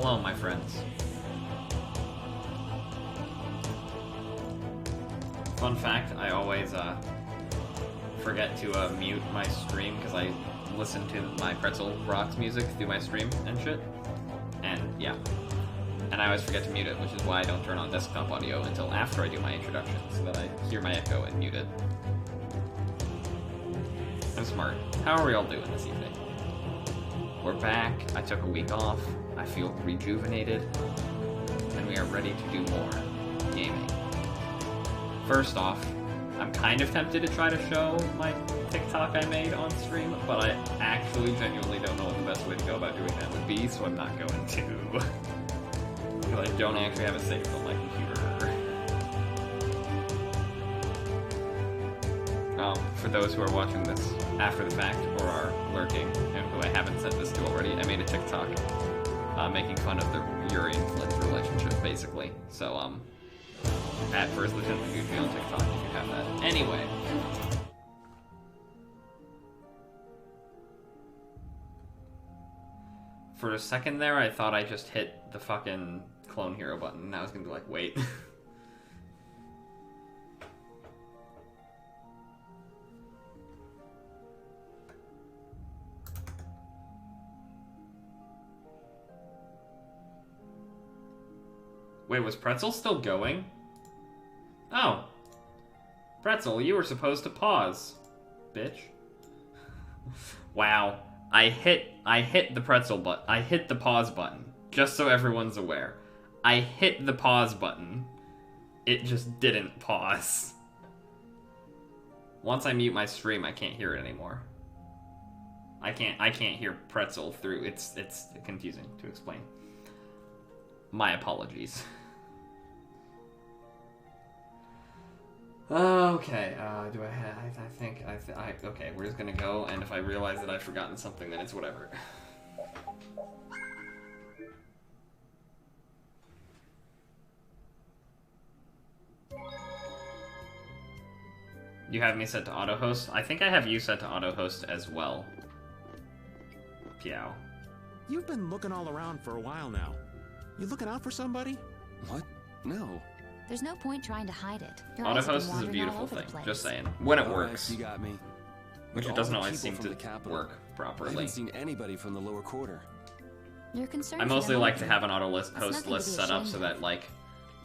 hello, my friends. Fun fact, I always forget to mute my stream because I listen to my Pretzel Rocks music through my stream and shit. And yeah. And I always forget to mute it, which is why I don't turn on desktop audio until after I do my introduction, so that I hear my echo and mute it. I'm smart. How are we all doing this evening? We're back. I took a week off. I feel rejuvenated. And we are ready to do more gaming. First off, I'm kind of tempted to try to show my TikTok I made on stream, but I actually genuinely don't know what the best way to go about doing that would be, so I'm not going to. Because I don't actually have it saved on my computer. For those who are watching this after the fact, or are lurking, and who I haven't sent this to already, I made a TikTok making fun of the Yuri and Flint's relationship, basically. So, at first Lieutenant Goofy on TikTok if you have that. Anyway. For a second there, I thought I just hit the fucking clone hero button, and I was gonna be like, wait. Wait, was Pretzel still going? Oh. Pretzel, you were supposed to pause. Bitch. Wow. I hit the pretzel button. I hit the pause button. Just so everyone's aware. I hit the pause button. It just didn't pause. Once I mute my stream, I can't hear it anymore. I can't hear Pretzel through. It's confusing to explain. My apologies. Okay, do I have... okay, we're just gonna go, and if I realize that I've forgotten something, then it's whatever. You have me set to auto-host? I think I have you set to auto-host as well. Piao. You've been looking all around for a while now. You looking out for somebody? What? No. There's no point trying to hide it. Auto-host is a beautiful thing, just saying. When it works. You got me. Which it doesn't always seem to work properly. I haven't seen anybody from the lower quarter. You're concerned. I mostly like to have an auto-host list set up so that, like,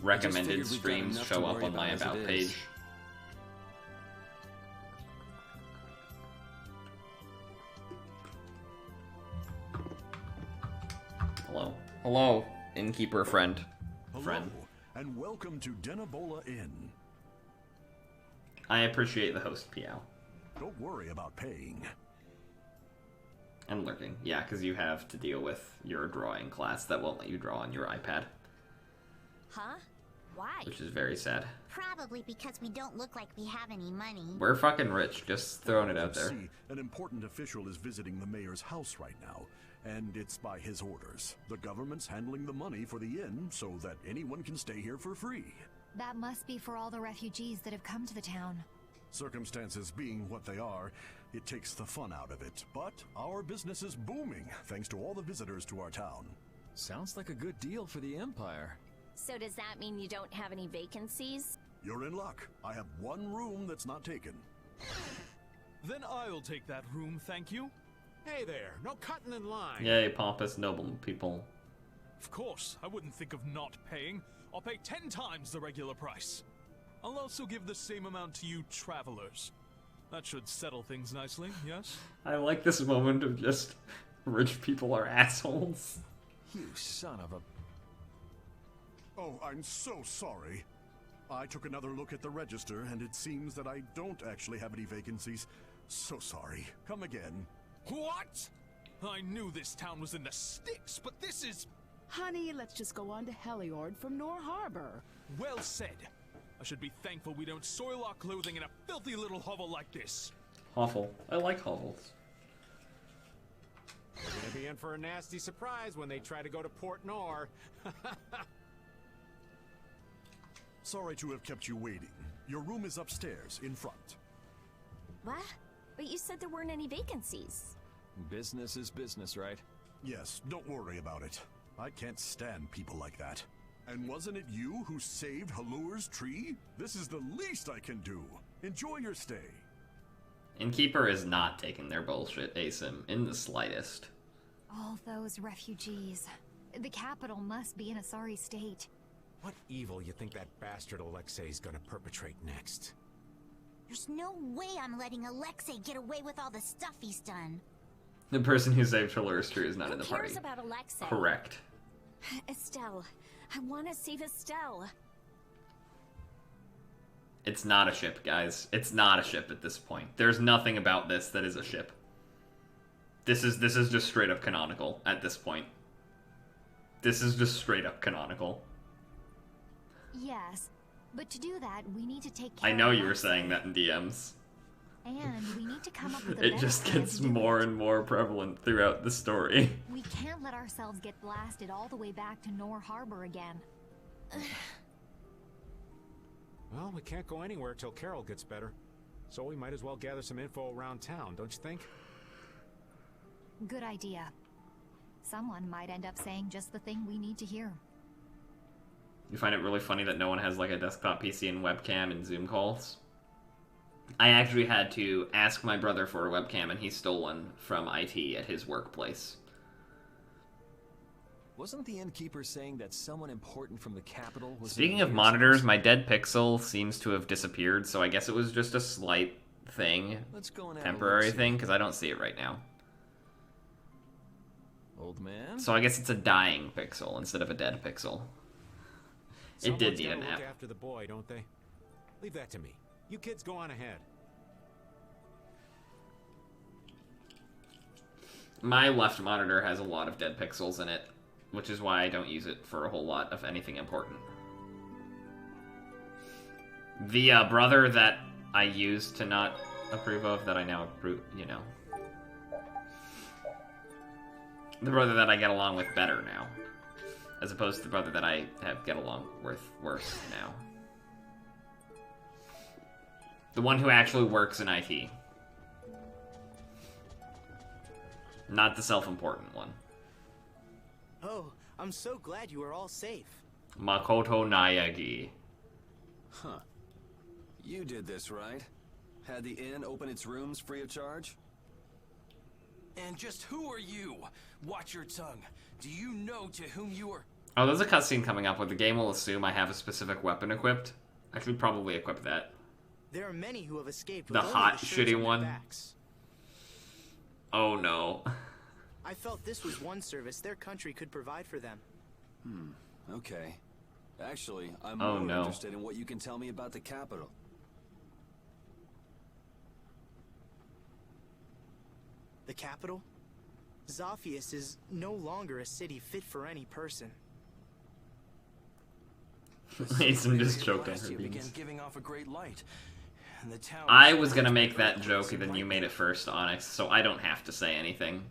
recommended streams show up on my About page. Hello. Hello, innkeeper friend. Hello, and welcome to Denabola Inn. I appreciate the host, Piao. Don't worry about paying. And lurking. Yeah, because you have to deal with your drawing class that won't let you draw on your iPad. Huh? Why? Which is very sad. Probably because we don't look like we have any money. We're fucking rich, just throwing it out there. See, an important official is visiting the mayor's house right now, and it's by his orders. The government's handling the money for the inn so that anyone can stay here for free. That must be for all the refugees that have come to the town. Circumstances being what they are, it takes the fun out of it. But our business is booming, thanks to all the visitors to our town. Sounds like a good deal for the Empire. So does that mean you don't have any vacancies? You're in luck. I have one room that's not taken. Then I'll take that room, thank you. Hey there, no cutting in line. Yay, pompous noble people. Of course, I wouldn't think of not paying. I'll pay 10 times the regular price. I'll also give the same amount to you travelers. That should settle things nicely, yes? I like this moment of just rich people are assholes. You son of a... Oh, I'm so sorry. I took another look at the register, and it seems that I don't actually have any vacancies. So sorry. Come again. What? I knew this town was in the sticks, but this is... Honey, let's just go on to Heliord from Nor Harbor. Well said. I should be thankful we don't soil our clothing in a filthy little hovel like this. Hovel. I like hovels. We're gonna be in for a nasty surprise when they try to go to Port Nor. Sorry to have kept you waiting. Your room is upstairs, in front. What? But you said there weren't any vacancies. Business is business, right? Yes, don't worry about it. I can't stand people like that. And wasn't it you who saved Halur's tree? This is the least I can do. Enjoy your stay. Innkeeper is not taking their bullshit, ASIM, in the slightest. All those refugees. The capital must be in a sorry state. What evil you think that bastard Alexei's gonna perpetrate next? There's no way I'm letting Alexei get away with all the stuff he's done. The person who saved Halur's tree is not in the Who party. cares about Alexei? Correct. Estelle. I want to save Estelle. It's not a ship, guys. It's not a ship at this point. There's nothing about this that is a ship. This is just straight up canonical at this point. This is just straight up canonical. Yes, but to do that, we need to take care I know of you were Alexei. saying that in DMs. And we need to come up with a It better just plan gets to do more it. and more prevalent throughout the story. We can't let ourselves get blasted all the way back to Nor Harbor again. Well, we can't go anywhere till Carol gets better. So we might as well gather some info around town, don't you think? Good idea. Someone might end up saying just the thing we need to hear. You find it really funny that no one has like a desktop PC and webcam and Zoom calls? I actually had to ask my brother for a webcam and he stole one from IT at his workplace. Wasn't the innkeeper saying that someone important from the capital was... Speaking of monitors, my dead pixel seems to have disappeared, so I guess it was just a slight thing. Let's go and have a Temporary look-see. thing, because I don't see it right now. Old man? So I guess it's a dying pixel instead of a dead pixel. It did Someone's need a gotta nap. look after the boy, don't they? Leave that to me. You kids go on ahead. My left monitor has a lot of dead pixels in it, which is why I don't use it for a whole lot of anything important. The brother that I used to not approve of, that I now approve, you know. The brother that I get along with better now. As opposed to the brother that I get along with worse now. The one who actually works in IT. Not the self-important one. Oh, I'm so glad you are all safe. Makoto Nayagi. Huh. You did this, right? Had the inn open its rooms free of charge? And just who are you? Watch your tongue. Do you know to whom you are... Oh, there's a cutscene coming up where the game will assume I have a specific weapon equipped. I should probably equip that. There are many who have escaped The with only hot, the shirts shitty on their one. backs. Oh no. I felt this was one service their country could provide for them. Okay. Actually, I'm Oh, more no. interested in what you can tell me about the capital. The capital? Zophius is no longer a city fit for any person. Asim just choked on Last her year began beans. giving off a great light. And the town I was gonna make that joke, then you made it first, Onyx, so I don't have to say anything.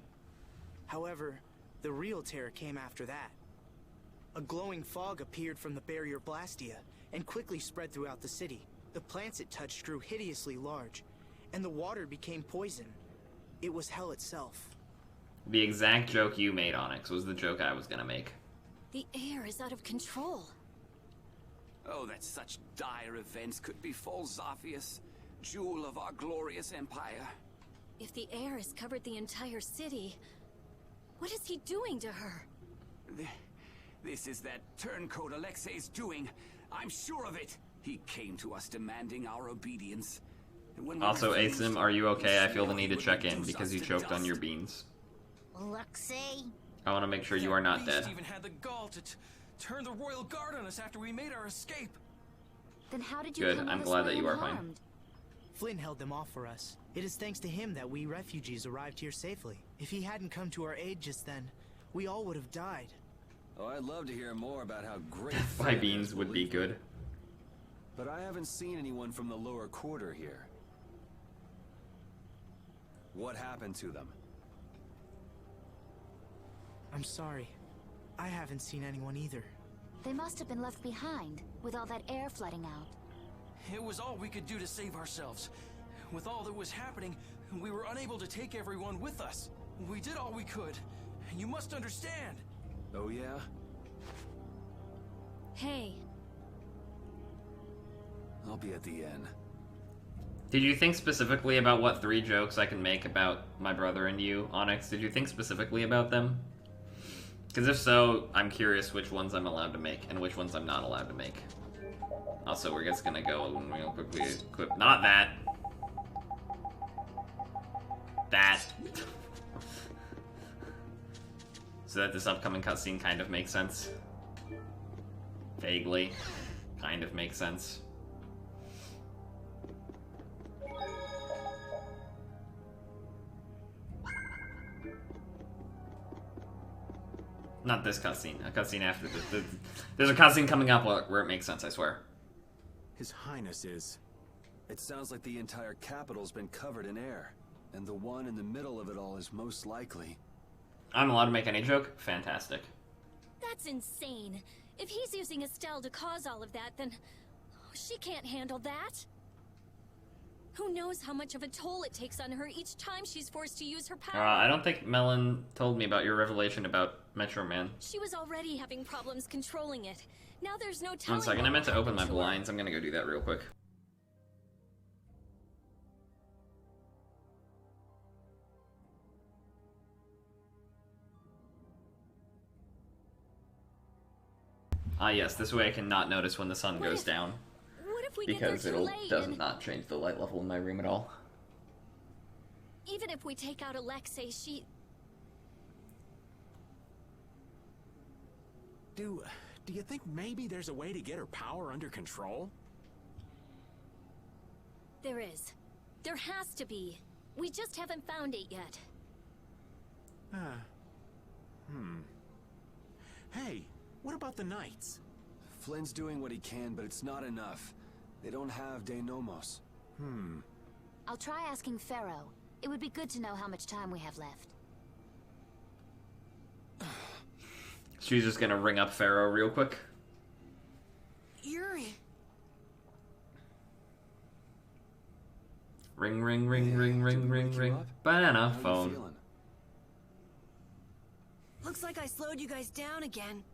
However, the real terror came after that. A glowing fog appeared from the barrier Blastia and quickly spread throughout the city. The plants it touched grew hideously large, and the water became poison. It was hell itself. The exact joke you made, Onyx, was the joke I was gonna make. The air is out of control. Oh, that such dire events could befall Zophius, jewel of our glorious empire. If the air has covered the entire city, what is he doing to her? This is that turncoat Alexei's doing. I'm sure of it. He came to us demanding our obedience. And when we Also, refused, Asim, are you okay? I he feel the swore need he to would check in reduce because us you to choked on your dust. beans. Alexei? I want to make sure you are not That beast dead. even had the gall to turn the royal guard on us after we made our escape. Then how did you Good, come all I'm this glad way that you are fine. unharmed? Flynn held them off for us. It is thanks to him that we refugees arrived here safely. If he hadn't come to our aid just then, we all would have died. Oh, I'd love to hear more about how great My Flynn beans is, would be believe me. good. But I haven't seen anyone from the lower quarter here. What happened to them? I'm sorry. I haven't seen anyone either. They must have been left behind, with all that air flooding out. It was all we could do to save ourselves. With all that was happening, we were unable to take everyone with us. We did all we could. You must understand. Oh yeah? Hey. I'll be at the inn. Did you think specifically about what 3 jokes I can make about my brother and you, Onyx? Did you think specifically about them? Because if so, I'm curious which ones I'm allowed to make and which ones I'm not allowed to make. Also, we're just gonna go real quickly equip. Not that. That. So that this upcoming cutscene kind of makes sense. Vaguely. Kind of makes sense. Not this cutscene. A cutscene after this. There's a cutscene coming up where it makes sense, I swear. His Highness is... It sounds like the entire capital's been covered in air. And the one in the middle of it all is most likely. I'm allowed to make any joke? Fantastic. That's insane. If he's using Estelle to cause all of that, then she can't handle that. Who knows how much of a toll it takes on her each time she's forced to use her power. I don't think Melon told me about your revelation about Metro Man. She was already having problems controlling it. Now there's no telling. 1 second, I meant to open my blinds. I'm gonna go do that real quick. Ah yes, this way I can not notice when the sun goes down. What if we Because get there it too late does and... not change the light level in my room at all. Even if we take out Alexei, she... Do you think maybe there's a way to get her power under control? There is. There has to be. We just haven't found it yet. Hey, what about the Knights? Flynn's doing what he can, but it's not enough. They don't have De Nomos. I'll try asking Pharaoh. It would be good to know how much time we have left. She's just gonna ring up Pharaoh real quick. Yuri. Ring, ring, ring, ring, ring, ring, ring. Banana phone. Looks like I slowed you guys down again.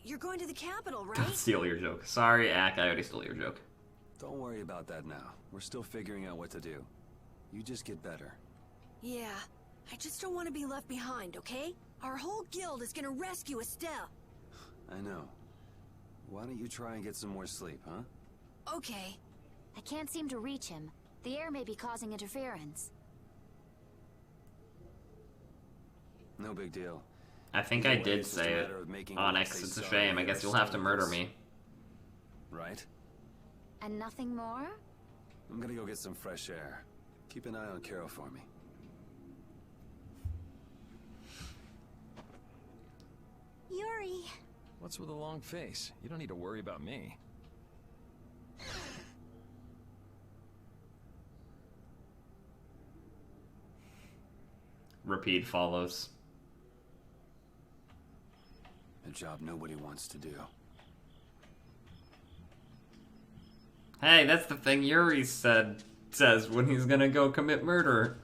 You're going to the capital, right? Don't steal your joke. Sorry, Ack, I already stole your joke. Don't worry about that now. We're still figuring out what to do. You just get better. Yeah. I just don't want to be left behind, okay? Our whole guild is gonna rescue Estelle. I know. Why don't you try and get some more sleep, huh? Okay. I can't seem to reach him. The air may be causing interference. No big deal. I think I did say it. Onyx, it's a shame. I guess you'll have to murder me. Right? And nothing more? I'm gonna go get some fresh air. Keep an eye on Carol for me. Yuri. What's with a long face? You don't need to worry about me. Repeat follows. A job nobody wants to do. Hey, that's the thing Yuri says when he's gonna go commit murder.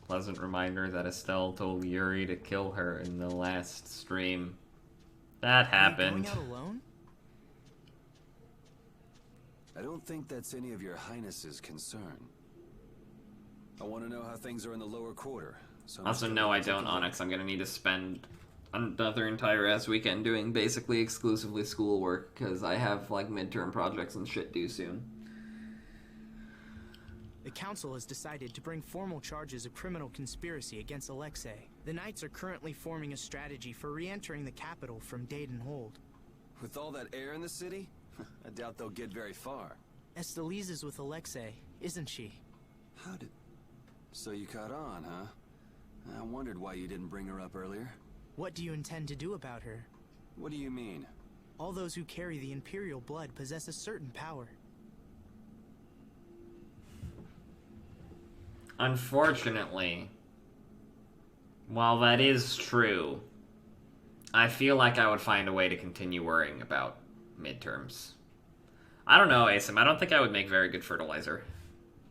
Pleasant reminder that Estelle told Yuri to kill her in the last stream. That happened. Are you going out alone? I don't think that's any of your Highness's concern. I want to know how things are in the lower quarter. So Also, no, I don't, Onyx. I'm gonna need to spend another entire ass weekend doing basically exclusively schoolwork, because I have, like, midterm projects and shit due soon. The council has decided to bring formal charges of criminal conspiracy against Alexei. The Knights are currently forming a strategy for re-entering the capital from Dayton Hold. With all that air in the city, I doubt they'll get very far. Estelise is with Alexei, isn't she? How did... So you caught on, huh? I wondered why you didn't bring her up earlier. What do you intend to do about her? What do you mean? All those who carry the Imperial blood possess a certain power. Unfortunately, while that is true, I feel like I would find a way to continue worrying about midterms. I don't know, Asim. I don't think I would make very good fertilizer.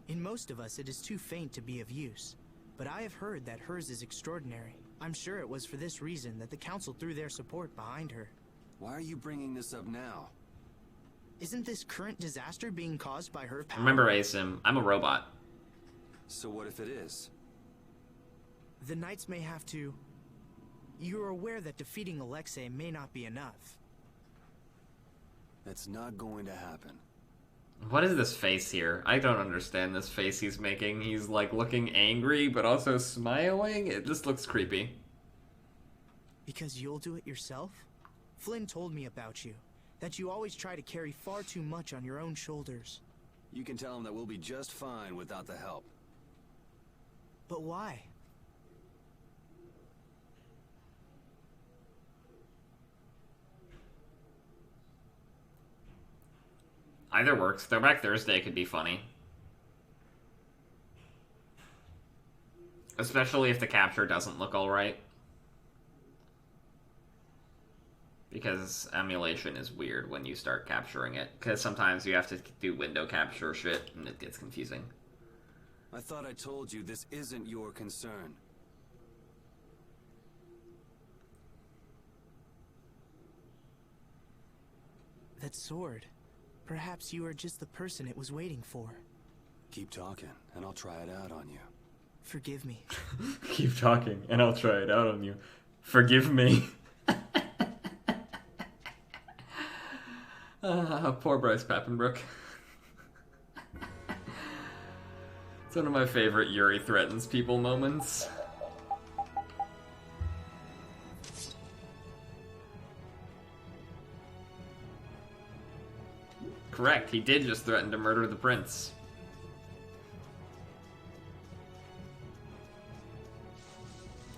In most of us, it is too faint to be of use. But I have heard that hers is extraordinary. I'm sure it was for this reason that the Council threw their support behind her. Why are you bringing this up now? Isn't this current disaster being caused by her power? Remember, Asim, I'm a robot. So what if it is? The Knights may have to... You're aware that defeating Alexei may not be enough. That's not going to happen. What is this face here? I don't understand this face he's making. He's like looking angry, but also smiling. It just looks creepy. Because you'll do it yourself? Flynn told me about you. That you always try to carry far too much on your own shoulders. You can tell him that we'll be just fine without the help. But why? Either works. Throwback Thursday could be funny. Especially if the capture doesn't look alright. Because emulation is weird when you start capturing it. Because sometimes you have to do window capture shit, and it gets confusing. I thought I told you this isn't your concern. That sword. Perhaps you are just the person it was waiting for. Keep talking, and I'll try it out on you. Forgive me. Keep talking, and I'll try it out on you. Forgive me. Poor Bryce Papenbrook. It's one of my favorite Yuri threatens people moments. Correct, he did just threaten to murder the prince.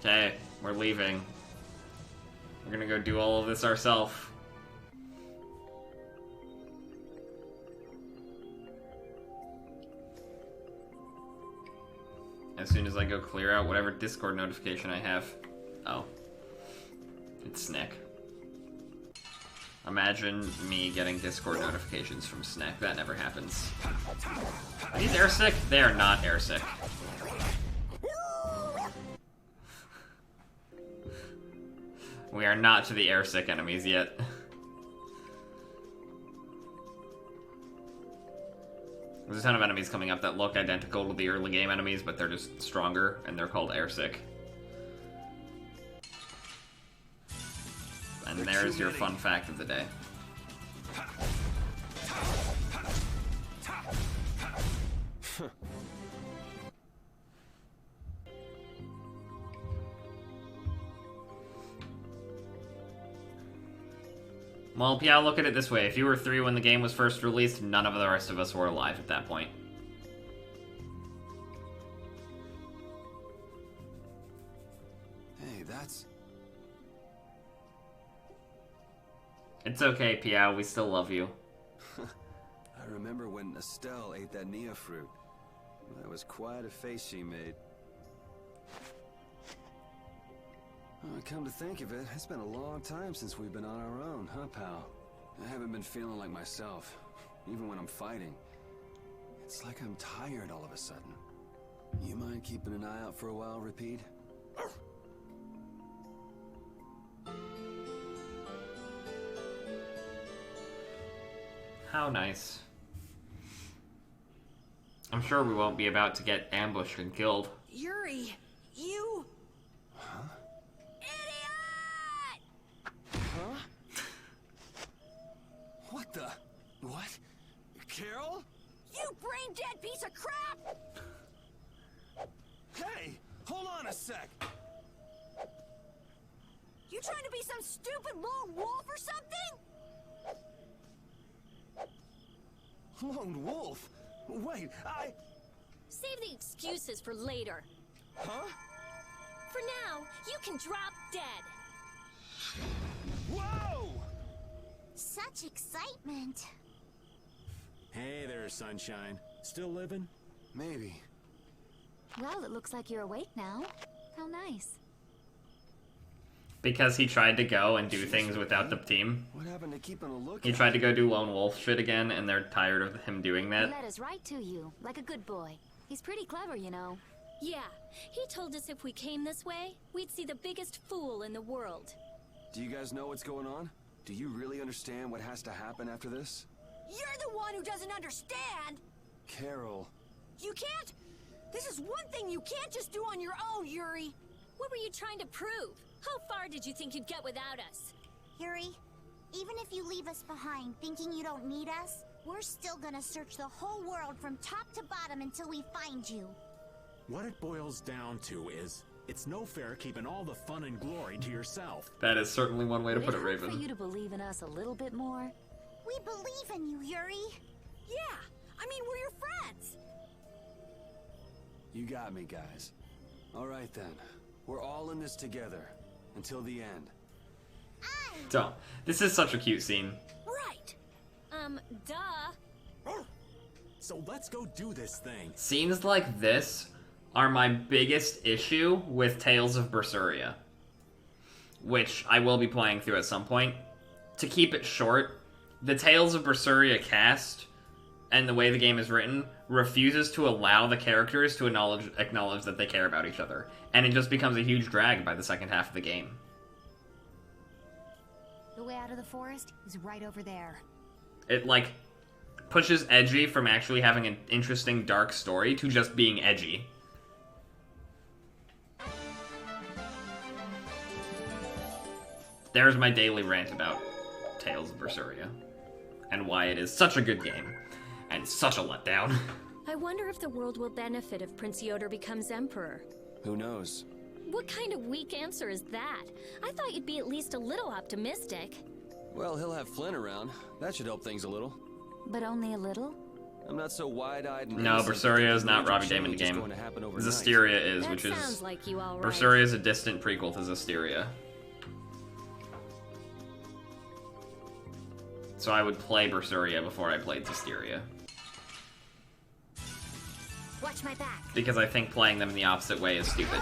Okay, we're leaving. We're gonna go do all of this ourselves. As soon as I go clear out whatever Discord notification I have. Oh. It's Snick. Imagine me getting Discord notifications from Snick. That never happens. Are these airsick? They are not airsick. We are not to the airsick enemies yet. There's a ton of enemies coming up that look identical to the early game enemies, but they're just stronger, and they're called airsick. And there's your fun fact of the day. Well, yeah, look at it this way. If you were 3 when the game was first released, none of the rest of us were alive at that point. Hey, that's... It's okay, Piao. We still love you. I remember when Estelle ate that Nia fruit. That was quite a face she made. Come to think of it, it's been a long time since we've been on our own, huh, pal? I haven't been feeling like myself, even when I'm fighting. It's like I'm tired all of a sudden. You mind keeping an eye out for a while, Repeat? How nice. I'm sure we won't be about to get ambushed and killed. Yuri, you... Huh? Idiot! Huh? What the... What? Carol? You brain-dead piece of crap! Hey! Hold on a sec! You trying to be some stupid lone wolf or something? Lone wolf? Wait, Save the excuses for later. Huh? For now, you can drop dead. Whoa! Such excitement. Hey there, Sunshine. Still living? Maybe. Well, it looks like you're awake now. How nice. Because he tried to go and do things without the team. What happened to keeping a look? He tried to go do lone wolf shit again, and they're tired of him doing He that. led us right to you, like a good boy. He's pretty clever, you know. Yeah, he told us if we came this way, we'd see the biggest fool in the world. Do you guys know what's going on? Do you really understand what has to happen after this? You're the one who doesn't understand! Carol. You can't... This is one thing you can't just do on your own, Yuri! What were you trying to prove? How far did you think you'd get without us? Yuri, even if you leave us behind thinking you don't need us, we're still gonna search the whole world from top to bottom until we find you. What it boils down to is, it's no fair keeping all the fun and glory to yourself. That is certainly one way to put it, Raven. Raven. For you to believe in us a little bit more. We believe in you, Yuri. Yeah, I mean, we're your friends. You got me, guys. All right then. We're all in this together. Until the end. So, this is such a cute scene. Right. Duh. So let's go do this thing. Scenes like this are my biggest issue with Tales of Berseria, which I will be playing through at some point. To keep it short, the Tales of Berseria cast and the way the game is written refuses to allow the characters to acknowledge that they care about each other, and it just becomes a huge drag by the second half of the game. The way out of the forest is right over there. It, like, pushes edgy from actually having an interesting dark story to just being edgy. There's my daily rant about Tales of Berseria, and why it is such a good game, and such a letdown. I wonder if the world will benefit if Prince Yoder becomes Emperor. Who knows? What kind of weak answer is that? I thought you'd be at least a little optimistic. Well, he'll have Flynn around. That should help things a little. But only a little? I'm not so wide-eyed and... No, Berseria is not Robbie Damon game. Zestiria is, That which is... sounds like you all right. Berseria is a distant prequel to Zestiria. So I would play Berseria before I played Zestiria. Watch my back. Because I think playing them in the opposite way is stupid.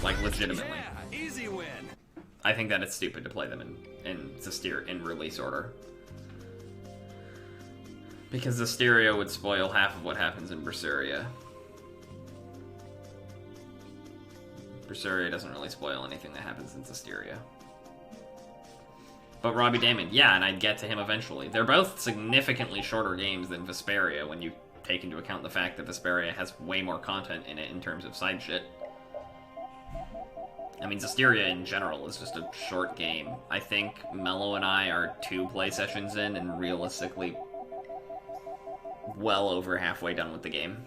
Like, legitimately. Yeah, easy win. I think that it's stupid to play them in Zestiria in release order. Because Zestiria would spoil half of what happens in Berseria. Berseria doesn't really spoil anything that happens in Zestiria. But Robbie Damon, yeah, and I'd get to him eventually. They're both significantly shorter games than Vesperia when you take into account the fact that Vesperia has way more content in it in terms of side shit. I mean, Zestiria in general is just a short game. I think Mello and I are 2 play sessions in, and realistically well over halfway done with the game.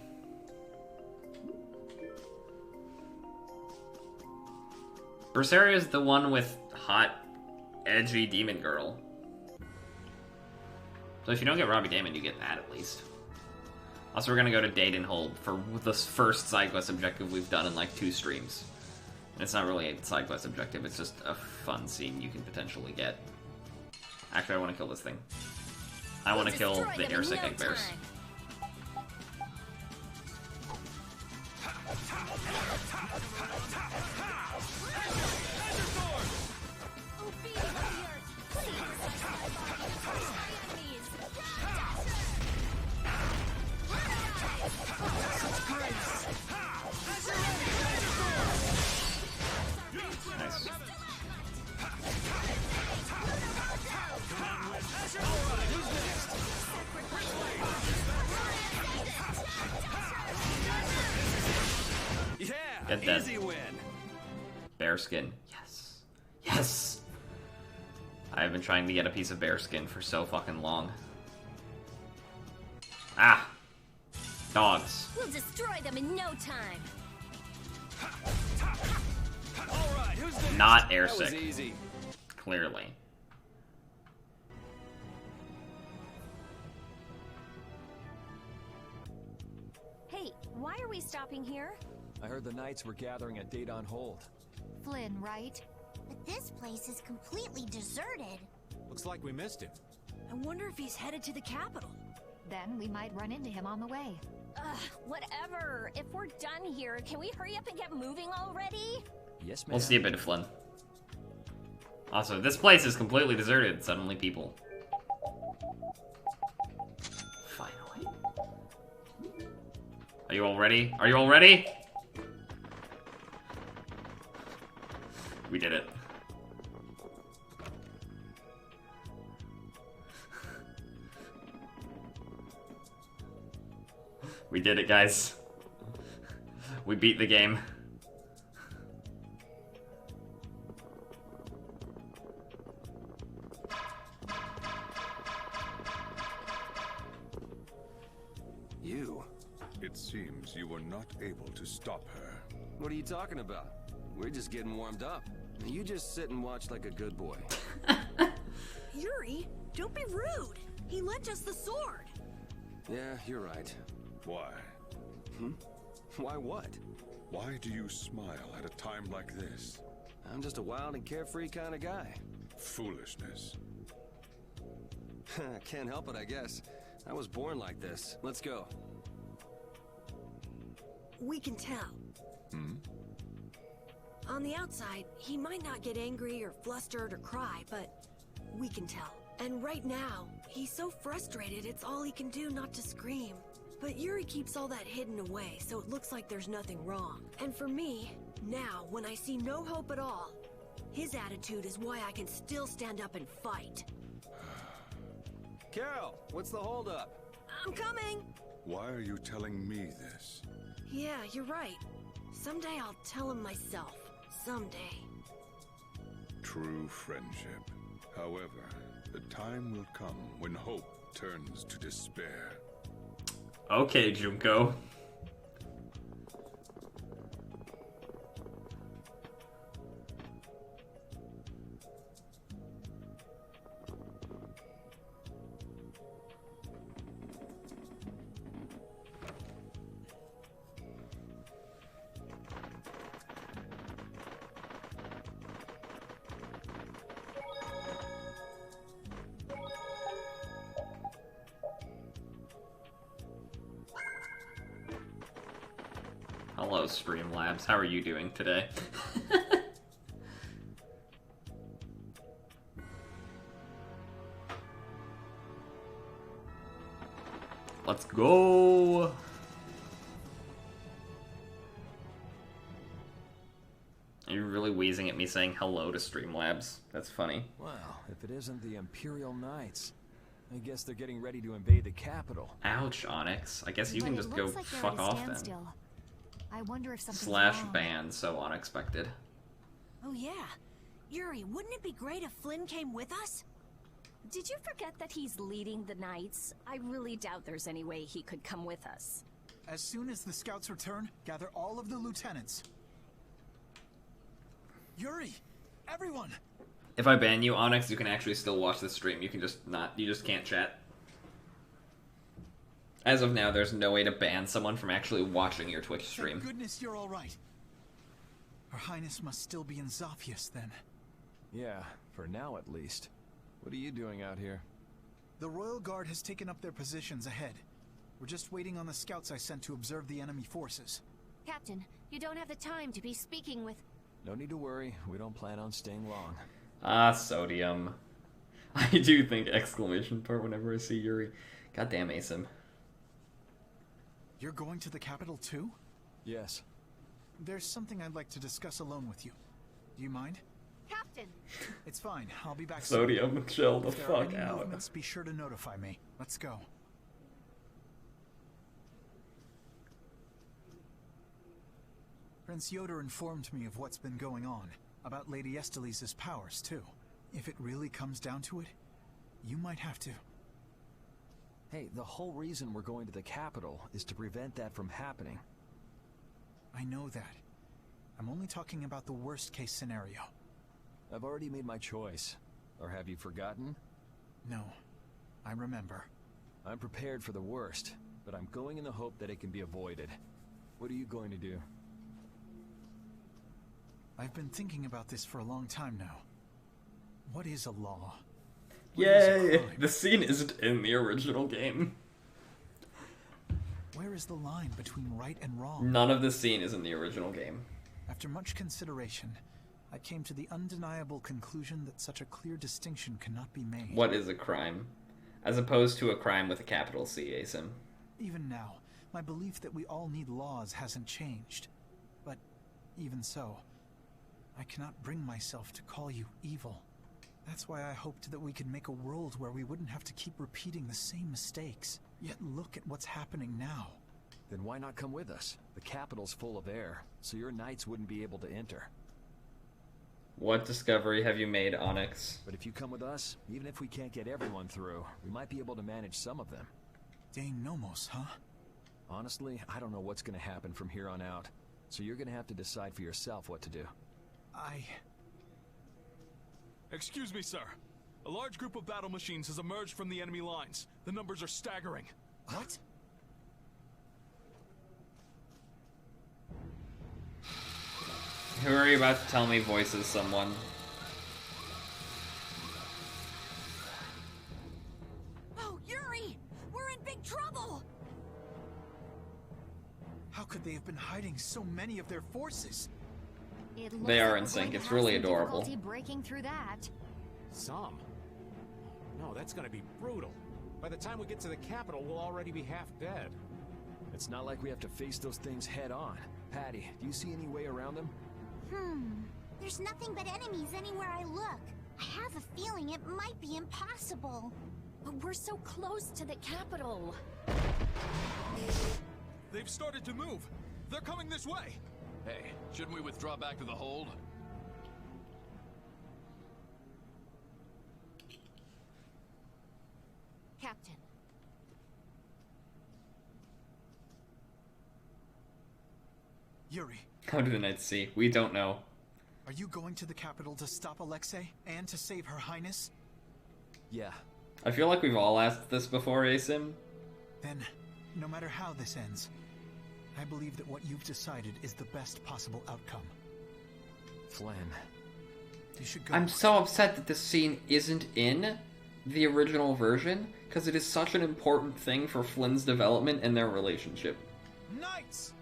Berseria is the one with hot, edgy demon girl. So if you don't get Robbie Damon, you get that at least. Also, we're gonna go to Date and Hold for the first side quest objective we've done in like 2 streams. And it's not really a side quest objective, it's just a fun scene you can potentially get. Actually, I want to kill this thing. I want to kill the airsick egg bears. Get that. Easy win. Bearskin. Yes. Yes! I've been trying to get a piece of bearskin for so fucking long. Ah! Dogs. We'll destroy them in no time. All right, who's next? Not That was airsick. easy. Clearly. Hey, why are we stopping here? I heard the Knights were gathering a date on hold. Flynn, right? But this place is completely deserted. Looks like we missed him. I wonder if he's headed to the capital. Then we might run into him on the way. Ugh, whatever. If we're done here, can we hurry up and get moving already? Yes, ma'am. We'll see a bit of Flynn. Also, this place is completely deserted. Suddenly people. Finally. Are you all ready? Are you all ready? We did it. We did it, guys. We beat the game. You? It seems you were not able to stop her. What are you talking about? We're just getting warmed up. You just sit and watch like a good boy. Yuri, don't be rude. He lent us the sword. Yeah, you're right. Why? Why what? Why do you smile at a time like this? I'm just a wild and carefree kind of guy. Foolishness. Can't help it, I guess. I was born like this. Let's go. We can tell. On the outside, he might not get angry or flustered or cry, but we can tell. And right now, he's so frustrated it's all he can do not to scream. But Yuri keeps all that hidden away, so it looks like there's nothing wrong. And for me, now, when I see no hope at all, his attitude is why I can still stand up and fight. Carol, what's the holdup? I'm coming! Why are you telling me this? Yeah, you're right. Someday I'll tell him myself. Someday. True friendship. However, the time will come when hope turns to despair. Okay, Junko. Hello, Streamlabs. How are you doing today? Let's go! Are you really wheezing at me saying hello to Streamlabs? That's funny. Well, if it isn't the Imperial Knights, I guess they're getting ready to invade the capital. Ouch, Onyx. I guess you But can it just looks go like they're fuck at a off then. standstill. I wonder if something's Slash wrong. ban, so unexpected. Oh yeah. Yuri, wouldn't it be great if Flynn came with us? Did you forget that he's leading the Knights? I really doubt there's any way he could come with us. As soon as the scouts return, gather all of the lieutenants. Yuri! Everyone! If I ban you, Onyx, you can actually still watch the stream. You can just not, you just can't chat. As of now, there's no way to ban someone from actually watching your Twitch stream. Thank goodness you're all right. Her Highness must still be in Zaphius, then. Yeah, for now at least. What are you doing out here? The Royal Guard has taken up their positions ahead. We're just waiting on the scouts I sent to observe the enemy forces. Captain, you don't have the time to be speaking with... No need to worry. We don't plan on staying long. Ah, sodium. I do think exclamation part whenever I see Yuri. Goddamn Asim. You're going to the capital too? Yes. There's something I'd like to discuss alone with you. Do you mind? Captain! It's fine. I'll be back Sodium, soon. chill the If there are fuck any out. movements, be sure to notify me. Let's go. Prince Yoder informed me of what's been going on, about Lady Estelise's powers, too. If it really comes down to it, you might have to. Hey, the whole reason we're going to the capital is to prevent that from happening. I know that. I'm only talking about the worst-case scenario. I've already made my choice. Or have you forgotten? No. I remember. I'm prepared for the worst, but I'm going in the hope that it can be avoided. What are you going to do? I've been thinking about this for a long time now. What is a law? Yay! The scene isn't in the original game. Where is the line between right and wrong? None of the scene is in the original game. After much consideration, I came to the undeniable conclusion that such a clear distinction cannot be made. What is a crime? As opposed to a crime with a capital C, Asim. Even now, My belief that we all need laws hasn't changed. But even so, I cannot bring myself to call you evil. That's why I hoped that we could make a world where we wouldn't have to keep repeating the same mistakes. Yet look at what's happening now. Then why not come with us? The capital's full of air, so your knights wouldn't be able to enter. What discovery have you made, Onyx? But if you come with us, even if we can't get everyone through, we might be able to manage some of them. Dane Nomos, huh? Honestly, I don't know what's gonna happen from here on out, so you're gonna have to decide for yourself what to do. Excuse me, sir. A large group of battle machines has emerged from the enemy lines. The numbers are staggering. What? Who are you about to tell me voices someone? Oh, Yuri! We're in big trouble! How could they have been hiding so many of their forces? They are in sync. It's really adorable. Breaking through that. Some? No, that's gonna be brutal. By the time we get to the capital, we'll already be half dead. It's not like we have to face those things head on. Patty, do you see any way around them? There's nothing but enemies anywhere I look. I have a feeling it might be impossible. But we're so close to the capital. They've started to move. They're coming this way. Hey, shouldn't we withdraw back to the hold? Captain. Yuri. How do the Knights see? We don't know. Are you going to the capital to stop Alexei and to save Her Highness? Yeah. I feel like we've all asked this before, Asim. Then, no matter how this ends, I believe that what you've decided is the best possible outcome. Flynn. You should go. I'm so upset that this scene isn't in the original version, because it is such an important thing for Flynn's development and their relationship. Knights!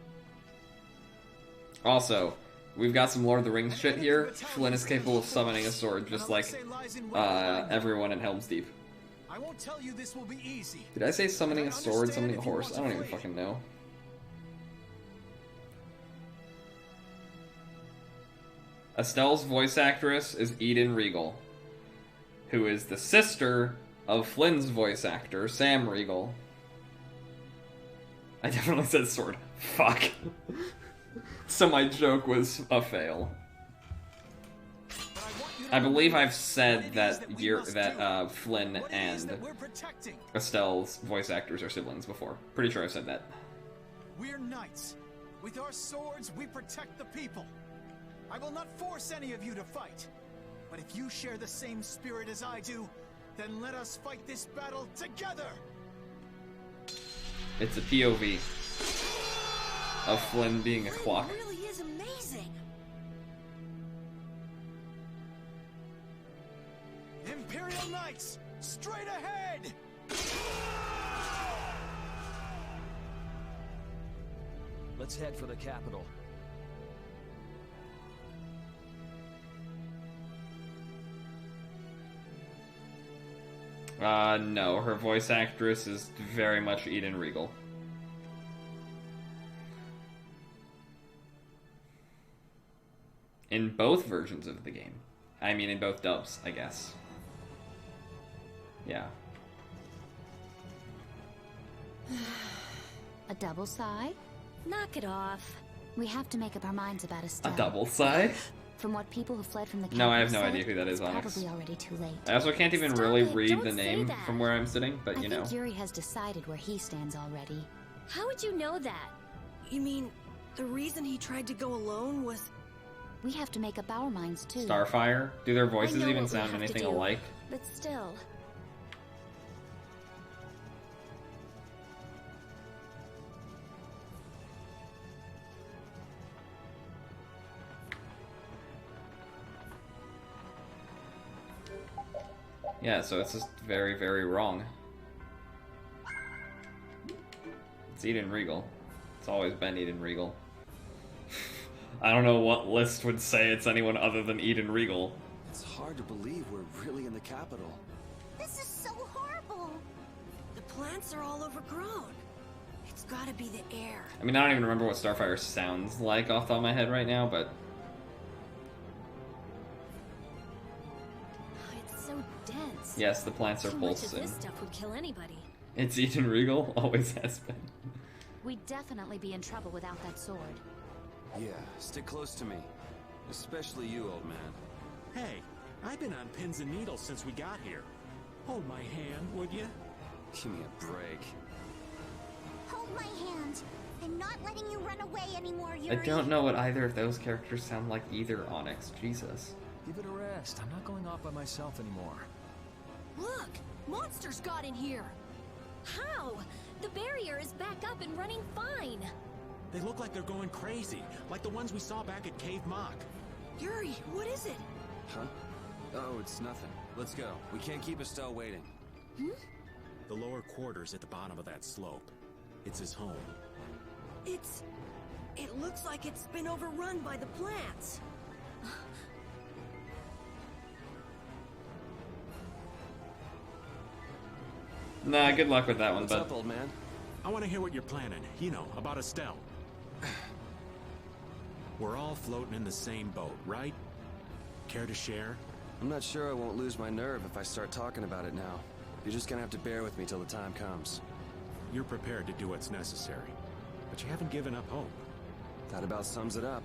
Also, we've got some Lord of the Rings shit here. Flynn is capable of summoning a sword, just like everyone in Helm's Deep. I won't tell you this will be easy. Did I say summoning a sword, summoning a horse? I don't even fucking know. Estelle's voice actress is Eden Regal, who is the sister of Flynn's voice actor, Sam Regal. I definitely said sword. Fuck. So my joke was a fail. I believe I've said that Flynn and Estelle's voice actors are siblings before. Pretty sure I've said that. We're knights. With our swords, we protect the people. I will not force any of you to fight. But if you share the same spirit as I do, then let us fight this battle together! It's a POV of Flynn being a clock. It really is amazing. Imperial Knights, straight ahead! Let's head for the capital. No, her voice actress is very much Eden Regal. In both versions of the game. I mean, in both dubs, I guess. Yeah. A double sigh? Knock it off. We have to make up our minds about Estelle. A double sigh? From what people who fled from the capital No, I have no said, idea who that is, it's Onyx. probably already too late. I also can't even Stop really it, read don't the say name that. from where I'm sitting, but you know. I think Yuri has decided where he stands already. How would you know that? You mean, the reason he tried to go alone was... We have to make up our minds, too. Starfire? Do their I voices know even what we sound have to anything do, alike? But still. Yeah, so it's just very, very wrong. It's Eden Regal. It's always been Eden Regal. I don't know what list would say it's anyone other than Eden Regal. It's hard to believe we're really in the capital. This is so horrible. The plants are all overgrown. It's gotta be the air. I mean, I don't even remember what Starfire sounds like off the top of my head right now, but... It's so dense. Yes, the plants are Too much of pulsing. this stuff would kill anybody. It's Eden Regal, always has been. We'd definitely be in trouble without that sword. Yeah, stick close to me. Especially you, old man. Hey, I've been on pins and needles since we got here. Hold my hand, would you? Give me a break. Hold my hand. I'm not letting you run away anymore, I Yuri. don't know what either of those characters sound like either, Onyx. Jesus. Give it a rest. I'm not going off by myself anymore. Look! Monsters got in here! How? The barrier is back up and running fine. They look like they're going crazy, like the ones we saw back at Cave Mock. Yuri, what is it? Huh? Oh, it's nothing. Let's go. We can't keep Estelle waiting. The lower quarters at the bottom of that slope. It's his home. It looks like it's been overrun by the plants. Nah, good luck with that one, What's but... up, old man? I want to hear what you're planning. You know, about Estelle. We're all floating in the same boat, right? Care to share? I'm not sure I won't lose my nerve if I start talking about it now. You're just gonna have to bear with me till the time comes. You're prepared to do what's necessary, but you haven't given up hope. That about sums it up.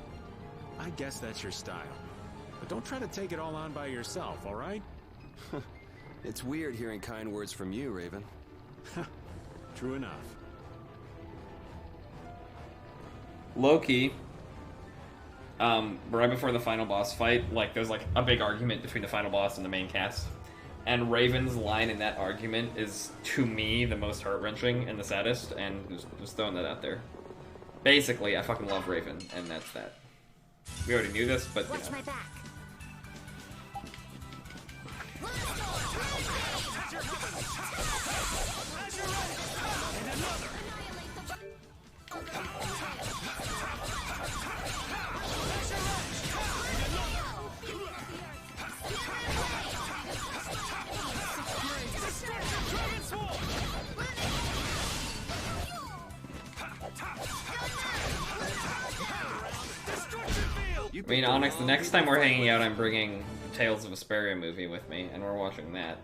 I guess that's your style. But don't try to take it all on by yourself, all right? It's weird hearing kind words from you, Raven. True enough. Loki, right before the final boss fight, like, there's, like, a big argument between the final boss and the main cast. And Raven's line in that argument is, to me, the most heart-wrenching and the saddest, and just throwing that out there. Basically, I fucking love Raven, and that's that. We already knew this, but, you Watch know. my back. I mean, Onyx, the next time we're hanging out, I'm bringing the Tales of Vesperia movie with me, and we're watching that.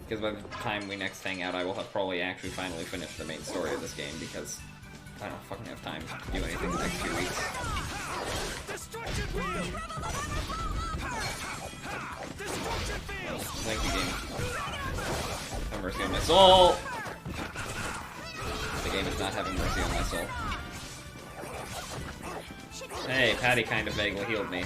Because by the time we next hang out, I will have probably actually finally finished the main story of this game, because I don't fucking have time to do anything the next few weeks. Thank you, game. Have mercy on my soul! The game is not having mercy on my soul. Hey, Patty kind of vaguely healed me.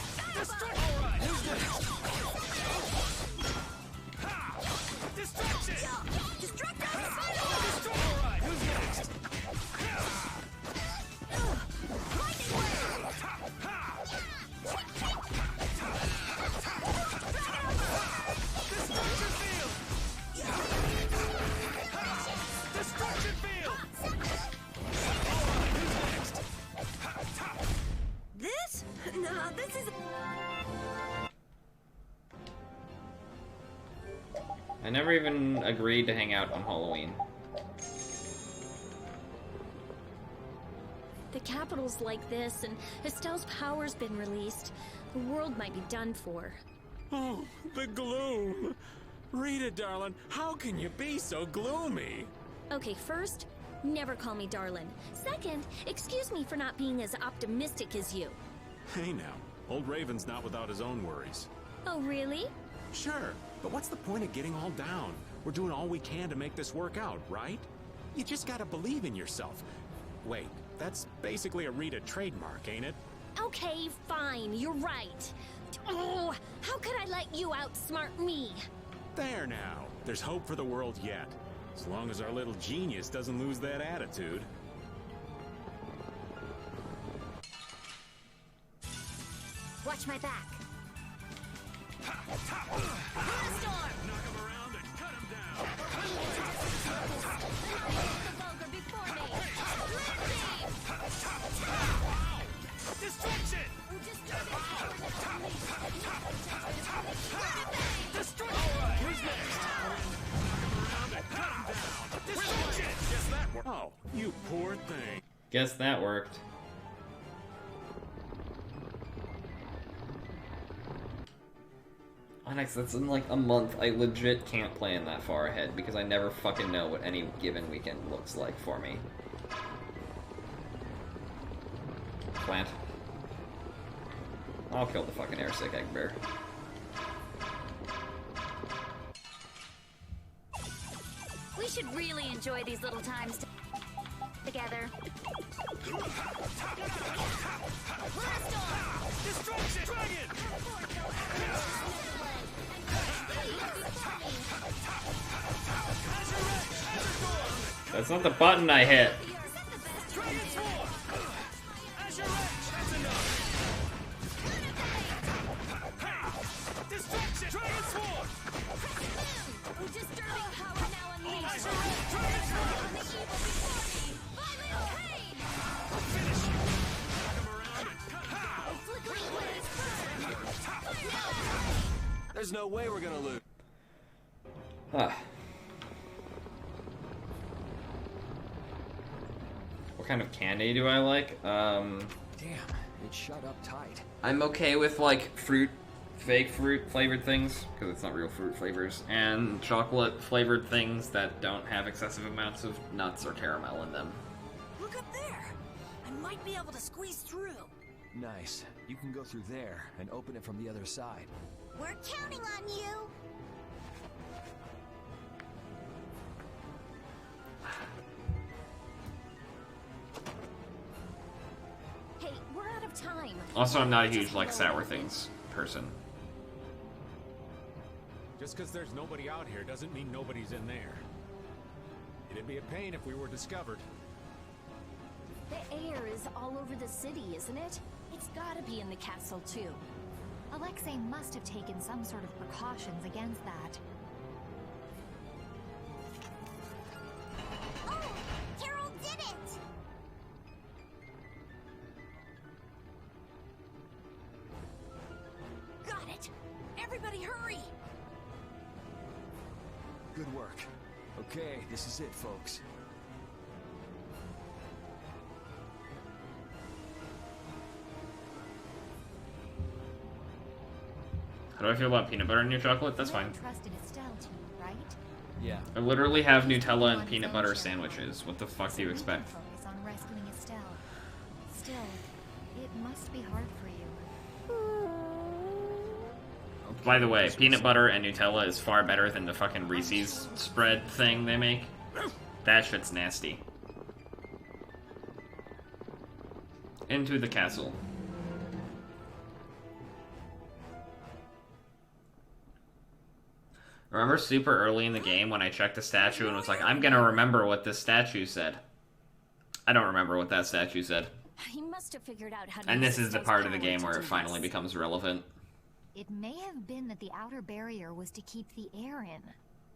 This? Nah, this is... I never even agreed to hang out on Halloween. The capital's like this, and Estelle's power's been released. The world might be done for. Oh, the gloom. Rita, darling, how can you be so gloomy? Okay, first, never call me darling. Second, excuse me for not being as optimistic as you. Hey now, old Raven's not without his own worries. Oh, really? Sure, but what's the point of getting all down? We're doing all we can to make this work out, right? You just gotta believe in yourself. Wait, that's basically a Rita trademark, ain't it? Okay, fine, you're right. Oh, how could I let you outsmart me? There now, there's hope for the world yet. As long as our little genius doesn't lose that attitude. Watch my back. Destruction! Destroy! Alright, who's next? Knock him around and cut him down! Destroy! Guess that worked. Onyx, that's in like a month. I legit can't plan that far ahead because I never fucking know what any given weekend looks like for me. Plant. I'll kill the fucking airsick egg bear. We should really enjoy these little times together. Destruction! Dragon! That's not the button I hit. There's no way we're gonna lose. Ah. What kind of candy do I like? Damn, it shut up tight. I'm okay with like fake fruit flavored things, because it's not real fruit flavors, and chocolate flavored things that don't have excessive amounts of nuts or caramel in them. Look up there. I might be able to squeeze through. Nice. You can go through there and open it from the other side. We're counting on you. Hey, we're out of time. Also, I'm not a huge like sour things person. Just because there's nobody out here doesn't mean nobody's in there. It'd be a pain if we were discovered. The air is all over the city, isn't it? It's gotta be in the castle, too. Alexei must have taken some sort of precautions against that. Oh, Carol did it! Got it. Everybody hurry. Good work. Okay, this is it, folks. How do I feel about peanut butter in your chocolate? That's fine. Trusted Estelle too, right? Yeah. I literally have Nutella and peanut butter sandwiches. What the fuck do you expect? Focus on rescuing Estelle. Still, it must be hard for you. By the way, peanut butter and Nutella is far better than the fucking Reese's spread thing they make. That shit's nasty. Into the castle. Remember super early in the game when I checked the statue and was like, I'm gonna remember what this statue said. I don't remember what that statue said. He must have figured out how to And this use is the Estelle's part of the power game to where do it finally this. becomes relevant. It may have been that the outer barrier was to keep the air in.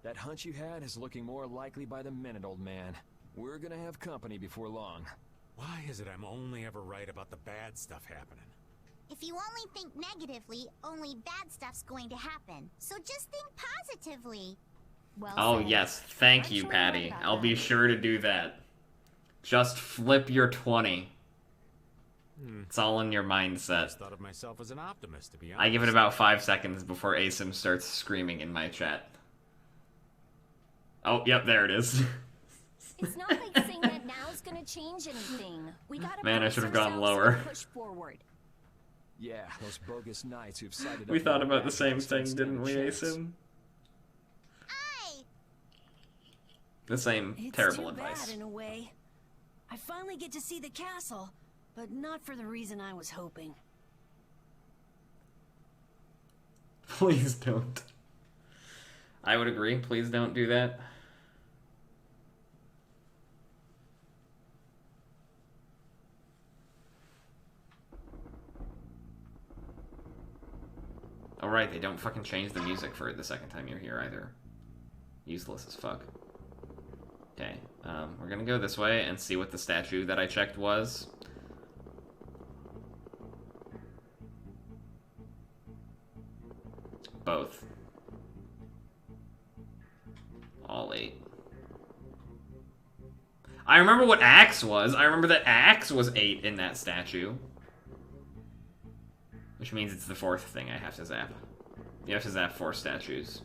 That hunch you had is looking more likely by the minute, old man. We're gonna have company before long. Why is it I'm only ever right about the bad stuff happening? If you only think negatively, only bad stuff's going to happen. So just think positively. Well Oh said. yes, thank you, Patty. I'll be sure to do that. Just flip your 20. It's all in your I mindset. just thought of myself as an optimist, to be honest. I give it about 5 seconds before Asim starts screaming in my chat. Oh, yep, there it is. It's not like saying that now's gonna change anything. We gotta Man, I brace should have gone ourselves lower. and push forward. Yeah, those bogus knights who've sighted We up thought the about the bad same guys thing, don't stand didn't a we, chance. Asim? The same It's terrible too advice. bad in a way. I finally get to see the castle, but not for the reason I was hoping. Please don't. I would agree. Please don't do that. Alright, they don't fucking change the music for the second time you're here either. Useless as fuck. Okay, we're gonna go this way and see what the statue that I checked was. Both. All 8. I remember what Axe was. I remember that Axe was 8 in that statue. Which means it's the 4th thing I have to zap. You have to zap 4 statues.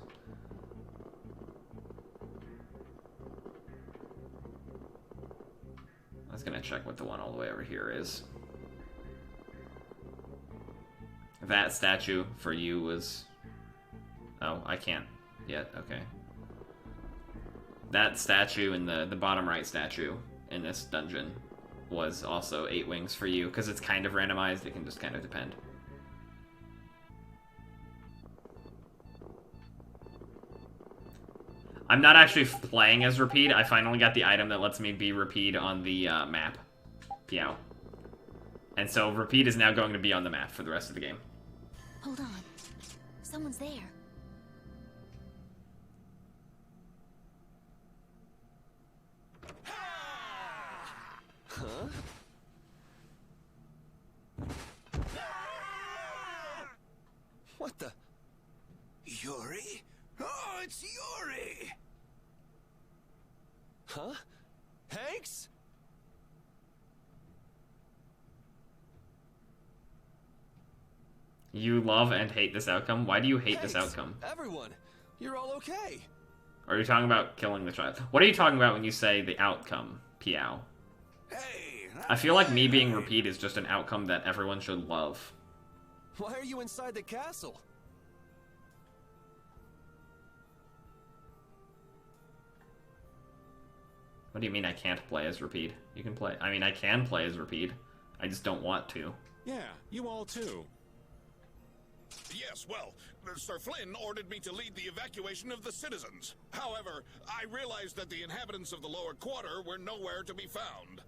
I was gonna check what the one all the way over here is. That statue for you was... Oh, I can't yet. Okay. That statue in the bottom right statue in this dungeon was also 8 wings for you, because it's kind of randomized. It can just kind of depend. I'm not actually playing as Repeat. I finally got the item that lets me be Repeat on the map. Piao. And so Repeat is now going to be on the map for the rest of the game. Hold on. Someone's there. Huh? What the? Yuri? Oh, it's Yuri! Huh? Hanks? You love and hate this outcome? Why do you hate this Hanks, outcome? Everyone, you're all okay. Are you talking about killing the child? What are you talking about when you say the outcome, Piao? Hey, I feel like me being Repeat is just an outcome that everyone should love. Why are you inside the castle? What do you mean I can't play as Repeat? You can play... I mean, I can play as Repeat. I just don't want to. Yeah, you all too. Yes, well, Sir Flynn ordered me to lead the evacuation of the citizens. However, I realized that the inhabitants of the lower quarter were nowhere to be found.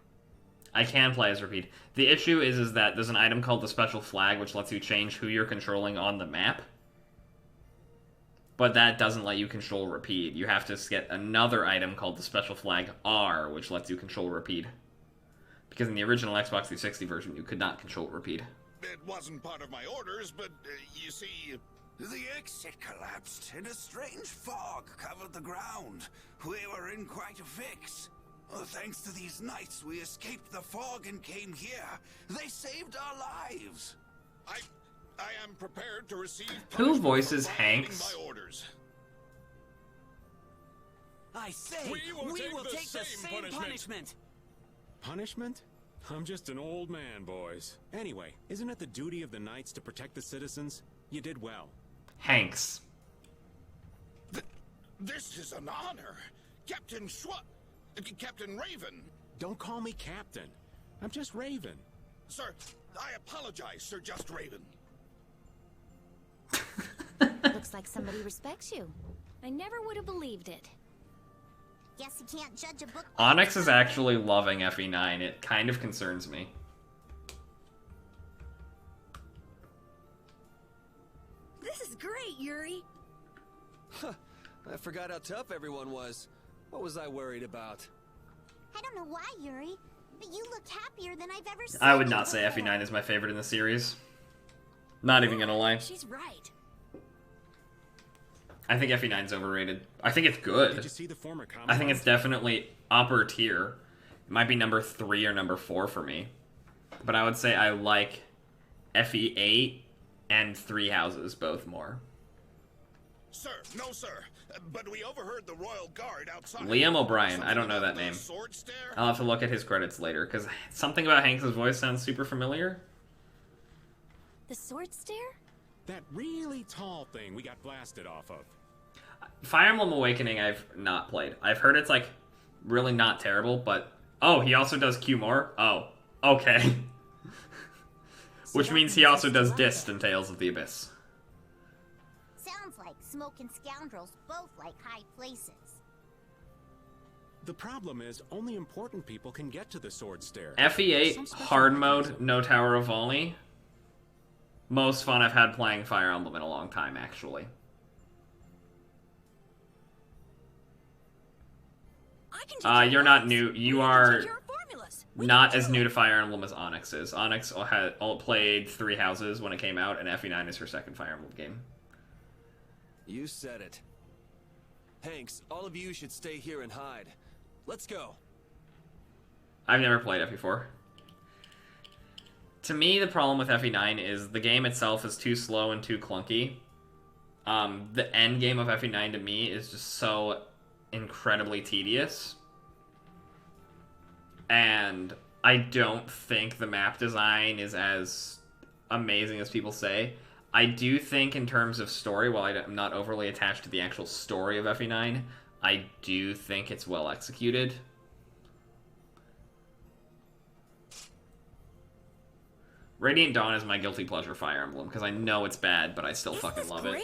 I can play as Repeat. The issue is that there's an item called the Special Flag, which lets you change who you're controlling on the map. But that doesn't let you control Repeat. You have to get another item called the Special Flag R, which lets you control Repeat. Because in the original Xbox 360 version, you could not control Repeat. It wasn't part of my orders, but you see... The exit collapsed, and a strange fog covered the ground. We were in quite a fix. Thanks to these knights, we escaped the fog and came here. They saved our lives. I am prepared to receive... Who voices Hanks? My orders. I say, we will take the same punishment. Punishment? I'm just an old man, boys. Anyway, isn't it the duty of the knights to protect the citizens? You did well. Hanks. This is an honor. Captain Captain Raven. Don't call me Captain. I'm just Raven. Sir, I apologize, Sir Just Raven. Looks like somebody respects you. I never would have believed it. Guess you can't judge a book. Onyx is actually loving FE9. It kind of concerns me. This is great, Yuri. Huh. I forgot how tough everyone was. What was I worried about? I don't know why, Yuri, but you look happier than I've ever seen. I would not say FE9 is my favorite in the series. Not even gonna lie. She's right. I think FE9 is overrated. I think it's good. Did you see the former I think it's definitely upper tier. It might be number 3 or number 4 for me. But I would say I like FE8 and Three Houses both more. Sir, no sir. But we overheard the Royal Guard outside. Liam O'Brien. I don't know that name. I'll have to look at his credits later, because something about Hanks' voice sounds super familiar. The sword stare? That really tall thing we got blasted off of. Fire Emblem Awakening I've not played. I've heard it's, like, really not terrible, but... Oh, he also does Q more? Oh, okay. Which means he also does Dist in Tales of the Abyss. Sounds like Smoke and Scoundrels both like high places. The problem is, only important people can get to the sword stair. FE8, hard mode, no Tower of Volley. Most fun I've had playing Fire Emblem in a long time, actually. You're not new. You are not as new to Fire Emblem as Onyx is. Onyx had played Three Houses when it came out, and FE9 is her second Fire Emblem game. You said it. Hanks, all of you should stay here and hide. Let's go. I've never played FE4. To me, the problem with FE9 is the game itself is too slow and too clunky. The end game of FE9 to me is just so incredibly tedious. And I don't think the map design is as amazing as people say. I do think in terms of story, while I'm not overly attached to the actual story of FE9, I do think it's well executed. Radiant Dawn is my guilty pleasure Fire Emblem, because I know it's bad, but I still fucking love it.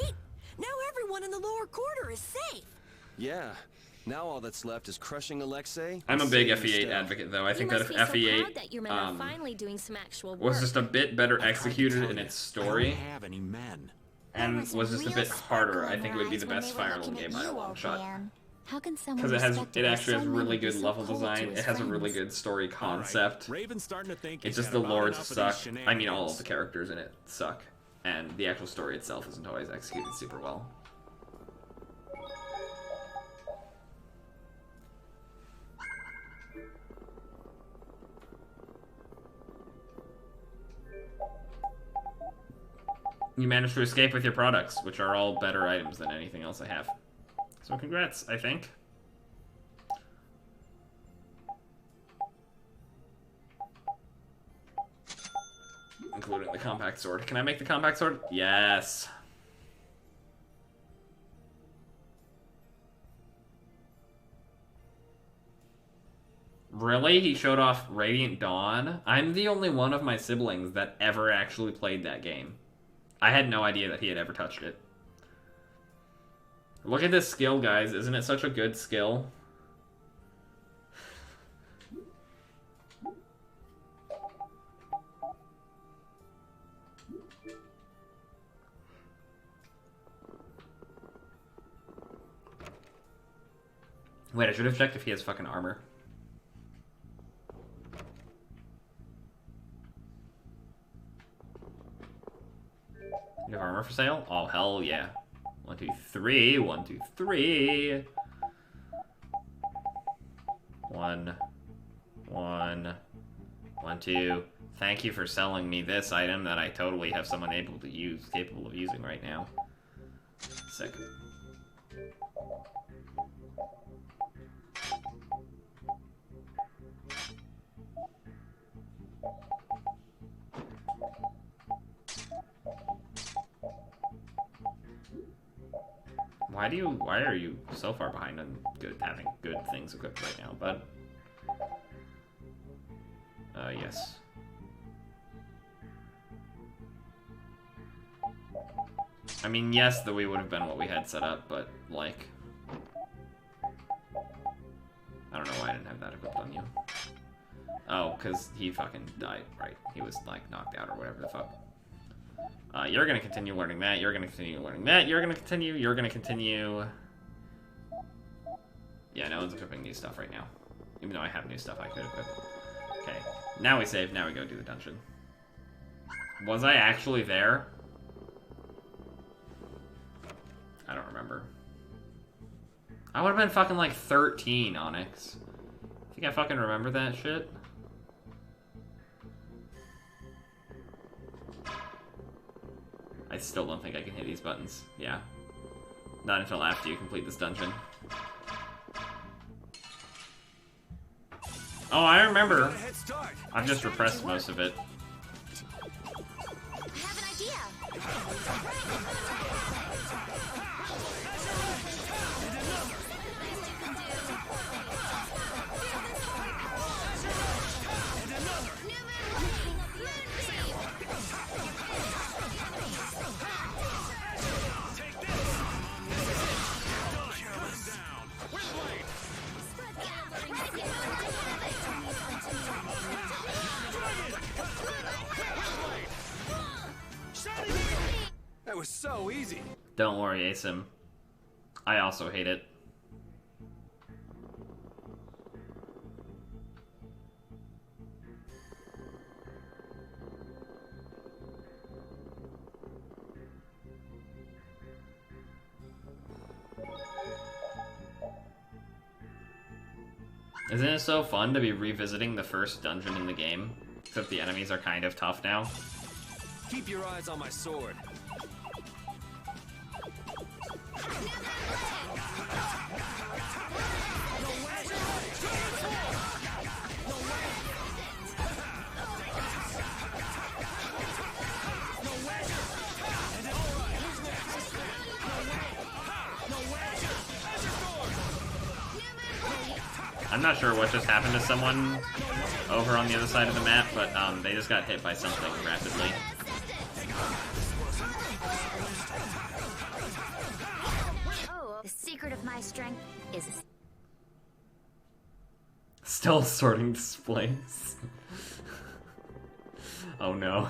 Now everyone in the lower quarter is safe. Yeah. Now all that's left is crushing Alexei. I'm a big FE8 advocate, though. I think that if FE8 finally doing some actual was work. just a bit better executed in its story, I don't have any men. and was just a bit harder, I think it would be the best Fire Emblem game by a long shot. How can someone Because it respectable actually has so really many be good so level cold to design. his It has a really friends? good story concept. Raven's starting to think It's he's just had the about lords enough of suck. these I mean, all of shenanigans. the characters in it suck, and the actual story itself isn't always executed super well. You managed to escape with your products, which are all better items than anything else I have. So congrats, I think. Including the compact sword. Can I make the compact sword? Yes. Really? He showed off Radiant Dawn? I'm the only one of my siblings that ever actually played that game. I had no idea that he had ever touched it. Look at this skill, guys. Isn't it such a good skill? Wait, I should have checked if he has fucking armor. You have armor for sale? Oh, hell yeah. 1, 2, 3. 1, 2, 3. 1. 1. 1, 2. Thank you for selling me this item that I totally have someone capable of using right now. Sick. Why are you so far behind on having good things equipped right now, bud? Yes. I mean, yes, that we would have been what we had set up, but, like... I don't know why I didn't have that equipped on you. Oh, because he fucking died, right? He was, like, knocked out or whatever the fuck. You're gonna continue learning that, you're gonna continue learning that, you're gonna continue... Yeah, no one's equipping new stuff right now. Even though I have new stuff I could equip. Okay, now we save, now we go do the dungeon. Was I actually there? I don't remember. I would have been fucking like 13, Onyx. Think I fucking remember that shit? I still don't think I can hit these buttons. Yeah. Not until after you complete this dungeon. Oh, I remember. I've just repressed most of it. I have an idea. That was so easy. Don't worry, Asim. I also hate it. Isn't it so fun to be revisiting the first dungeon in the game? Except the enemies are kind of tough now. Keep your eyes on my sword. I'm not sure what just happened to someone over on the other side of the map, but they just got hit by something rapidly. Oh, the secret of my strength is... Still sorting displays. Oh no.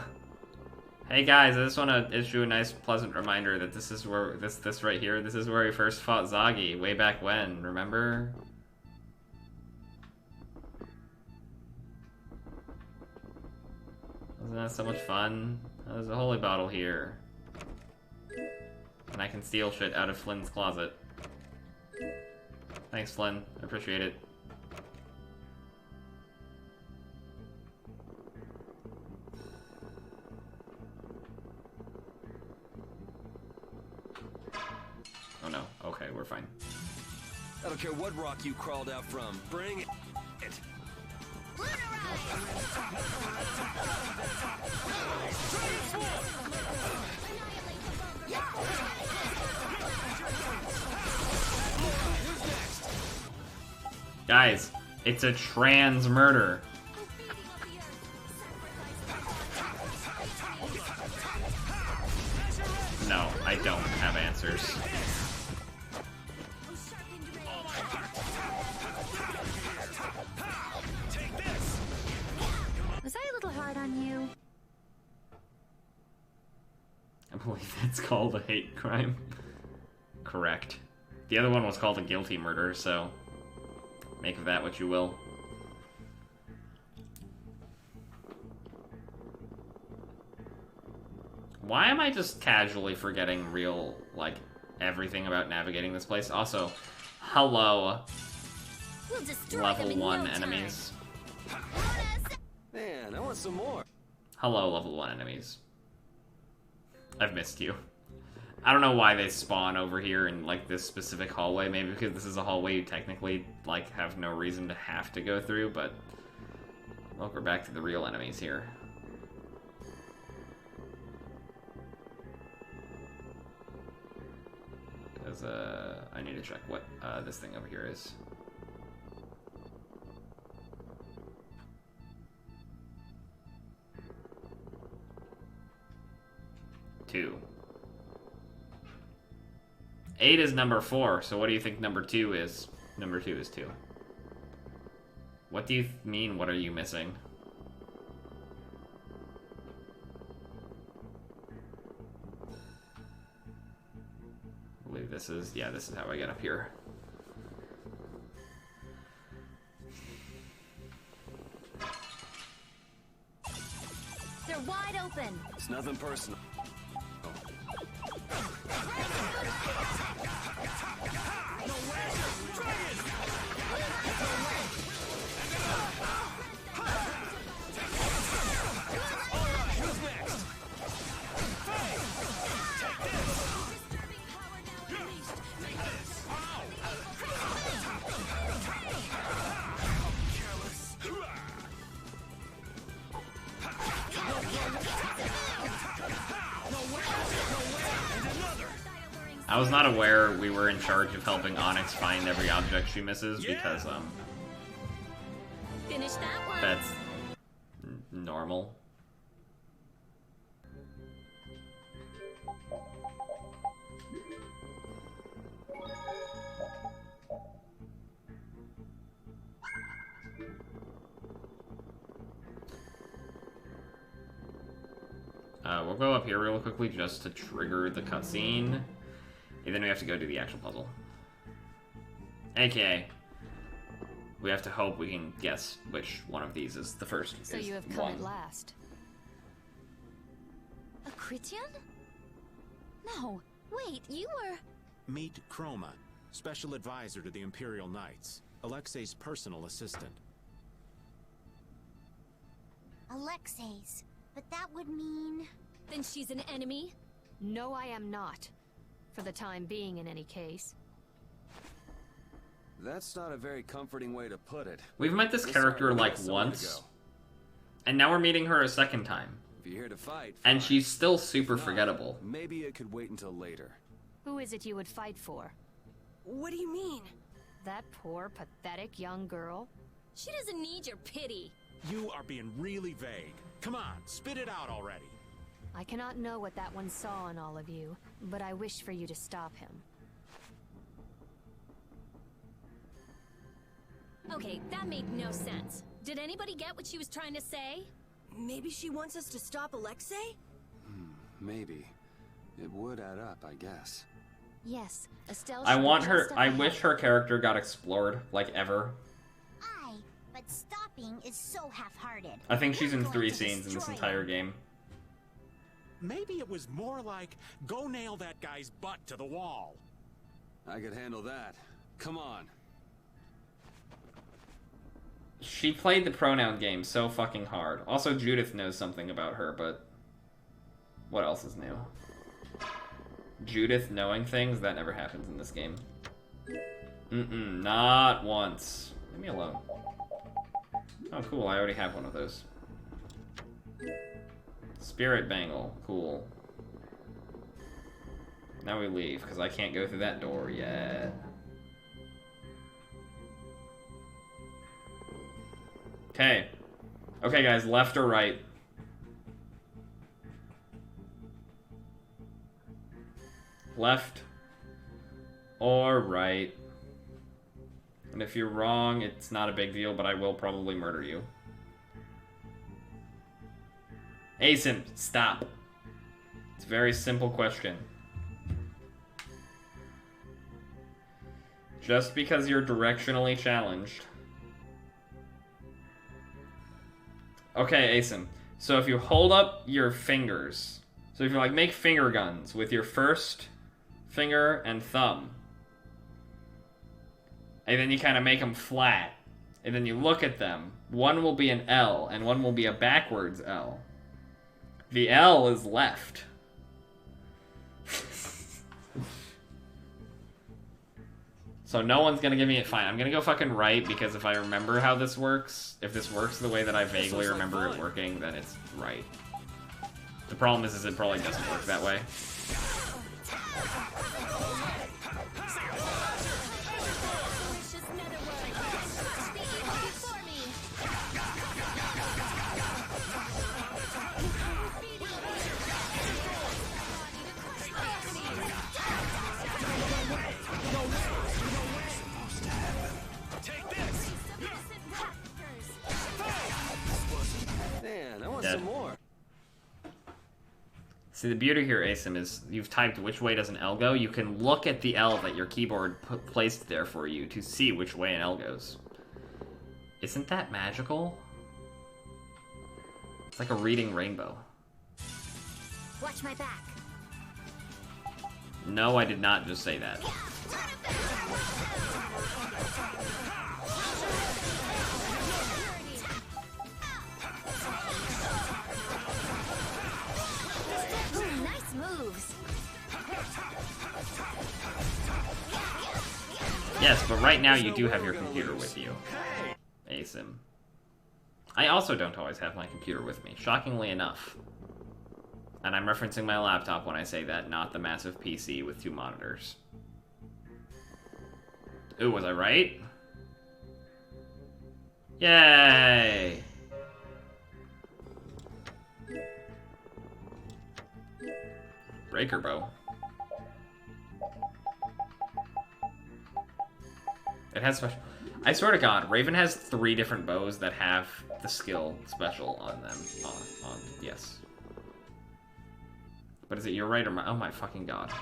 Hey guys, I just want to issue a nice pleasant reminder that this is where, this right here, this is where we first fought Zagi, way back when, remember? Wasn't that so much fun? There's a holy bottle here. And I can steal shit out of Flynn's closet. Thanks, Flynn. I appreciate it. Oh no. Okay, we're fine. I don't care what rock you crawled out from. Bring it. Guys, it's a trans murder. No, I don't have answers. Was I a little hard on you? I believe that's called a hate crime. Correct. The other one was called a guilty murder, so make of that what you will. Why am I just casually forgetting real, like, everything about navigating this place? Also, hello, level 1 enemies. Man, I want some more. Hello, level 1 enemies. I've missed you. I don't know why they spawn over here in, like, this specific hallway. Maybe because this is a hallway you technically, like, have no reason to have to go through, but... Well, we're back to the real enemies here. Because, I need to check what, this thing over here is. Two. 8 is number 4, so what do you think number 2 is? Number 2 is 2. What do you mean, what are you missing? I believe this is, yeah, this is how I get up here. They're wide open. It's nothing personal. I was not aware we were in charge of helping Onyx find every object she misses because, Finish that one. that's normal. We'll go up here real quickly just to trigger the cutscene. And then we have to go do the actual puzzle. AKA, we have to hope we can guess which one of these is the first. So you have come at last. A Critian? No, wait, you were... Meet Chroma, special advisor to the Imperial Knights. Alexei's personal assistant. Alexei's. But that would mean... Then she's an enemy? No, I am not. For the time being, in any case. That's not a very comforting way to put it. We've met this character like once, and now we're meeting her a second time. If you're here to fight, and she's still super forgettable. Maybe it could wait until later. Who is it you would fight for? What do you mean? That poor, pathetic young girl? She doesn't need your pity. You are being really vague. Come on, spit it out already. I cannot know what that one saw in all of you, but I wish for you to stop him. Okay, that made no sense. Did anybody get what she was trying to say? Maybe she wants us to stop Alexei? Maybe. It would add up, I guess. Yes, Estelle. I wish her character got explored, like ever. Aye, but stopping is so half-hearted. I think she's in 3 scenes in this entire game. Maybe it was more like, go nail that guy's butt to the wall. I could handle that. Come on. She played the pronoun game so fucking hard. Also, Judith knows something about her, but... what else is new? Judith knowing things? That never happens in this game. Not once. Leave me alone. Oh, cool, I already have one of those. Spirit Bangle. Cool. Now we leave, because I can't go through that door yet. Okay. Okay, guys, left or right? Left or right? And if you're wrong, it's not a big deal, but I will probably murder you. Asim, stop. It's a very simple question. Just because you're directionally challenged. Okay, Asim. So if you hold up your fingers, so if you like make finger guns with your first finger and thumb, and then you kind of make them flat, and then you look at them, one will be an L and one will be a backwards L. The L is left. So no one's gonna give me it. Fine, I'm gonna go fucking right, because if I remember how this works, if this works the way that I vaguely remember it working, then it's right. The problem is it probably doesn't work that way. Man, I want Dead. some more. See, the beauty here, Asim, is you've typed which way does an L go. You can look at the L that your keyboard placed there for you to see which way an L goes. Isn't that magical? It's like a reading rainbow. Watch my back. No, I did not just say that. Nice moves. Yes, but right now you do have your computer with you, Asim. I also don't always have my computer with me, shockingly enough. And I'm referencing my laptop when I say that, not the massive PC with 2 monitors. Ooh, was I right? Yay! Breaker bow. It has special. I swear to God, Raven has 3 different bows that have the skill special on them. Yes. But is it your right or my? Oh my fucking God.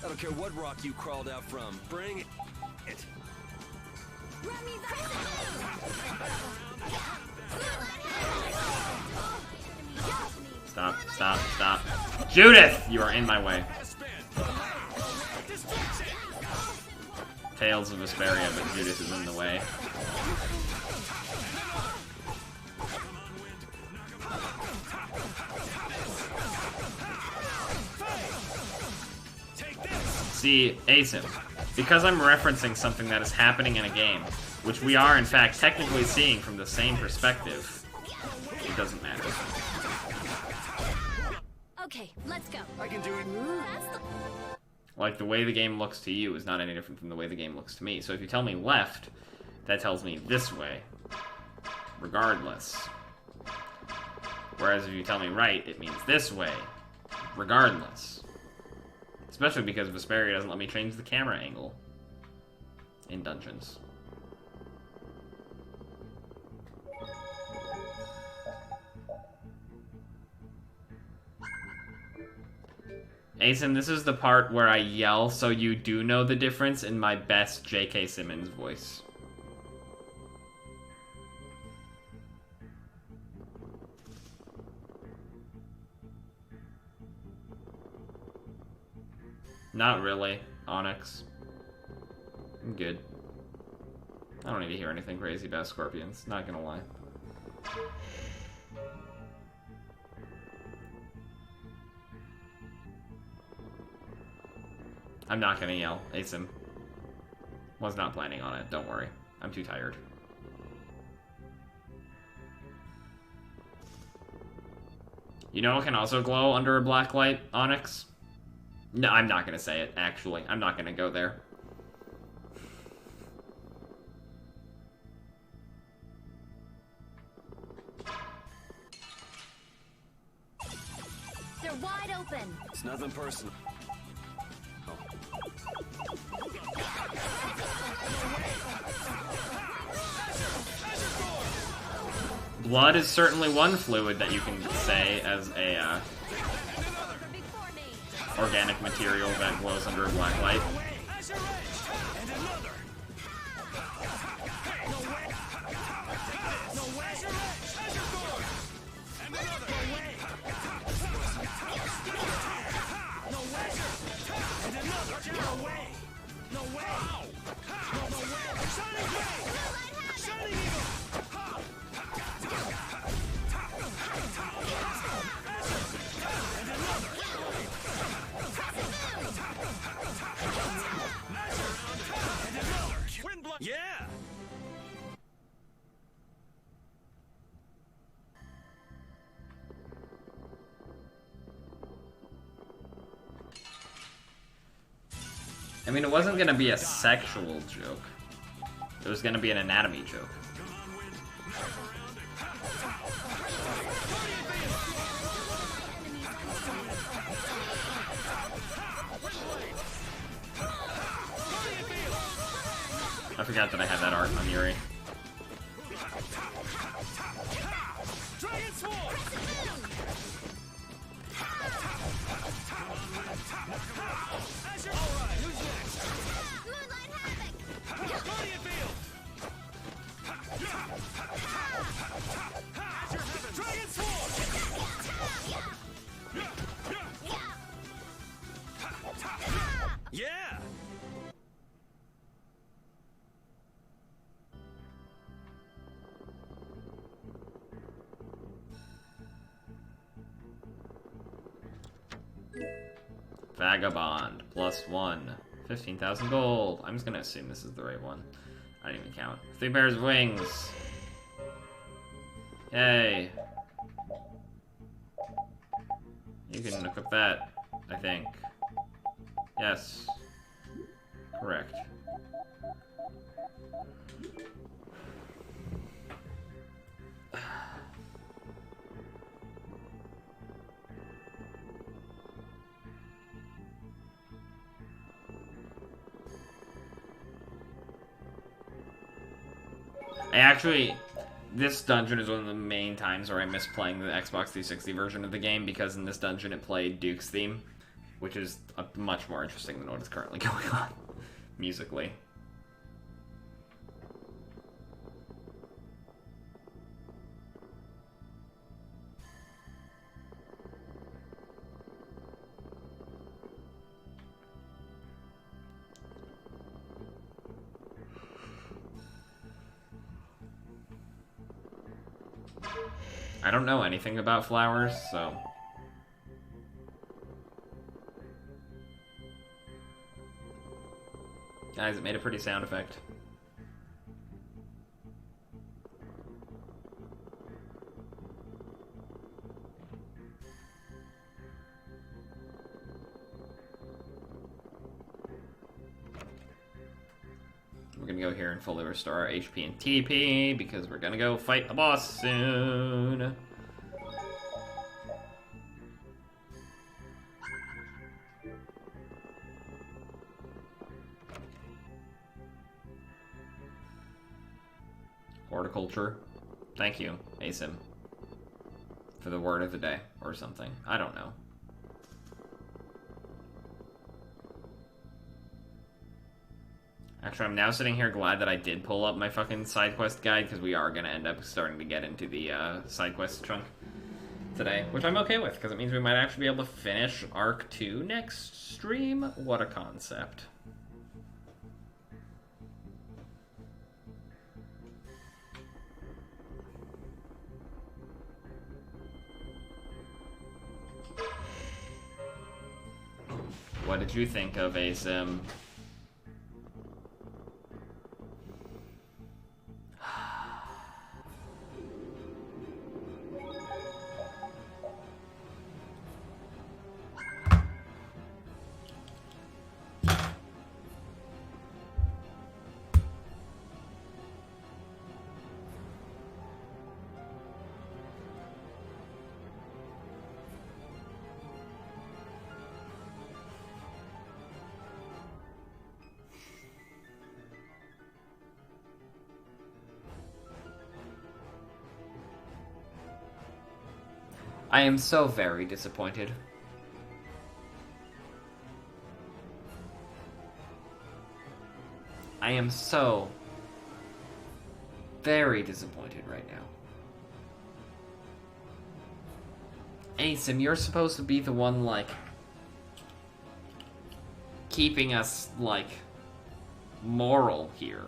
I don't care what rock you crawled out from. Bring it. Stop, stop, stop. Judith! You are in my way. Tales of Vesperia, but Judith is in the way. See, Asim, because I'm referencing something that is happening in a game, which we are in fact technically seeing from the same perspective, it doesn't matter. Okay, let's go. I can do it. Like, the way the game looks to you is not any different from the way the game looks to me. So if you tell me left, that tells me this way, regardless. Whereas if you tell me right, it means this way, regardless. Especially because Vesperia doesn't let me change the camera angle in dungeons. Asen, this is the part where I yell so you do know the difference in my best J.K. Simmons voice. Not really, Onyx. I'm good. I don't need to hear anything crazy about scorpions, not gonna lie. I'm not gonna yell, Asim. Was not planning on it, don't worry. I'm too tired. You know what can also glow under a black light, Onyx? No, I'm not gonna say it, actually. I'm not gonna go there. They're wide open. It's nothing personal. Blood is certainly one fluid that you can say as a organic material that glows under a black light. Yeah! I mean, it wasn't gonna be a sexual joke. It was gonna be an anatomy joke. I forgot that I had that art on Yuri. Yeah! Vagabond, +1. 15,000 gold. I'm just gonna assume this is the right one. I didn't even count. 3 pairs of wings. Yay. You can equip that, I think. Yes. Correct. This dungeon is one of the main times where I miss playing the Xbox 360 version of the game, because in this dungeon it played Duke's theme, which is much more interesting than what is currently going on, musically. I don't know anything about flowers, so... Guys, it made a pretty sound effect. We're gonna go here and fully restore our HP and TP, because we're gonna go fight a boss soon. Horticulture. Thank you, Asim, for the word of the day, or something. I don't know. Actually, I'm now sitting here glad that I did pull up my fucking side quest guide, because we are going to end up starting to get into the side quest chunk today, which I'm okay with, because it means we might actually be able to finish Arc 2 next stream. What a concept. What did you think of Asim? I am so very disappointed. I am so very disappointed right now. Asim, you're supposed to be the one, like, keeping us, like, moral here.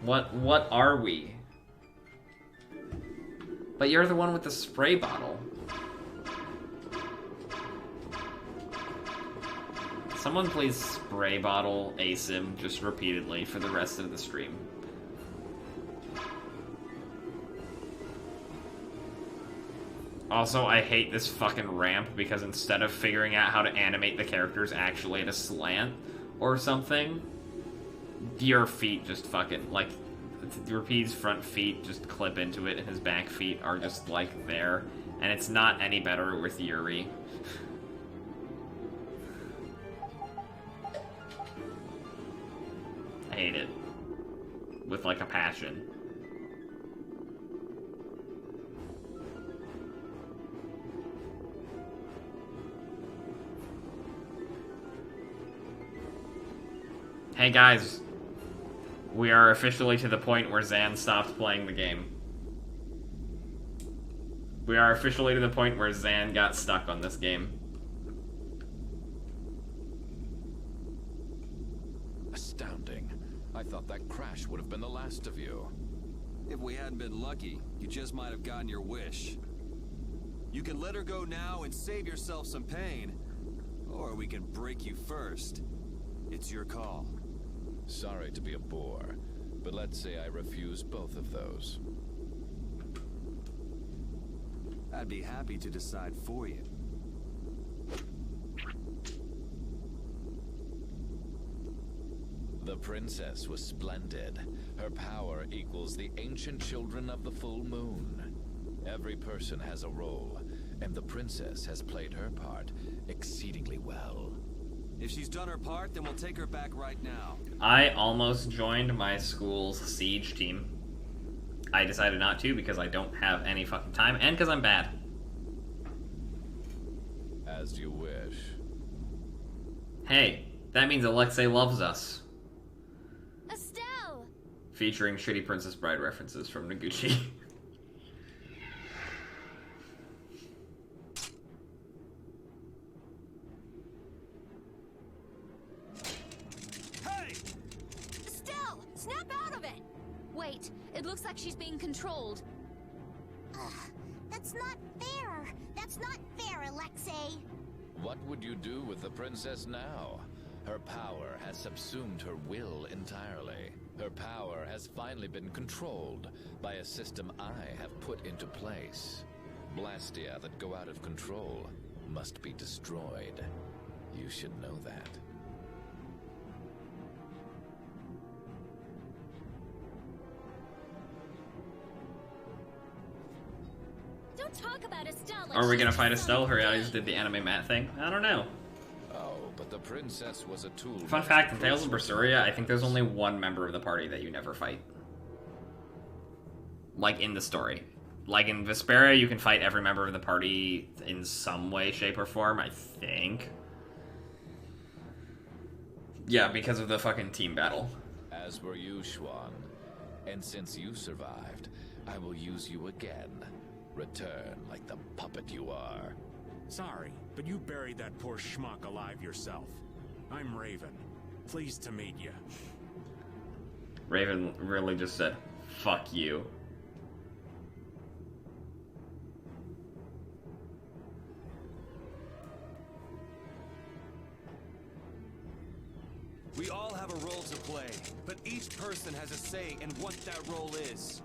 What are we? But you're the one with the spray bottle. Someone please spray bottle Asim just repeatedly for the rest of the stream. Also, I hate this fucking ramp because instead of figuring out how to animate the characters actually at a slant or something, your feet just fucking, like, Rapide's front feet just clip into it and his back feet are just, like, there. And it's not any better with Yuri. I hate it. With, like, a passion. Hey guys, we are officially to the point where Zan stopped playing the game. We are officially to the point where Zan got stuck on this game. Astounding. I thought that crash would have been the last of you. If we hadn't been lucky, you just might have gotten your wish. You can let her go now and save yourself some pain, or we can break you first. It's your call. Sorry to be a bore, but let's say I refuse both of those. I'd be happy to decide for you. The princess was splendid. Her power equals the ancient children of the full moon. Every person has a role, and the princess has played her part exceedingly well. If she's done her part, then we'll take her back right now. I almost joined my school's siege team. I decided not to because I don't have any fucking time and because I'm bad. As you wish. Hey, that means Alexei loves us. Estelle! Featuring shitty Princess Bride references from Noguchi. right. It looks like she's being controlled. Ugh, that's not fair. That's not fair, Alexei. What would you do with the princess now? Her power has subsumed her will entirely. Her power has finally been controlled by a system I have put into place. Blastia that go out of control must be destroyed. You should know that. Don't talk about Estelle like Are we she's gonna fight just Estelle? some Her thing. eyes did the anime Matt thing? I don't know. Oh, but the princess was a tool. Fun fact, in Tales of Vesperia, I think there's only one member of the party that you never fight. Like, in the story. Like, in Vesperia, you can fight every member of the party in some way, shape, or form, I think. Yeah, because of the fucking team battle. As were you, Schwan. And since you survived, I will use you again. Return like the puppet you are. Sorry, but you buried that poor schmuck alive yourself. I'm Raven. Pleased to meet you. Raven really just said, fuck you. We all have a role to play, but each person has a say in what that role is.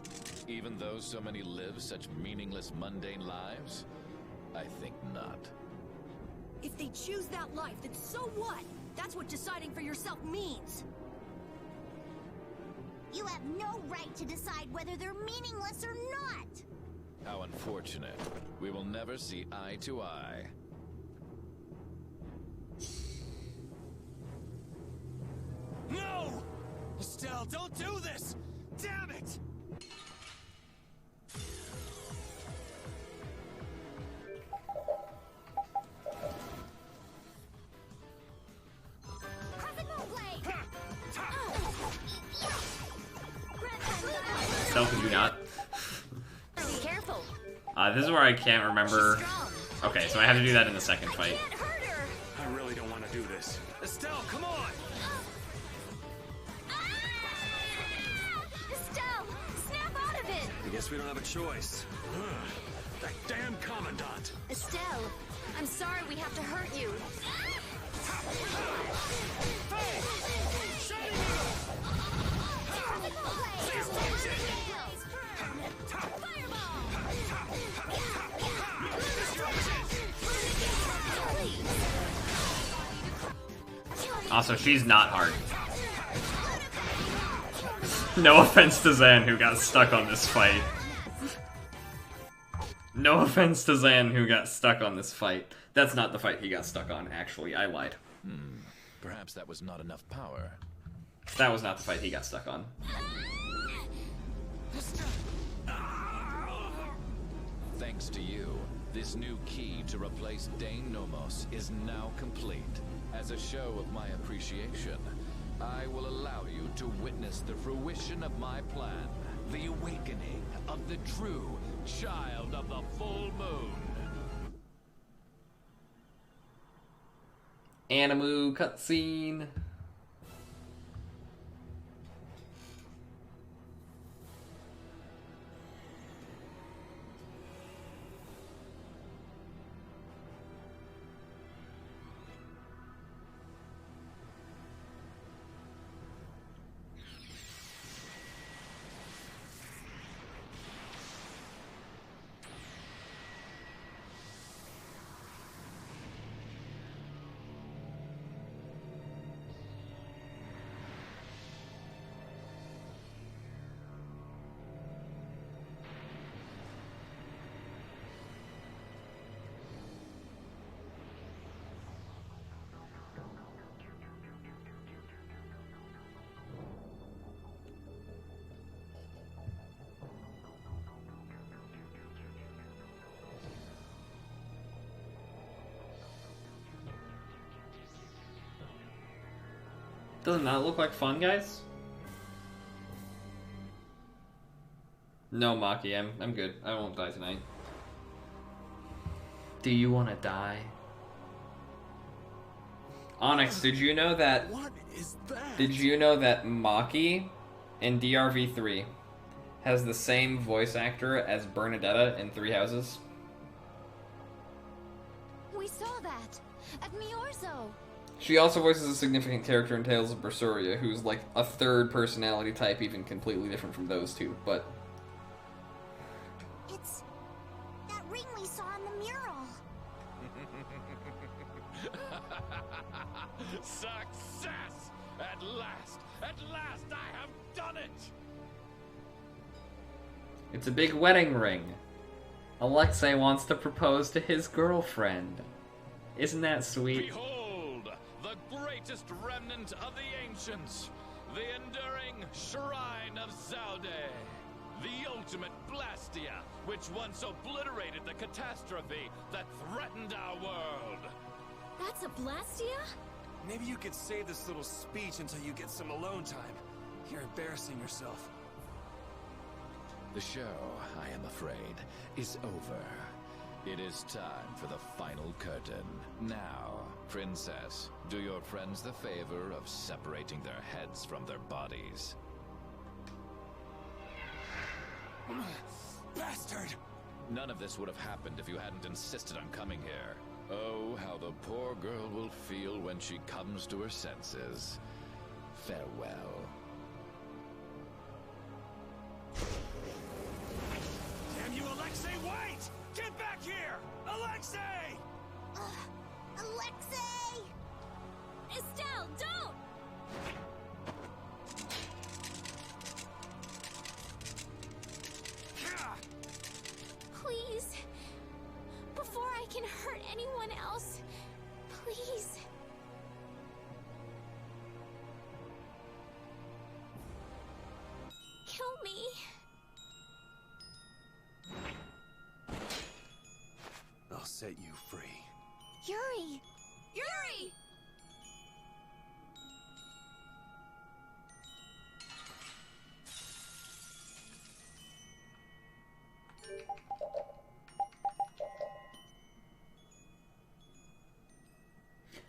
Even though so many live such meaningless, mundane lives? I think not. If they choose that life, then so what? That's what deciding for yourself means. You have no right to decide whether they're meaningless or not. How unfortunate. We will never see eye to eye. No! Estelle, don't do this! Damn it! Estelle, could you not? Be careful. This is where I can't remember. Okay, so I have to do that in the second fight. I really don't want to do this. Estelle, come on! Estelle, snap out of it. I guess we don't have a choice. That damn commandant. Estelle, I'm sorry we have to hurt you. Also, she's not hard. No offense to Zan, who got stuck on this fight. No offense to Zan, who got stuck on this fight. That's not the fight he got stuck on, actually. I lied. Perhaps that was not enough power. That was not the fight he got stuck on. Thanks to you, this new key to replace Dane Nomos is now complete. As a show of my appreciation, I will allow you to witness the fruition of my plan. The awakening of the true child of the full moon. Animu cutscene. Doesn't that look like fun, guys? No, Maki, I'm good. I won't die tonight. Do you want to die? Onyx, did you know that... What is that? Did you know that Maki in DRV3 has the same voice actor as Bernadetta in Three Houses. We saw that at Miorzo. She also voices a significant character in Tales of Vesperia, who's like a third personality type, even completely different from those two, but... It's that ring we saw on the mural. Success! At last! At last I have done it! It's a big wedding ring. Alexei wants to propose to his girlfriend. Isn't that sweet? Behold, the greatest remnant of the ancients, the enduring Shrine of Zalde, the ultimate Blastia, which once obliterated the catastrophe that threatened our world. That's a Blastia? Maybe you could save this little speech until you get some alone time. You're embarrassing yourself. The show, I am afraid, is over. It is time for the final curtain. Now, Princess, do your friends the favor of separating their heads from their bodies. Bastard! None of this would have happened if you hadn't insisted on coming here. Oh, how the poor girl will feel when she comes to her senses. Farewell. Damn you, Alexei, wait! Get back here! Alexei! Alexei! Estelle, don't! Please. Before I can hurt anyone else, please. Kill me. I'll set you free. Yuri! Yuri!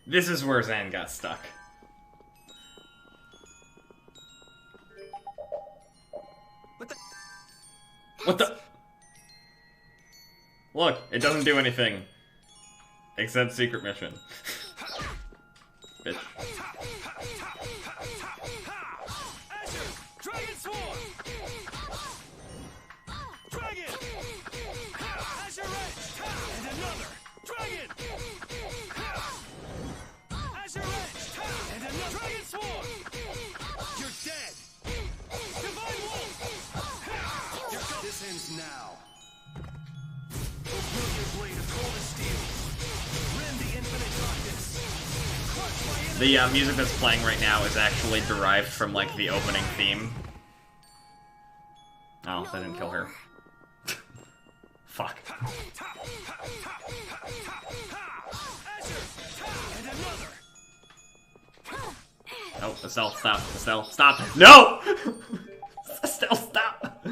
This is where Zan got stuck. What the? Look, it doesn't do anything. Except secret mission. Bitch. Dragon Sword! Dragon! Azure Edge! And another! Dragon! Azure Edge! And another! Dragon Sword! You're dead! Divine Wolf! You're go- This ends now. A brilliant blade of golden steel. Rend the infinite darkness. Crush my enemy. The music that's playing right now is actually derived from, like, the opening theme. Oh, that didn't kill her. Fuck. Oh, Estelle, stop. Estelle, stop. No! Estelle, stop!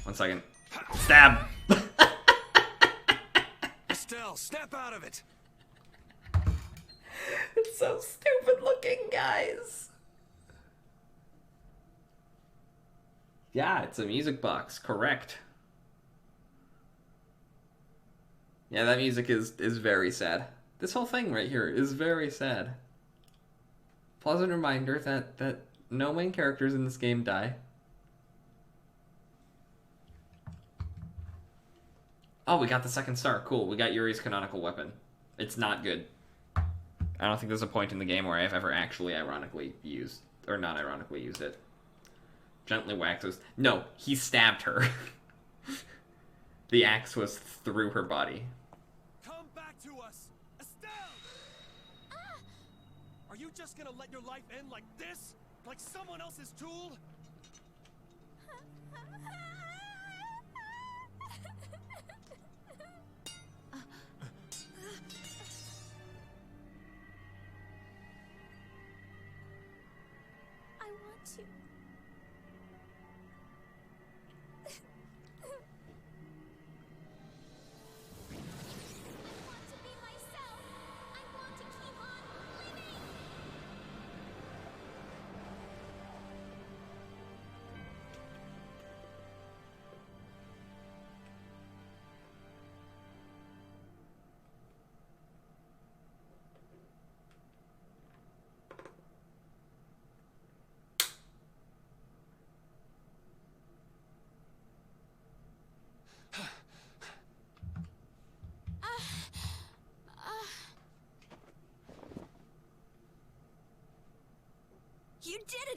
One second. Stab! Estelle, snap out of it! It's so stupid looking, guys. Yeah, it's a music box, correct. Yeah, that music is very sad. This whole thing right here is very sad. Pleasant reminder that no main characters in this game die. Oh, we got the second star. Cool, we got Yuri's canonical weapon. It's not good. I don't think there's a point in the game where I've ever actually ironically used, or not ironically used it. Gently waxes. No, he stabbed her. The axe was through her body. Come back to us! Estelle! Are you just gonna let your life end like this? Like someone else's tool? I want to.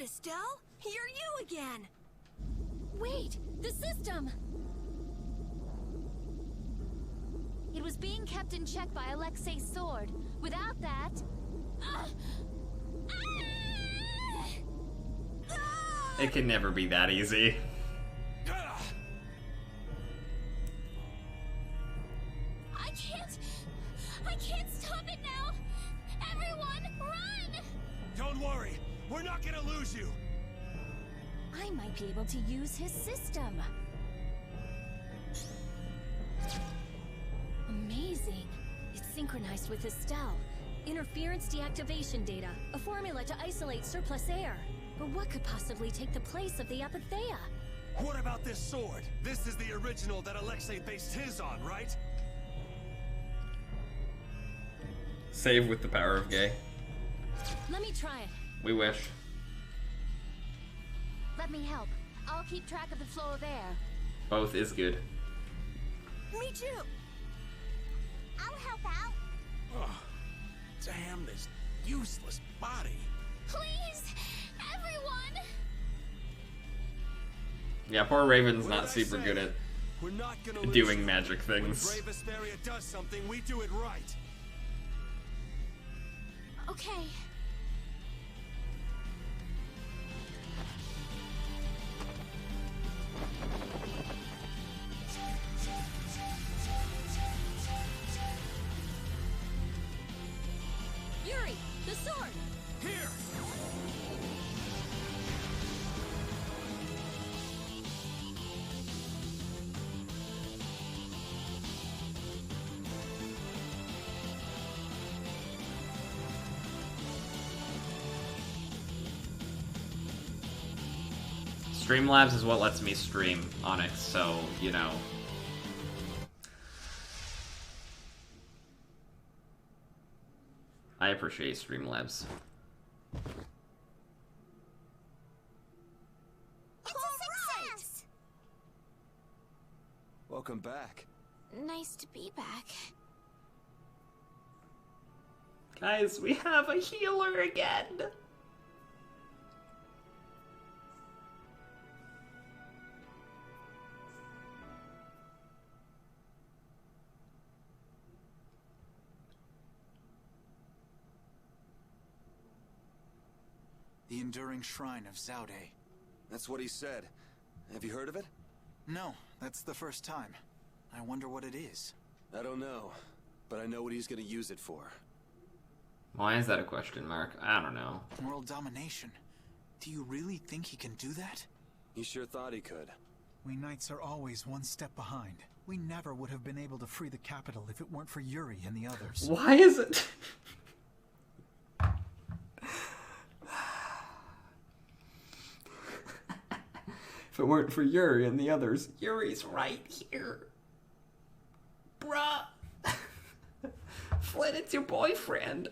Estelle? You're you again! Wait! The system! It was being kept in check by Alexei's sword. Without that... It can never be that easy. I can't stop it now! Everyone, run! Don't worry, we're not gonna lose you. I might be able to use his system. Amazing. It's synchronized with Estelle. Interference deactivation data. A formula to isolate surplus air. But what could possibly take the place of the Apatheia? What about this sword? This is the original that Alexei based his on, right? Save with the power of gay. Let me try it. We wish. Let me help. I'll keep track of the flow of air. Both is good. Me too! I'll help out. Oh, damn this useless body. Please! Everyone! Yeah, poor Raven's not super good at We're not gonna lose doing you. magic things. When Brave Vesperia does something, we do it right. Okay. Yuri, the sword! Here! Streamlabs is what lets me stream Onyx, so, you know. I appreciate Streamlabs. It's a success! Welcome back. Nice to be back. Guys, we have a healer again! The Enduring Shrine of Zaude. That's what he said. Have you heard of it? No, that's the first time. I wonder what it is. I don't know, but I know what he's gonna use it for. Why is that a question mark? I don't know. World domination. Do you really think he can do that? He sure thought he could. We Knights are always one step behind. We never would have been able to free the capital if it weren't for Yuri and the others. Why is it? If it weren't for Yuri and the others, Yuri's right here. Bruh. Flynn, it's your boyfriend.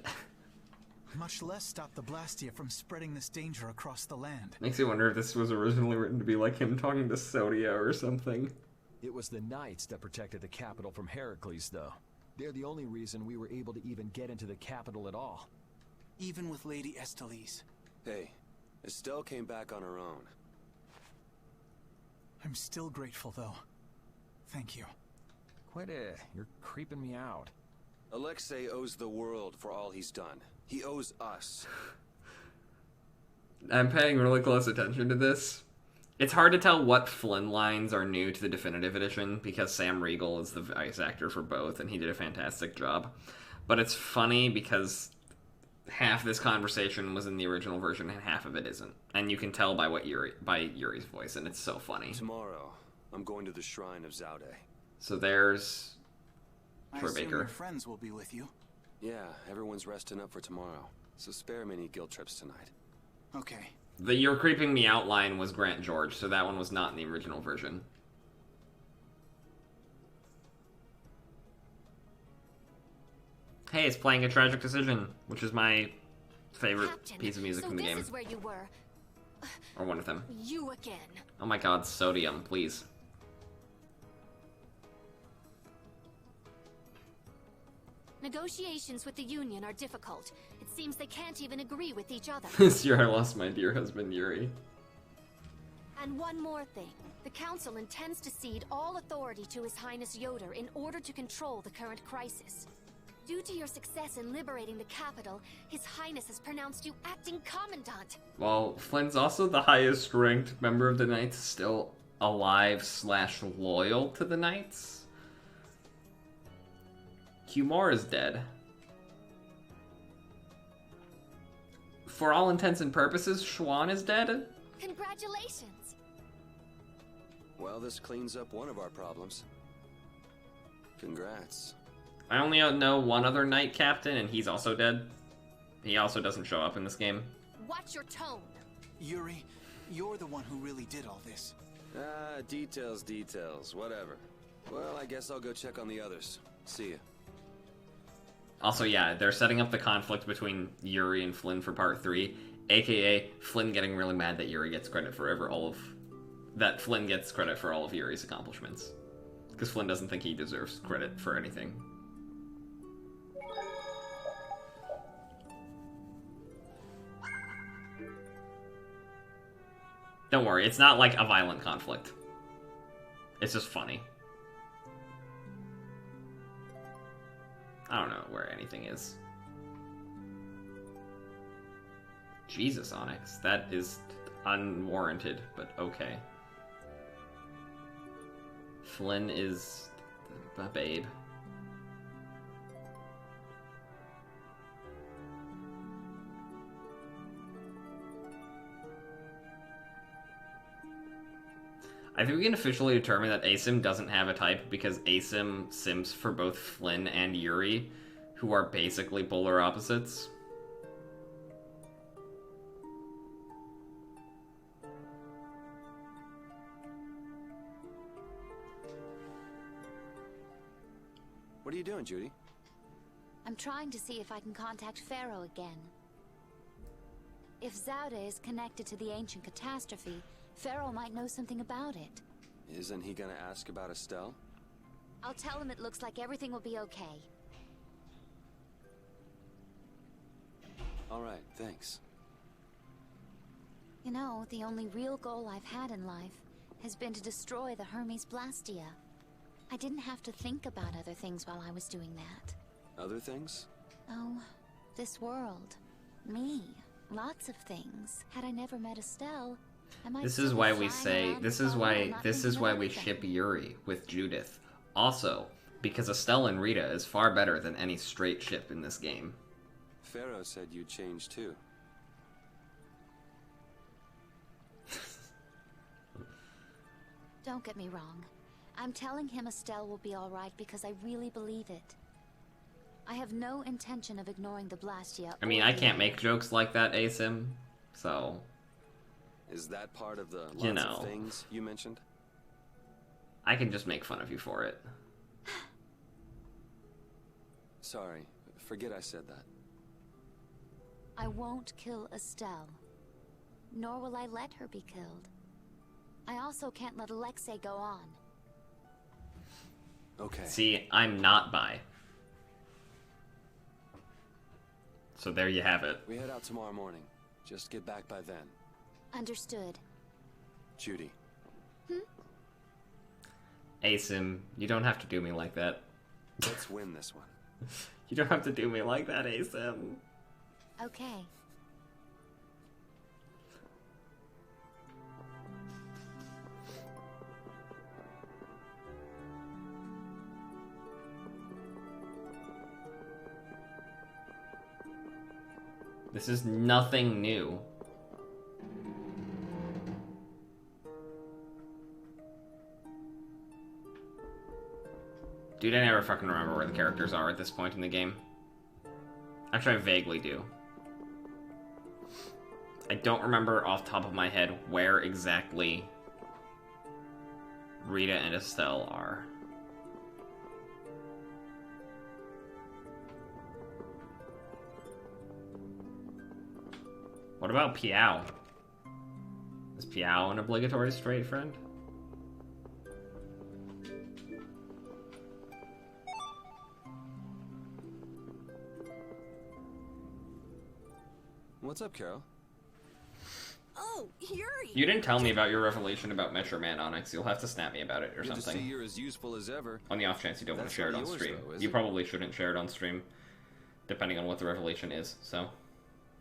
Much less stop the Blastia from spreading this danger across the land. Makes me wonder if this was originally written to be like him talking to Sodia or something. It was the Knights that protected the capital from Heracles, though. They're the only reason we were able to even get into the capital at all. Even with Lady Estellise. Hey, Estelle came back on her own. I'm still grateful, though. Thank you. You're creeping me out. Alexei owes the world for all he's done. He owes us. I'm paying really close attention to this. It's hard to tell what Flynn lines are new to the definitive edition because Sam Riegel is the voice actor for both and he did a fantastic job. But it's funny because half this conversation was in the original version and half of it isn't. And you can tell by Yuri's voice, and it's so funny. Tomorrow, I'm going to the Shrine of Zaude. So there's Troy I assume Baker. your friends will be with you. Yeah, everyone's resting up for tomorrow. So spare me any guilt trips tonight. Okay. The You're Creeping Me Out line was Grant George, so that one was not in the original version. Hey, it's playing A Tragic Decision, which is my favorite piece of music in the game. This is where you were. Or one of them. You again. Oh my god, sodium, please. Negotiations with the Union are difficult. It Seems they can't even agree with each other. This year I lost my dear husband, Yuri. And one more thing. The Council intends to cede all authority to His Highness Yoder in order to control the current crisis. Due to your success in liberating the capital, His Highness has pronounced you acting commandant. While Flynn's also the highest ranked member of the Knights, still alive / loyal to the Knights. Kumar is dead. For all intents and purposes, Schwan is dead? Congratulations! Well, this cleans up one of our problems. Congrats. I only know one other Knight Captain, and he's also dead. He also doesn't show up in this game. Watch your tone. Yuri, you're the one who really did all this. Ah, details, whatever. Well, I guess I'll go check on the others. See ya. Also, yeah, they're setting up the conflict between Yuri and Flynn for part 3, aka Flynn getting really mad that Yuri gets credit for Flynn gets credit for all of Yuri's accomplishments. Because Flynn doesn't think he deserves credit for anything. Don't worry, it's not like a violent conflict. It's just funny. I don't know where anything is. Jesus, Onyx. That is unwarranted, but okay. Flynn is a babe. I think we can officially determine that Asim doesn't have a type because Asim sims for both Flynn and Yuri, who are basically polar opposites. What are you doing, Judy? I'm trying to see if I can contact Pharaoh again. If Zauda is connected to the ancient catastrophe, Pharaoh might know something about it. Isn't he gonna ask about Estelle? I'll tell him it looks like everything will be okay. Alright, thanks. You know, the only real goal I've had in life has been to destroy the Hermes Blastia. I didn't have to think about other things while I was doing that. Other things? Oh, this world. Me. Lots of things. Had I never met Estelle, I might This still is be why we flying say around this the is phone why and not this is thinking why of we anything. ship Yuri with Judith. Also, because Estelle and Rita is far better than any straight ship in this game. Pharaoh said you'd change too. Don't get me wrong. I'm telling him Estelle will be alright because I really believe it. I have no intention of ignoring the Blastia. I mean, or I the can't other. make jokes like that, Asim, so... Is that part of the You lots know. of things you mentioned? I can just make fun of you for it. Sorry, forget I said that. I won't kill Estelle. Nor will I let her be killed. I also can't let Alexei go on. Okay. See, I'm not bi. So there you have it. We head out tomorrow morning. Just get back by then. Understood. Judy. Asim, you don't have to do me like that. Let's win this one. You don't have to do me like that, Asim. Okay. This is nothing new. Dude, I never fucking remember where the characters are at this point in the game. Actually, I vaguely do. I don't remember off the top of my head where exactly Rita and Estelle are. What about Piao? Is Piao an obligatory straight friend? What's up, Carol? Oh, Yuri! You didn't tell me about your revelation about Metro Man, Onyx. You'll have to snap me about it or Good something. To see you're as useful as ever. On the off chance you don't want to share it on stream. Though, you probably shouldn't share it on stream, depending on what the revelation is, so.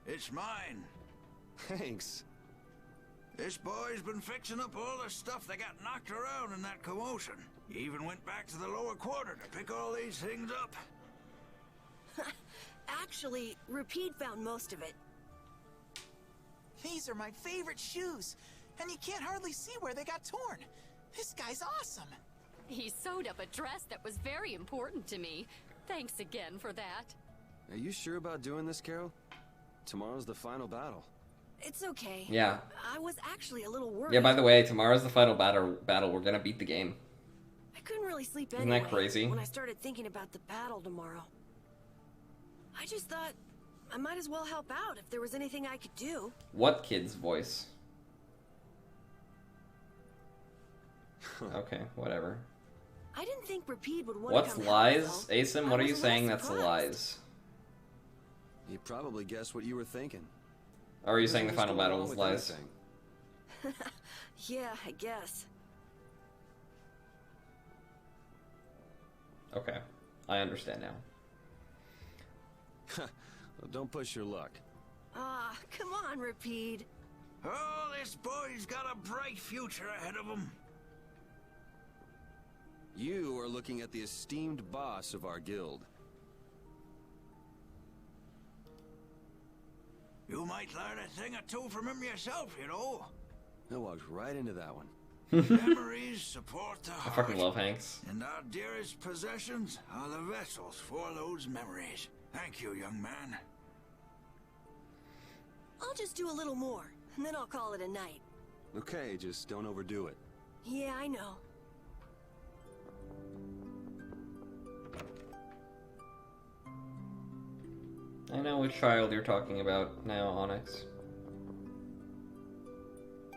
It's mine. Thanks. This boy's been fixing up all the stuff that got knocked around in that commotion. He even went back to the lower quarter to pick all these things up. Actually, Rapide found most of it. These are my favorite shoes, and you can't hardly see where they got torn. This guy's awesome. He sewed up a dress that was very important to me. Thanks again for that. Are you sure about doing this, Carol? Tomorrow's the final battle. It's okay. Yeah. I was actually a little worried. Yeah, by the way, tomorrow's the final battle. We're gonna beat the game. I couldn't really sleep Isn't anyway that crazy? when I started thinking about the battle tomorrow. I just thought I might as well help out if there was anything I could do. What kid's voice? Okay, whatever. I didn't think Rapide would want What's to come lies? help, though. Asim, what are you saying that's lies? You probably guessed what you were thinking. Or are you saying the final battle was lies? Yeah, I guess. Okay, I understand now. Well, don't push your luck. Ah, come on, Rapide. Oh, this boy's got a bright future ahead of him. You are looking at the esteemed boss of our guild. You might learn a thing or two from him yourself, you know. I walked right into that one. Memories support the I heart. fucking love Hanks. And our dearest possessions are the vessels for those memories. Thank you, young man. I'll just do a little more, and then I'll call it a night. Okay, just don't overdo it. Yeah, I know. I know which child you're talking about now, Onyx.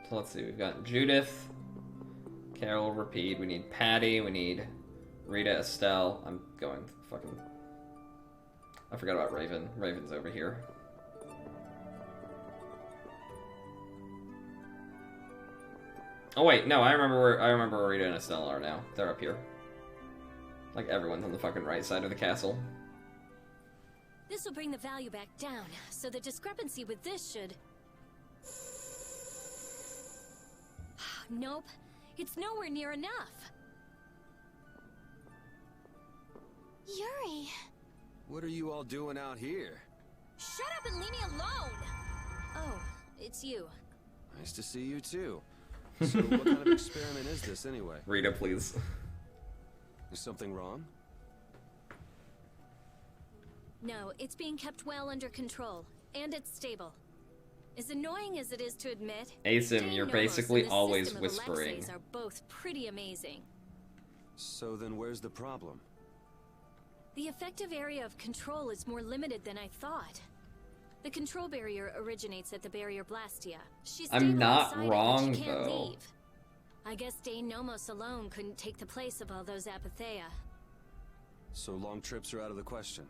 So let's see, we've got Judith, Carol, Rapide, we need Patty, we need Rita, Estelle. I'm going fucking... I forgot about Raven. Raven's over here. Oh wait, no, I remember where Rita and Estelle are now. They're up here. Like everyone's on the fucking right side of the castle. This will bring the value back down, so the discrepancy with this should... Nope, it's nowhere near enough. Yuri! What are you all doing out here? Shut up and leave me alone! Oh, it's you. Nice to see you too. So what kind of experiment is this anyway? Rita, please. Is something wrong? No, it's being kept well under control, and it's stable. As annoying as it is to admit, Asim, you're Nomos basically and the always system of whispering. Alexei's are both pretty amazing. So then where's the problem? The effective area of control is more limited than I thought. The control barrier originates at the barrier Blastia. She's I'm not stable inside it, wrong, but she can't though. leave. I guess Dane Nomos alone couldn't take the place of all those Apatheia. So long trips are out of the question.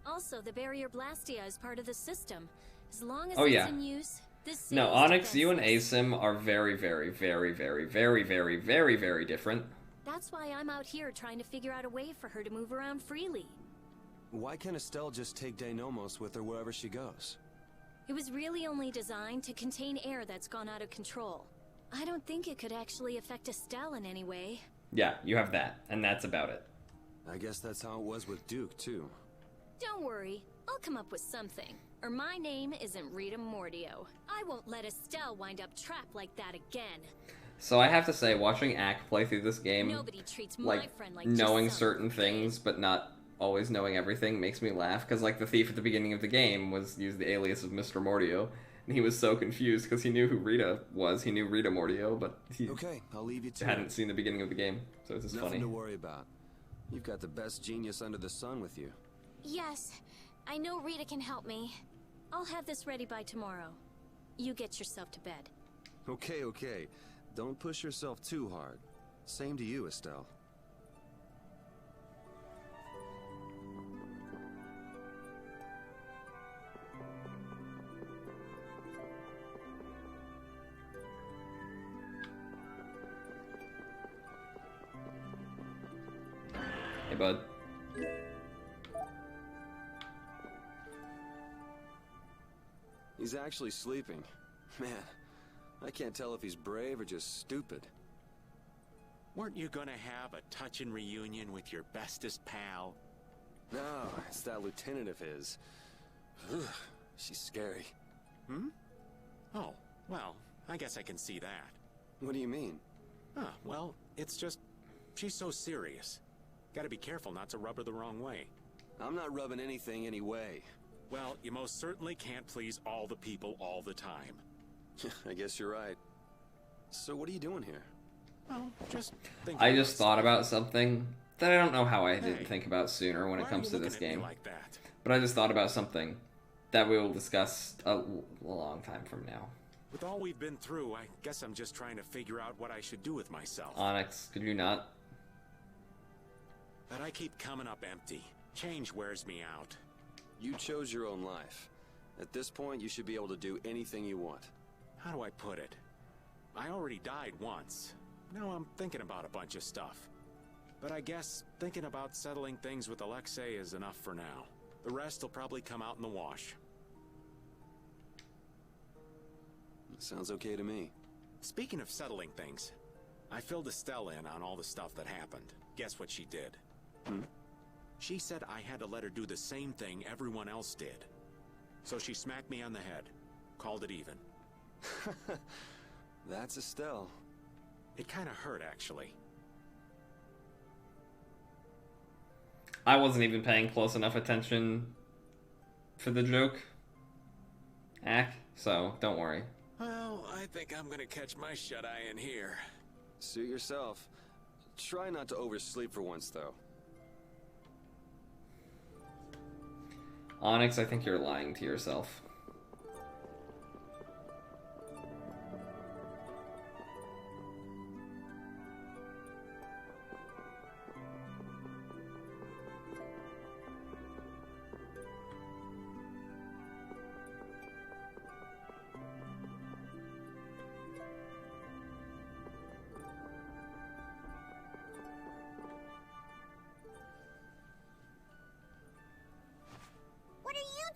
Also, the barrier Blastia is part of the system. As long as Oh, it's yeah. in use, this city No, is Onyx, you and defenseless. Asim are very, very, very, very, very, very, very, very different. That's why I'm out here trying to figure out a way for her to move around freely. Why can't Estelle just take Deinomos with her wherever she goes? It was really only designed to contain air that's gone out of control. I don't think it could actually affect Estelle in any way. Yeah, you have that, and that's about it. I guess that's how it was with Duke, too. Don't worry, I'll come up with something. Or my name isn't Rita Mordio. I won't let Estelle wind up trapped like that again. So I have to say, watching Ack play through this game, Nobody treats my like, friend like knowing just some certain things, but not always knowing everything, makes me laugh. Because, like, the thief at the beginning of the game used the alias of Mr. Mordio, and he was so confused because he knew who Rita was. He knew Rita Mordio, but he Okay, I'll leave you to hadn't it. seen the beginning of the game, so it's just Nothing funny. to worry about. You've got the best genius under the sun with you. Yes, I know Rita can help me. I'll have this ready by tomorrow. You get yourself to bed. Okay, okay. Don't push yourself too hard. Same to you, Estelle. Alright, bud. He's actually sleeping. Man, I can't tell if he's brave or just stupid. Weren't you gonna have a touching reunion with your bestest pal? No, it's that lieutenant of his. Ugh, she's scary. Hmm? Oh, well, I guess I can see that. What do you mean? Well, it's just... she's so serious. Gotta be careful not to rub her the wrong way. I'm not rubbing anything any way. Well, you most certainly can't please all the people all the time. I guess you're right. So what are you doing here? Well, just thinking. I just thought about something that I don't know how I didn't think about sooner when it Why are comes you to this looking at me game. like that? But I just thought about something that we will discuss a long time from now. With all we've been through, I guess I'm just trying to figure out what I should do with myself. Onyx, could you not? But I keep coming up empty. Change wears me out. You chose your own life. At this point, you should be able to do anything you want. How do I put it? I already died once. Now I'm thinking about a bunch of stuff. But I guess thinking about settling things with Alexei is enough for now. The rest will probably come out in the wash. Sounds okay to me. Speaking of settling things, I filled Estelle in on all the stuff that happened. Guess what she did? She said I had to let her do the same thing everyone else did. So she smacked me on the head. Called it even. That's Estelle. It kind of hurt, actually. I wasn't even paying close enough attention for the joke. So don't worry. Well, I think I'm gonna catch my shut-eye in here. Suit yourself. Try not to oversleep for once, though. Onyx, I think you're lying to yourself.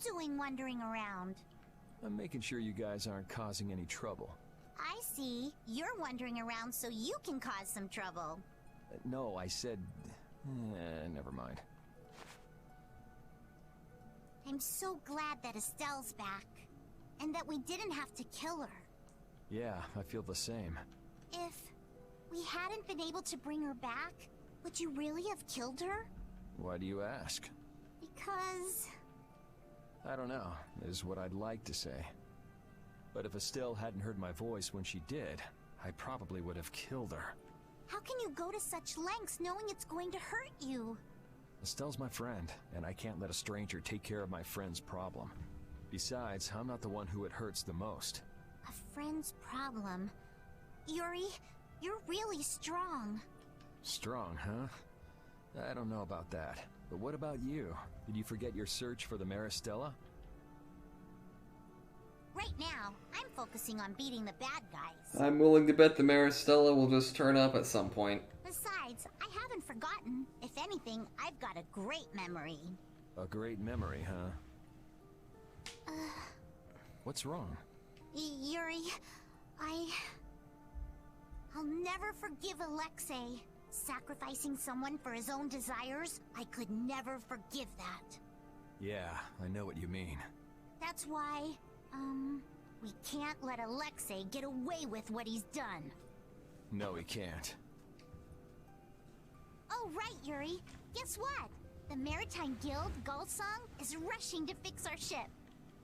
Doing wandering around? I'm making sure you guys aren't causing any trouble. I see. You're wandering around so you can cause some trouble. No, I said... never mind. I'm so glad that Estelle's back. And that we didn't have to kill her. Yeah, I feel the same. If we hadn't been able to bring her back, would you really have killed her? Why do you ask? Because... I don't know, is what I'd like to say. But if Estelle hadn't heard my voice when she did, I probably would have killed her. How can you go to such lengths knowing it's going to hurt you? Estelle's my friend, and I can't let a stranger take care of my friend's problem. Besides, I'm not the one who it hurts the most. A friend's problem? Yuri, you're really strong. Strong, huh? I don't know about that. But what about you? Did you forget your search for the Maristella? Right now, I'm focusing on beating the bad guys. I'm willing to bet the Maristella will just turn up at some point. Besides, I haven't forgotten. If anything, I've got a great memory. A great memory, huh? What's wrong? Yuri, I'll never forgive Alexei. Sacrificing someone for his own desires, I could never forgive that. Yeah, I know what you mean. That's why, we can't let Alexei get away with what he's done. No, he can't. Oh, right, Yuri. Guess what? The Maritime Guild, Gulsong, is rushing to fix our ship.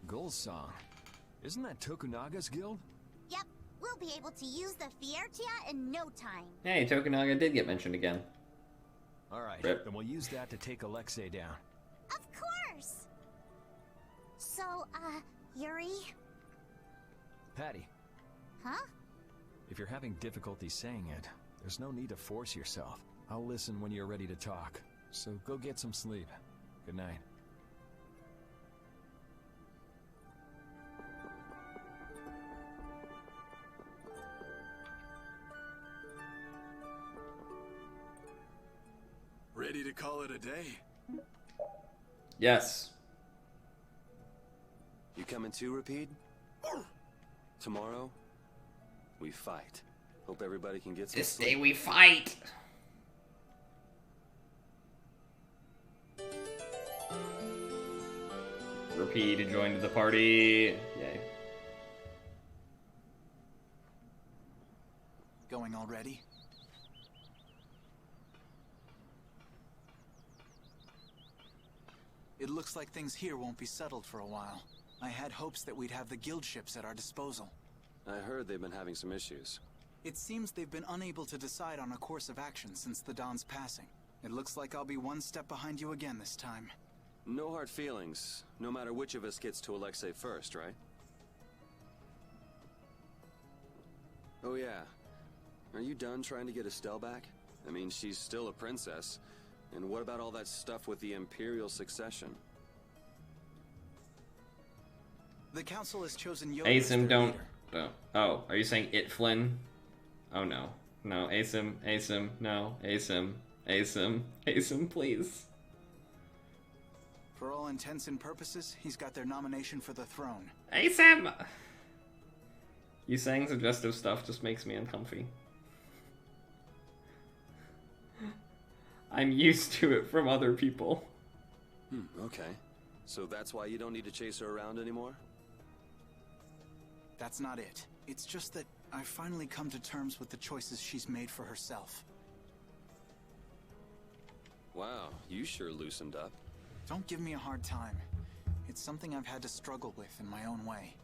Gulsong? Isn't that Tokunaga's guild? Yep. We'll be able to use the Fiertia in no time. Hey, Tokunaga did get mentioned again. Alright, Rip. then we'll use that to take Alexei down. Of course! So, Yuri? Patty. Huh? If you're having difficulty saying it, there's no need to force yourself. I'll listen when you're ready to talk. So go get some sleep. Good night. Ready to call it a day? Yes. You coming too, Rapide? Tomorrow, we fight. Hope everybody can get some This sleep. day we fight! Rapide joined the party. Yay. Going already? It looks like things here won't be settled for a while. I had hopes that we'd have the guild ships at our disposal. I heard they've been having some issues. It seems they've been unable to decide on a course of action since the Dawn's passing. It looks like I'll be one step behind you again this time. No hard feelings, no matter which of us gets to Alexei first, right? Oh yeah. Are you done trying to get Estelle back? I mean, she's still a princess. And what about all that stuff with the Imperial succession? The council has chosen Yoda as Asim, their don't. leader. Oh, are you saying it, Flynn? Oh no. No, Asim, no, Asim, please. For all intents and purposes, he's got their nomination for the throne. Asim! You saying suggestive stuff just makes me uncomfy. I'm used to it from other people. Okay. So that's why you don't need to chase her around anymore? That's not it. It's just that I've finally come to terms with the choices she's made for herself. Wow, you sure loosened up. Don't give me a hard time. It's something I've had to struggle with in my own way.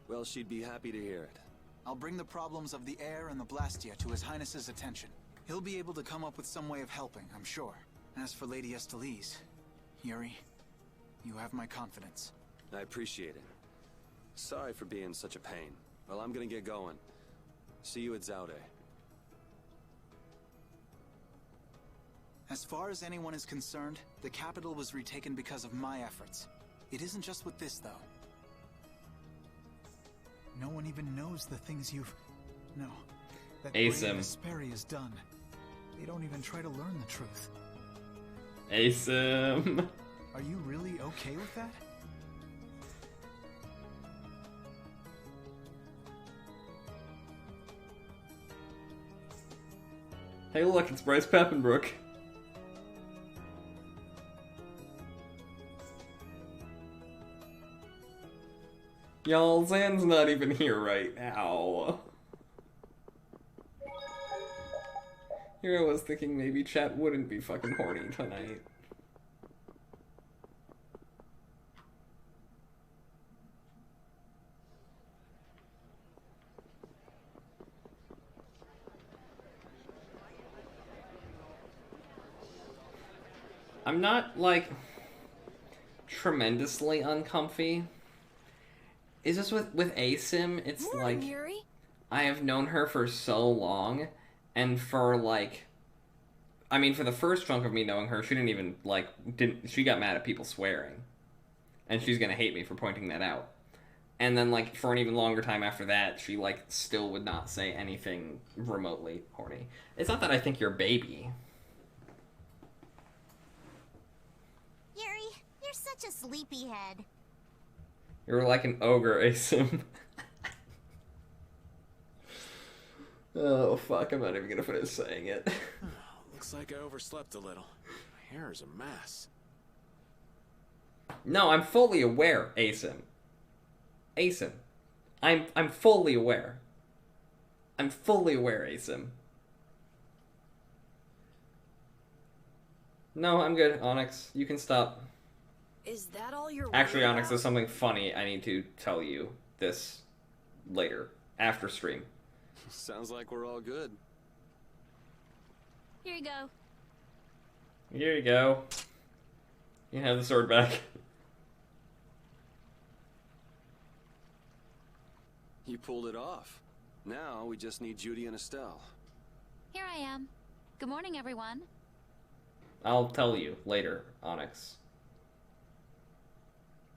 Well, she'd be happy to hear it. I'll bring the problems of the air and the Blastia to His Highness's attention. He'll be able to come up with some way of helping, I'm sure. As for Lady Estellise, Yuri, you have my confidence. I appreciate it. Sorry for being such a pain. Well, I'm gonna get going. See you at Zaude. As far as anyone is concerned, the capital was retaken because of my efforts. It isn't just with this, though. No one even knows the things you've... No. That Asim. Vesperia's done. They don't even try to learn the truth. Asim. Are you really okay with that? Hey look, it's Bryce Pappenbrook. Y'all, Zan's not even here right now. Here I was thinking maybe chat wouldn't be fucking horny tonight. I'm not, like, tremendously uncomfy. It's just with Asim, it's Morning, like... Yuri. I have known her for so long, and for, like... I mean, for the first chunk of me knowing her, she didn't even, like... She got mad at people swearing. And she's gonna hate me for pointing that out. And then, like, for an even longer time after that, she, like, still would not say anything remotely horny. It's not that I think you're a baby. Yuri, you're such a sleepyhead. You're like an ogre, Asim. Oh, fuck, I'm not even gonna finish saying it. Looks like I overslept a little. My hair is a mess. No, I'm fully aware, Asim. Asim. I'm fully aware. I'm fully aware, Asim. No, I'm good, Onyx. You can stop. Is that all you're Actually, worried Onyx, about? there's something funny I need to tell you this later, after stream. Sounds like we're all good. Here you go. Here you go. You can have the sword back. You pulled it off. Now we just need Judy and Estelle. Here I am. Good morning, everyone. I'll tell you later, Onyx.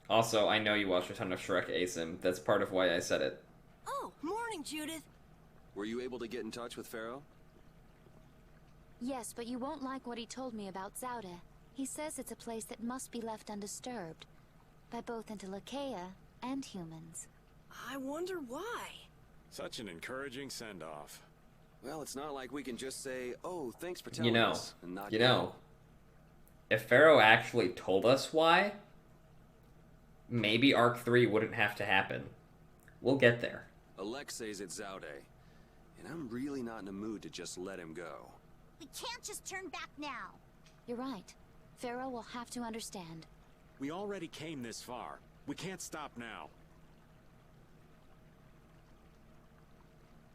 Also, I know you watched a ton of Shrek, Asim. That's part of why I said it. Oh, morning, Judith. Were you able to get in touch with Pharaoh? Yes, but you won't like what he told me about Zaude. He says it's a place that must be left undisturbed by both Interleuchea and humans. I wonder why. Such an encouraging send-off. Well, it's not like we can just say, "Oh, thanks for telling us," and not You go. know, if Pharaoh actually told us why, maybe Arc 3 wouldn't have to happen. We'll get there. Alexei's at Zaude, and I'm really not in a mood to just let him go. We can't just turn back now. You're right. Pharaoh will have to understand. We already came this far. We can't stop now.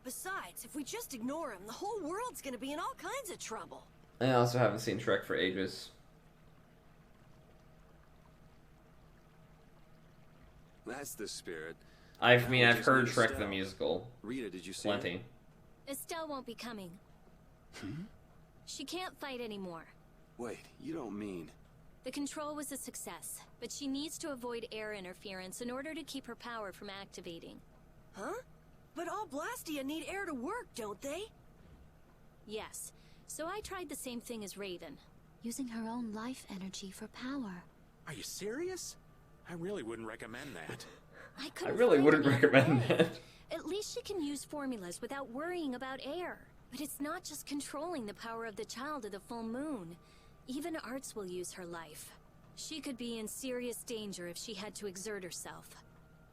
Besides, if we just ignore him, the whole world's gonna be in all kinds of trouble. I also haven't seen Shrek for ages. That's the spirit. I've Now we just heard need Shrek Estelle. the musical. Rita, did you see Plenty. Estelle won't be coming. She can't fight anymore. Wait, you don't mean... The control was a success, but she needs to avoid air interference in order to keep her power from activating. Huh? But all Blastia need air to work, don't they? Yes. So I tried the same thing as Raven. Using her own life energy for power. Are you serious? I really wouldn't recommend that. I really wouldn't recommend that. At least she can use formulas without worrying about air. But it's not just controlling the power of the child of the full moon. Even Arts will use her life. She could be in serious danger if she had to exert herself.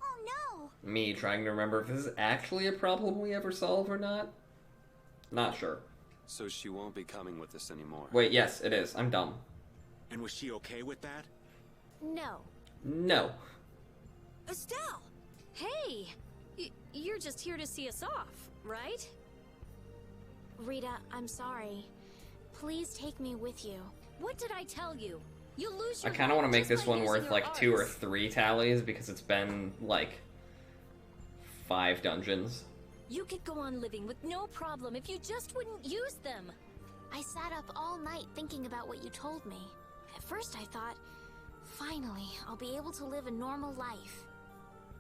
Oh no! Me trying to remember if this is actually a problem we ever solve or not. Not sure. So she won't be coming with us anymore. Wait, yes, it is. I'm dumb. And was she okay with that? No. No. Estelle! Hey! You're just here to see us off, right? Rita, I'm sorry. Please take me with you. What did I tell you? You'll lose I your kind of life want to make just this by one using worth your like 2 or arts. 3 tallies because it's been like 5 dungeons. You could go on living with no problem if you just wouldn't use them. I sat up all night thinking about what you told me. At first I thought, finally, I'll be able to live a normal life.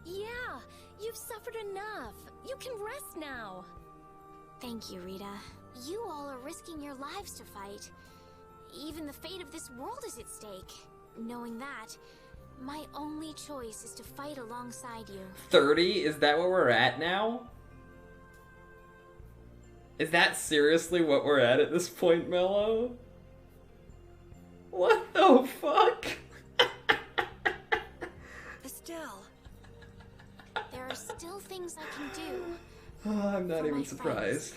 Yeah, you've suffered enough. You can rest now. Thank you, Rita. You all are risking your lives to fight. Even the fate of this world is at stake. Knowing that, my only choice is to fight alongside you. 30? Is that what we're at now? Is that seriously what we're at this point, Mello? What the fuck? Estelle. There are still things I can do. Oh, I'm not For even my surprised.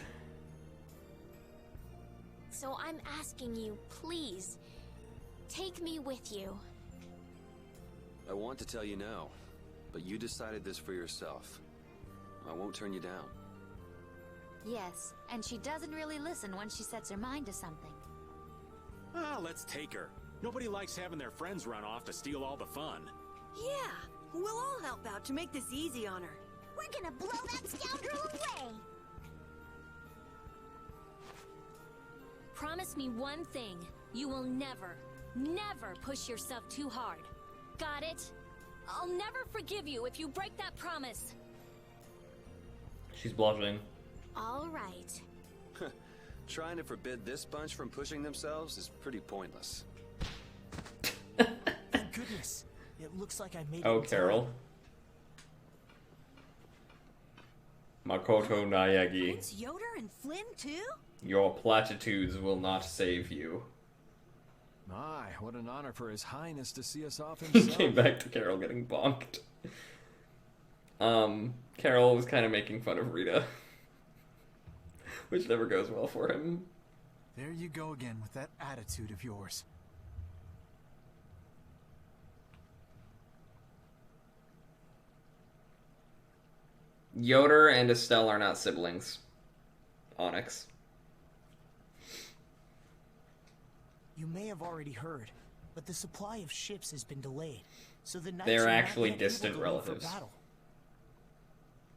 So I'm asking you, please, take me with you. I want to tell you no, but you decided this for yourself. I won't turn you down. Yes, and she doesn't really listen when she sets her mind to something. Ah, let's take her. Nobody likes having their friends run off to steal all the fun. Yeah, we'll all help out to make this easy on her. We're gonna blow that scoundrel away! Promise me one thing. You will never, never push yourself too hard. Got it? I'll never forgive you if you break that promise. She's blushing. All right. Trying to forbid this bunch from pushing themselves is pretty pointless. Thank goodness. It looks like I made it. Oh, in time. Carol. Makoto Nayagi. It's Yoder and Flynn, too? Your platitudes will not save you. My, what an honor for His Highness to see us off He himself. came back to Carol getting bonked. Carol was kind of making fun of Rita. Which never goes well for him. There you go again with that attitude of yours. Yoder and Estelle are not siblings. Onyx. You may have already heard, but the supply of ships has been delayed, so the knights They're are not actually yet able distant to leave relatives. For battle.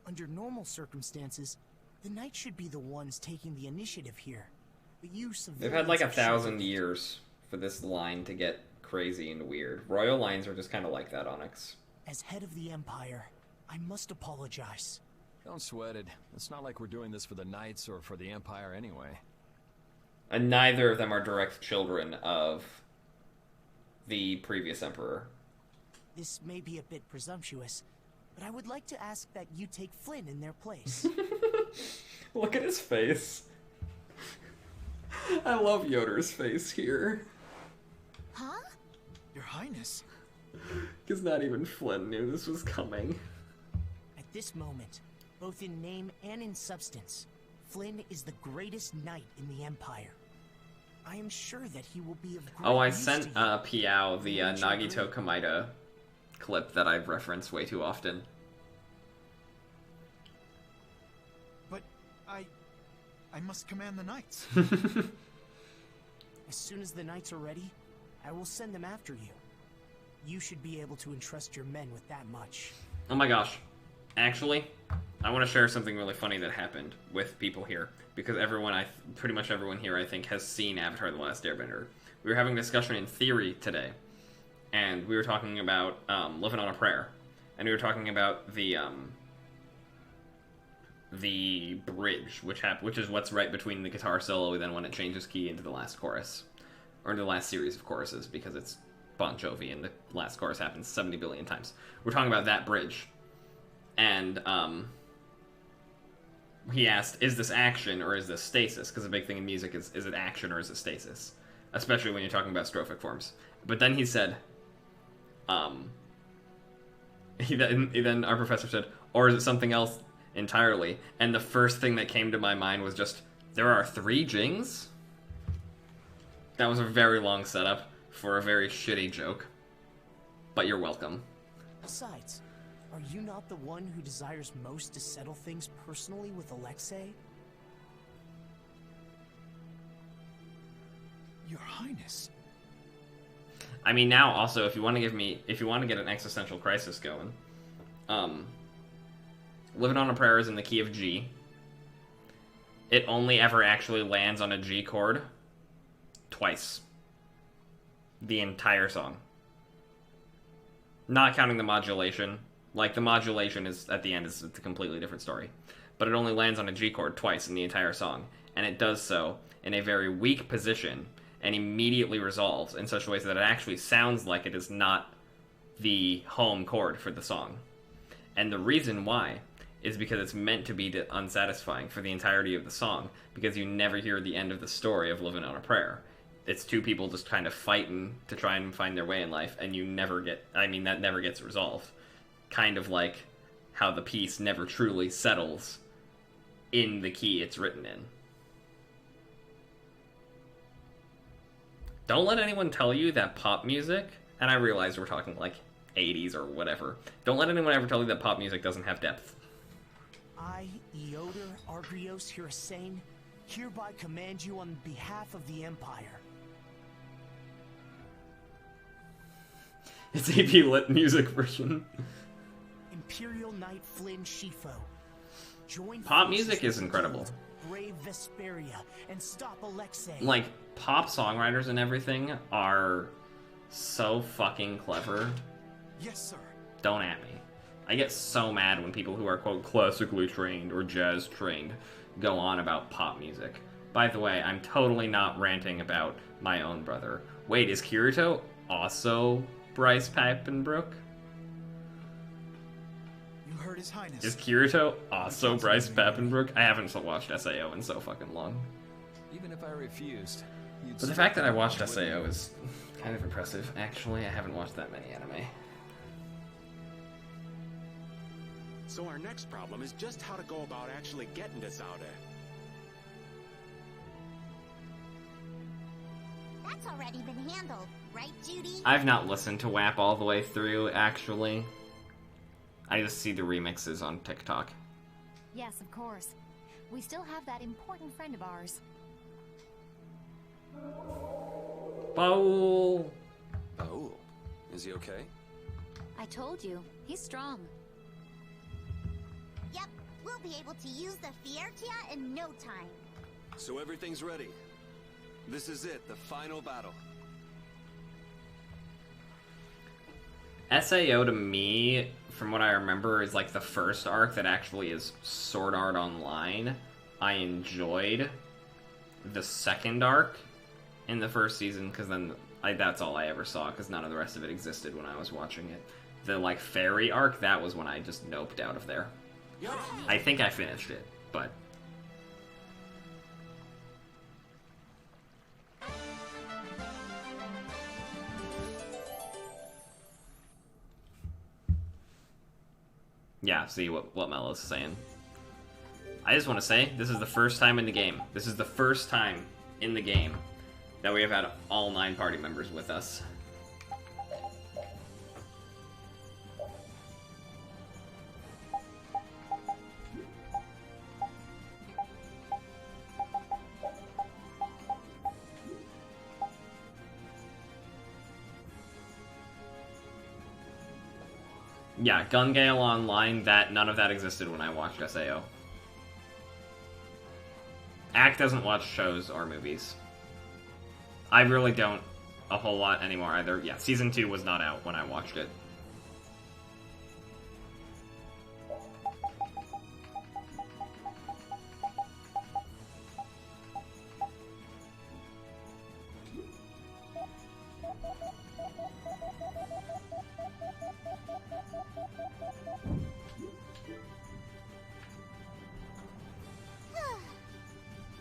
Under normal circumstances, the knights should be the ones taking the initiative here. But you They've had like civilians 1,000 years for this line to get crazy and weird. Royal lines are just kind of like that, Onyx. As head of the Empire, I must apologize. Don't sweat it. It's not like we're doing this for the Knights or for the Empire anyway. And neither of them are direct children of the previous emperor. This may be a bit presumptuous, but I would like to ask that you take Flynn in their place. Look at his face. I love Yoder's face here. Huh? Your Highness. Because not even Flynn knew this was coming. At this moment, both in name and in substance, Flynn is the greatest knight in the Empire. I am sure that he will be of great Oh, I use sent to you. Piao the Wouldn't you Nagito agree? Kamida clip that I've referenced way too often. But I must command the knights. As soon as the knights are ready, I will send them after you. You should be able to entrust your men with that much. Oh my gosh. Actually, I want to share something really funny that happened with people here. Because pretty much everyone here, I think, has seen Avatar The Last Airbender. We were having a discussion in theory today. And we were talking about Living on a Prayer. And we were talking about the bridge, which is what's right between the guitar solo and then when it changes key into the last chorus. Or into the last series of choruses, because it's Bon Jovi and the last chorus happens 70 billion times. We're talking about that bridge. And he asked, is this action or is this stasis? Because the big thing in music is it action or is it stasis? Especially when you're talking about strophic forms. But then he said, then our professor said, or is it something else entirely? And the first thing that came to my mind was just, there are 3 Jings? That was a very long setup for a very shitty joke. But you're welcome. Besides, are you not the one who desires most to settle things personally with Alexei? Your Highness. I mean, now also, if you want to get an existential crisis going, Living on a Prayer is in the key of G. It only ever actually lands on a G chord twice. The entire song. Not counting the modulation. Like, the modulation is at the end is a completely different story. But it only lands on a G chord twice in the entire song. And it does so in a very weak position and immediately resolves in such a way that it actually sounds like it is not the home chord for the song. And the reason why is because it's meant to be unsatisfying for the entirety of the song, because you never hear the end of the story of Living on a Prayer. It's 2 people just kind of fighting to try and find their way in life, and that never gets resolved. Kind of like how the piece never truly settles in the key it's written in. Don't let anyone tell you that pop music, and I realize we're talking like 80s or whatever, don't let anyone ever tell you that pop music doesn't have depth. I, Eoder Argrios Hirasane, hereby command you on behalf of the Empire. It's AP Lit music version. Imperial Knight Flynn Shifo. Join Pop music is incredible. Brave Vesperia and stop Alexei. Like, pop songwriters and everything are so fucking clever. Yes, sir. Don't at me. I get so mad when people who are, quote, classically trained or jazz trained go on about pop music. By the way, I'm totally not ranting about my own brother. Wait, is Kirito also Bryce Papenbrook? You heard His Highness. Is Kirito also Bryce Papenbrook? I haven't watched SAO in so fucking long. Even if I refused, But the fact that I watched SAO is kind of impressive. Actually, I haven't watched that many anime. So our next problem is just how to go about actually getting to Zaude. That's already been handled, right, Judy? I've not listened to WAP all the way through, actually. I just see the remixes on TikTok. Yes, of course. We still have that important friend of ours. Paul! Paul? Is he okay? I told you, he's strong. Yep, we'll be able to use the Fiertia in no time. So everything's ready. This is it, the final battle. SAO to me, from what I remember, is like the first arc that actually is Sword Art Online. I enjoyed. the second arc in the first season, because then that's all I ever saw, because none of the rest of it existed when I was watching it. The, like, fairy arc, that was when I just noped out of there. I think I finished it, but... Yeah, see what Melo's saying. I just want to say, this is the first time in the game. This is the first time in the game that we have had all 9 party members with us. Yeah, Gun Gale Online, none of that existed when I watched SAO. Ack doesn't watch shows or movies. I really don't a whole lot anymore either. Yeah, Season 2 was not out when I watched it.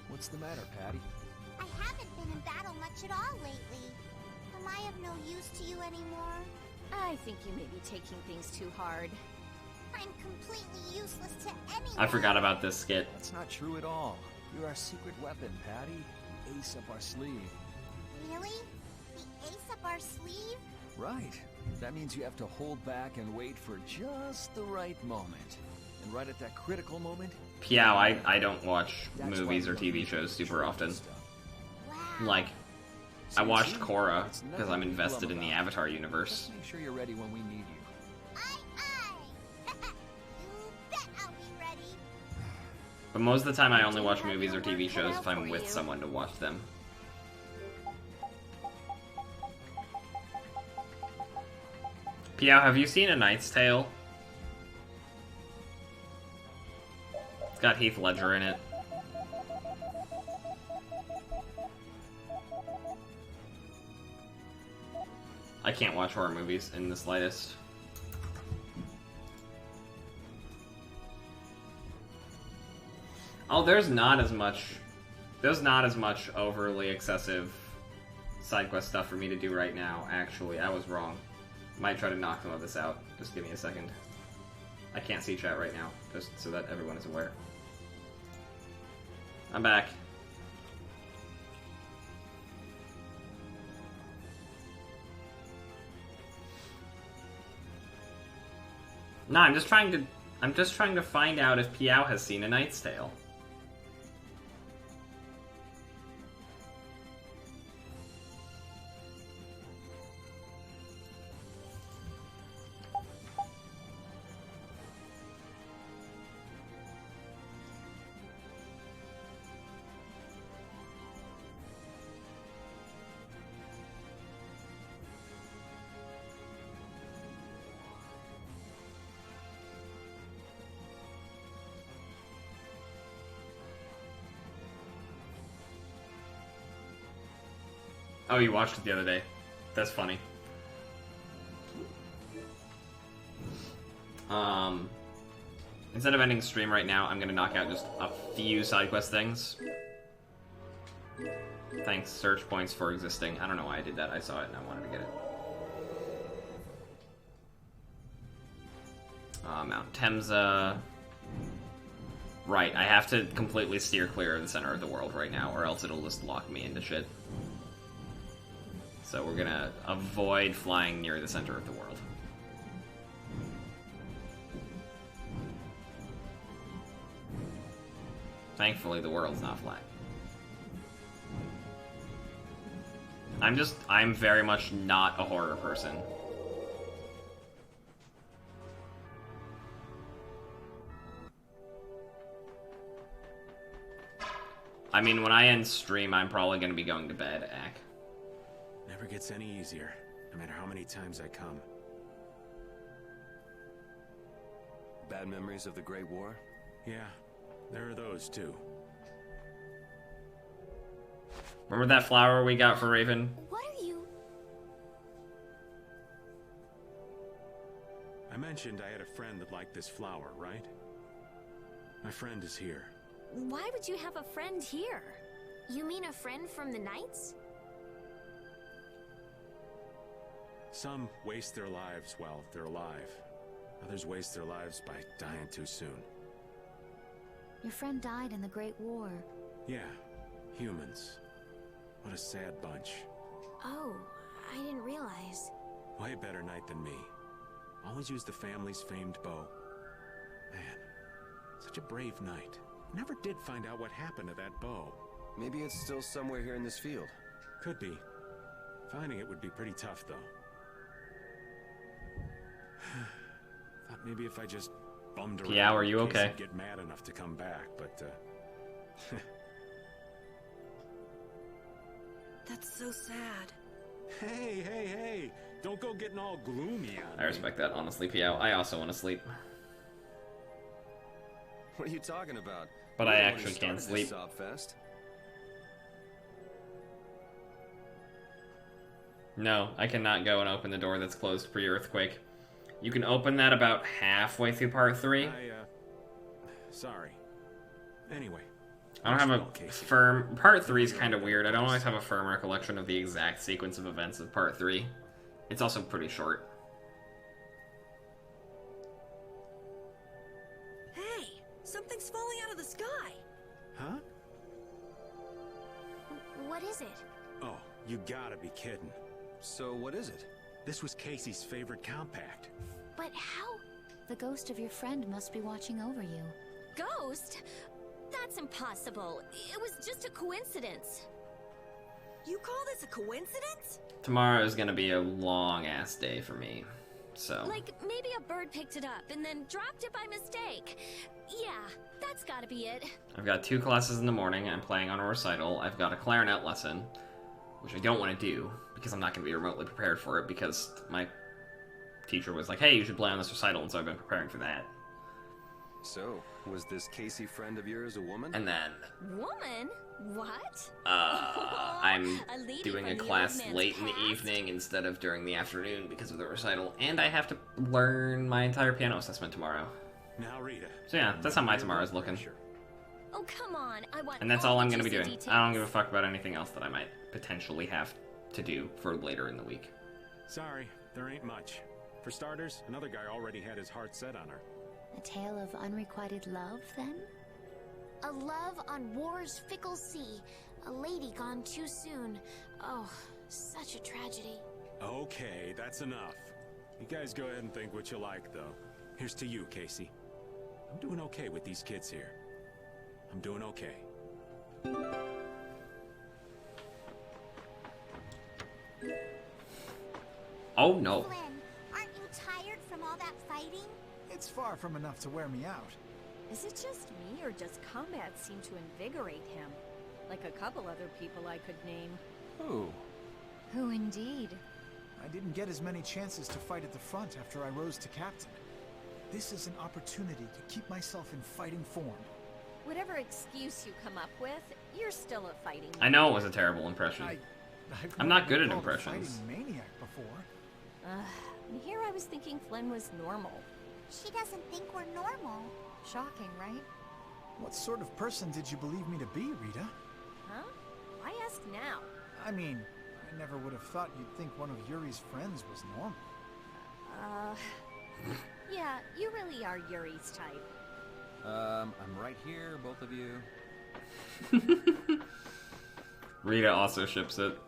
What's the matter, Patty? I haven't been in battle much at all lately. Am I of no use to you anymore? I think you may be taking things too hard. I'm completely useless to anyone. I forgot about this skit. That's not true at all. You're our secret weapon, Patty. The ace up our sleeve. Really? The ace up our sleeve? Right. That means you have to hold back and wait for just the right moment. And right at that critical moment... Piao, I don't watch movies or TV shows super often. Like, I watched Korra because I'm invested in the Avatar universe. Make sure you're ready when we need you. But most of the time I only watch movies or TV shows if I'm with someone to watch them. Piao, have you seen A Knight's Tale? It's got Heath Ledger in it. I can't watch horror movies in the slightest. Oh, there's not as much overly excessive side quest stuff for me to do right now, actually. I was wrong. Might try to knock some of this out. Just give me a second. I can't see chat right now, just so that everyone is aware. I'm back. No, I'm just trying to find out if Piao has seen A Knight's Tale. Oh, you watched it the other day. That's funny. Instead of ending the stream right now, I'm gonna knock out just a few side quest things. Thanks, search points for existing. I don't know why I did that. I saw it and I wanted to get it. Mount Temza. Right, I have to completely steer clear of the center of the world right now, or else it'll just lock me into shit. So we're gonna avoid flying near the center of the world. Thankfully, the world's not flat. I'm very much not a horror person. I mean, when I end stream, I'm probably gonna be going to bed, Ack. Never gets any easier, no matter how many times I come. Bad memories of the Great War? Yeah, there are those too. Remember that flower we got for Raven? What are you... I mentioned I had a friend that liked this flower, right? My friend is here. Why would you have a friend here? You mean a friend from the Knights? Some waste their lives while they're alive. Others waste their lives by dying too soon. Your friend died in the Great War. Yeah, humans. What a sad bunch. Oh, I didn't realize. Way better knight than me. Always used the family's famed bow. Man, such a brave knight. Never did find out what happened to that bow. Maybe it's still somewhere here in this field. Could be. Finding it would be pretty tough, though. Thought maybe if I just bummed around, Yeah, are you in case okay? he'd get mad enough to come back, but That's so sad. Hey! Don't go getting all gloomy on I respect that, honestly, Piao. I also want to sleep. What are you talking about? But You're I the one who actually can't started this sleep. sob fest. No, I cannot go and open the door that's closed pre-earthquake. You can open that about halfway through part 3. Sorry. Anyway. I don't have a firm... Part 3 is kind of weird. I don't always have a firm recollection of the exact sequence of events of part 3. It's also pretty short. Hey, something's falling out of the sky. Huh? What is it? Oh, you gotta be kidding. So what is it? This was Casey's favorite compact. But how? The ghost of your friend must be watching over you. Ghost? That's impossible. It was just a coincidence. You call this a coincidence? Tomorrow is gonna be a long-ass day for me, so... Like, maybe a bird picked it up and then dropped it by mistake. Yeah, that's gotta be it. I've got 2 classes in the morning. I'm playing on a recital. I've got a clarinet lesson, which I don't want to do, because I'm not going to be remotely prepared for it, because my teacher was like, hey, you should play on this recital, and so I've been preparing for that. So, was this Casey friend of yours a woman? And then... Woman? What? I'm A lady doing a from the class old man's late in the past? evening instead of during the afternoon because of the recital, and I have to learn my entire piano assessment tomorrow. Now, Rita. So yeah, that's how my tomorrow's looking. Oh, come on. I want And that's all all I'm the going to be juicy doing. details. I don't give a fuck about anything else that I might potentially have to do for later in the week. Sorry, there ain't much. For starters, another guy already had his heart set on her. A tale of unrequited love, then? A love on war's fickle sea. A lady gone too soon. Oh, such a tragedy. Okay, that's enough. You guys go ahead and think what you like, though. Here's to you, Casey. I'm doing okay with these kids here. I'm doing okay. Oh no. Flynn, aren't you tired from all that fighting? It's far from enough to wear me out. Is it just me, or does combat seem to invigorate him? Like a couple other people I could name. Who? Who indeed? I didn't get as many chances to fight at the front after I rose to captain. This is an opportunity to keep myself in fighting form. Whatever excuse you come up with, you're still a fighting I know it was a terrible impression. I've I'm not good at called a impressions. fighting maniac before. Here I was thinking Flynn was normal. She doesn't think we're normal. Shocking, right? What sort of person did you believe me to be, Rita? Huh? Why ask now? I mean, I never would have thought you'd think one of Yuri's friends was normal. Yeah, you really are Yuri's type. I'm right here, both of you. Rita also ships it.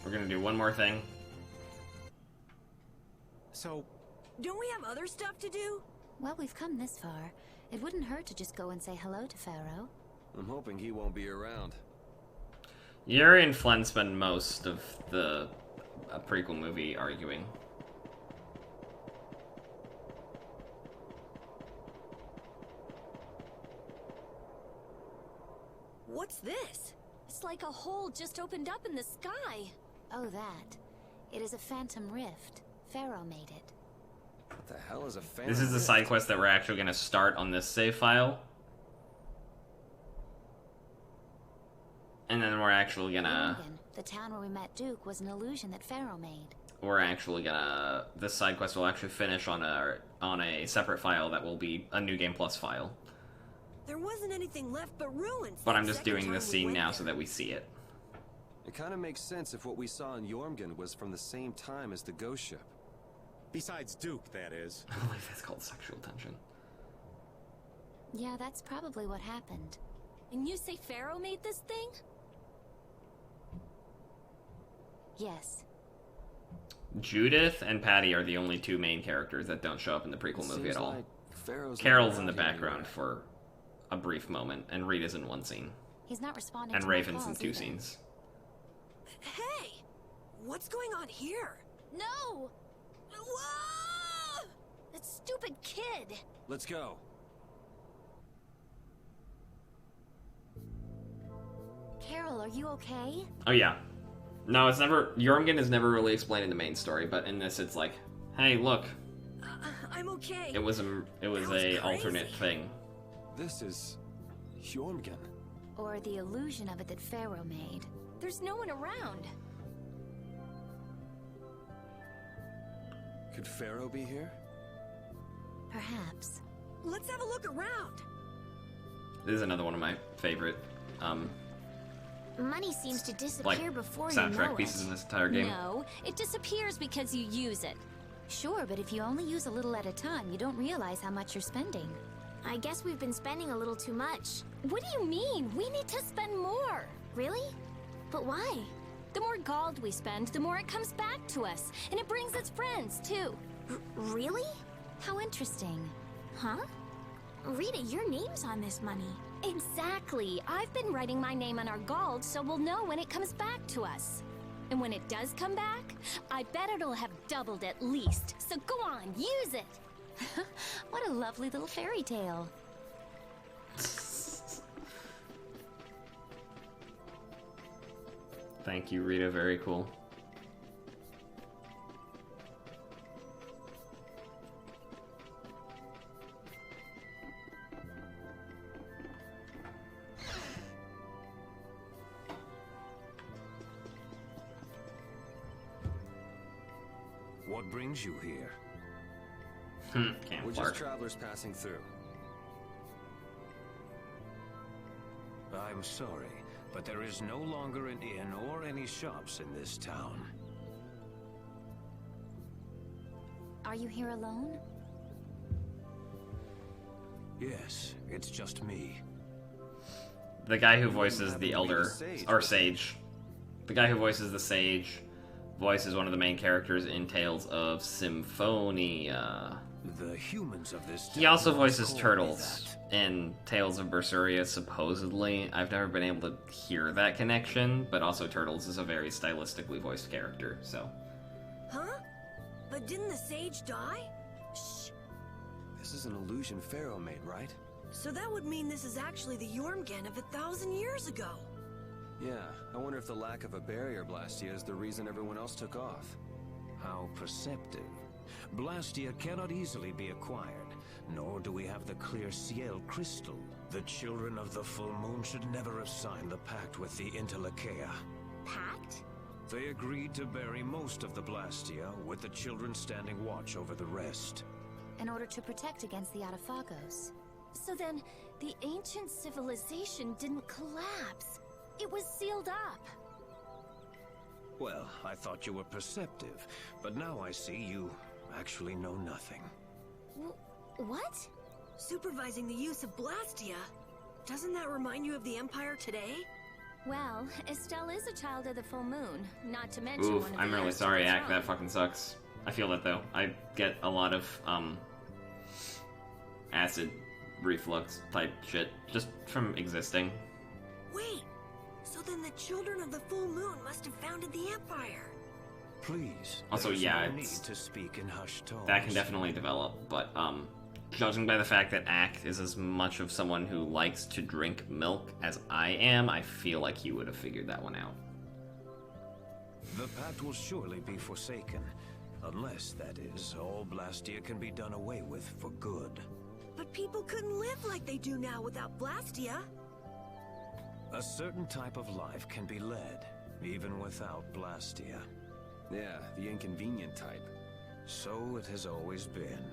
We're gonna do one more thing. So, don't we have other stuff to do? Well, we've come this far. It wouldn't hurt to just go and say hello to Pharaoh. I'm hoping he won't be around. Yuri and Flynn spend most of the prequel movie arguing. What's this? looks like a hole just opened up in the sky. Oh, that. It is a phantom rift. Pharaoh made it. What the hell is a phantom This is the rift? side quest that we're actually going to start on this save file. And then we're actually gonna... The town where we met Duke was an illusion that Pharaoh made. We're actually gonna... This side quest will actually finish on a separate file that will be a New Game Plus file. There wasn't anything left but ruins. But I'm just doing this scene now so that we see it. It kind of makes sense if what we saw in Jormungand was from the same time as the ghost ship. Besides Duke, that is. I believe that's called sexual tension. Yeah, that's probably what happened. And you say Pharaoh made this thing? Yes. Judith and Patty are the only two main characters that don't show up in the prequel movie at all. Like Pharaoh's Carol's not in the around background anymore. for a brief moment, and Rita's in one scene. He's not responding And to my Raven's in calls 2 either. scenes. Hey! What's going on here? No! Whoa! That stupid kid! Let's go. Carol, are you okay? Oh yeah. No, it's never... Jormungand is never really explained in the main story, but in this it's like, hey, look, I'm okay. it was a alternate thing. This is Jormungand. Or the illusion of it that Pharaoh made. There's no one around. Could Pharaoh be here? Perhaps. Let's have a look around. This is another one of my favorite, Money seems to disappear like, before you know soundtrack it. pieces in this entire game. No, it disappears because you use it. Sure, but if you only use a little at a time, you don't realize how much you're spending. I guess we've been spending a little too much. What do you mean? We need to spend more. Really? But why? The more gold we spend, the more it comes back to us. And it brings us friends, too. Really? How interesting. Huh? Rita, your name's on this money. Exactly. I've been writing my name on our gold so we'll know when it comes back to us. And when it does come back, I bet it'll have doubled at least. So go on, use it. What a lovely little fairy tale. Thank you, Rita. Very cool. What brings you here? Can't We're fart. just travelers passing through. I'm sorry, but there is no longer an inn or any shops in this town. Are you here alone? Yes, it's just me. The guy who voices the Elder, or Sage, the guy who voices the Sage, voices one of the main characters in Tales of Symphonia. The humans of this He town also once voices called me Turtles in Tales of Vesperia, supposedly. I've never been able to hear that connection, but also Turtles is a very stylistically voiced character, so... Huh? But didn't the sage die? Shh. This is an illusion Pharaoh made, right? So that would mean this is actually the Jormungand of 1,000 years ago. Yeah, I wonder if the lack of a barrier Blastia is the reason everyone else took off. How perceptive. Blastia cannot easily be acquired, nor do we have the clear Ciel crystal. The children of the full moon should never have signed the pact with the Interlakeia. Pact? They agreed to bury most of the Blastia, with the children standing watch over the rest. In order to protect against the Autophagos. So then, the ancient civilization didn't collapse. It was sealed up. Well, I thought you were perceptive, but now I see you actually know nothing. What? Supervising the use of Blastia. Doesn't that remind you of the Empire today? Well, Estelle is a child of the full moon, not to mention Oof, one of I'm the really heirs to sorry, the Ack. throne. That fucking sucks. I feel that, though. I get a lot of, acid reflux type shit just from existing. Wait, so then the children of the full moon must have founded the Empire. Please. Also, there's yeah, no need it's... to speak in hushed tones. That can definitely develop, but, judging by the fact that Ack is as much of someone who likes to drink milk as I am, I feel like he would have figured that one out. The pact will surely be forsaken. Unless, that is, all Blastia can be done away with for good. But people couldn't live like they do now without Blastia. A certain type of life can be led, even without Blastia. Yeah, the inconvenient type. So it has always been.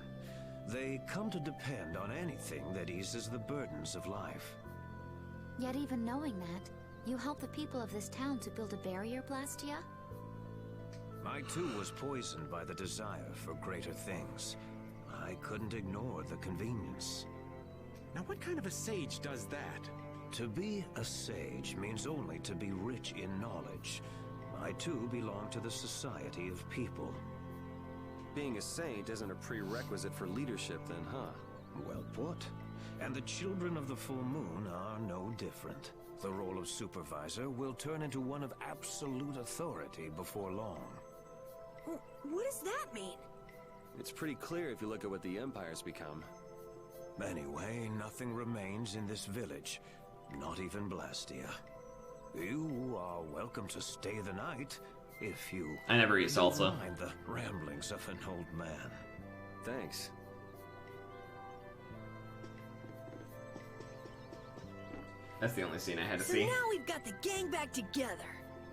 They come to depend on anything that eases the burdens of life. Yet even knowing that, you help the people of this town to build a barrier, Blastia? I too was poisoned by the desire for greater things. I couldn't ignore the convenience. Now what kind of a sage does that? To be a sage means only to be rich in knowledge. I too belong to the society of people. Being a saint isn't a prerequisite for leadership then, huh? Well put. And the children of the full moon are no different. The role of supervisor will turn into one of absolute authority before long. What does that mean? It's pretty clear if you look at what the Empire's become. Anyway, nothing remains in this village. Not even Blastia. You are welcome to stay the night, if you... I never eat salsa. Don't mind the ramblings of an old man. Thanks. That's the only scene I had to So see. now we've got the gang back together.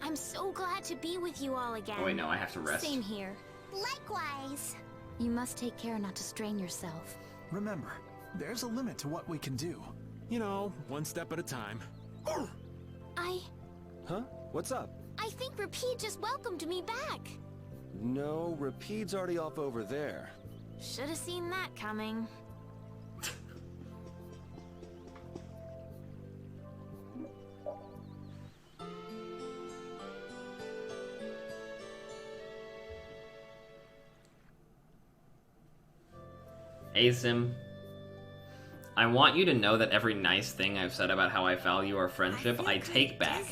I'm so glad to be with you all again. Oh wait, no, I have to rest. Same here. Likewise. You must take care not to strain yourself. Remember, there's a limit to what we can do. You know, one step at a time. Huh? What's up? I think Rapide just welcomed me back. No, Rapide's already off over there. Should have seen that coming. Asim, I want you to know that every nice thing I've said about how I value our friendship, I take back.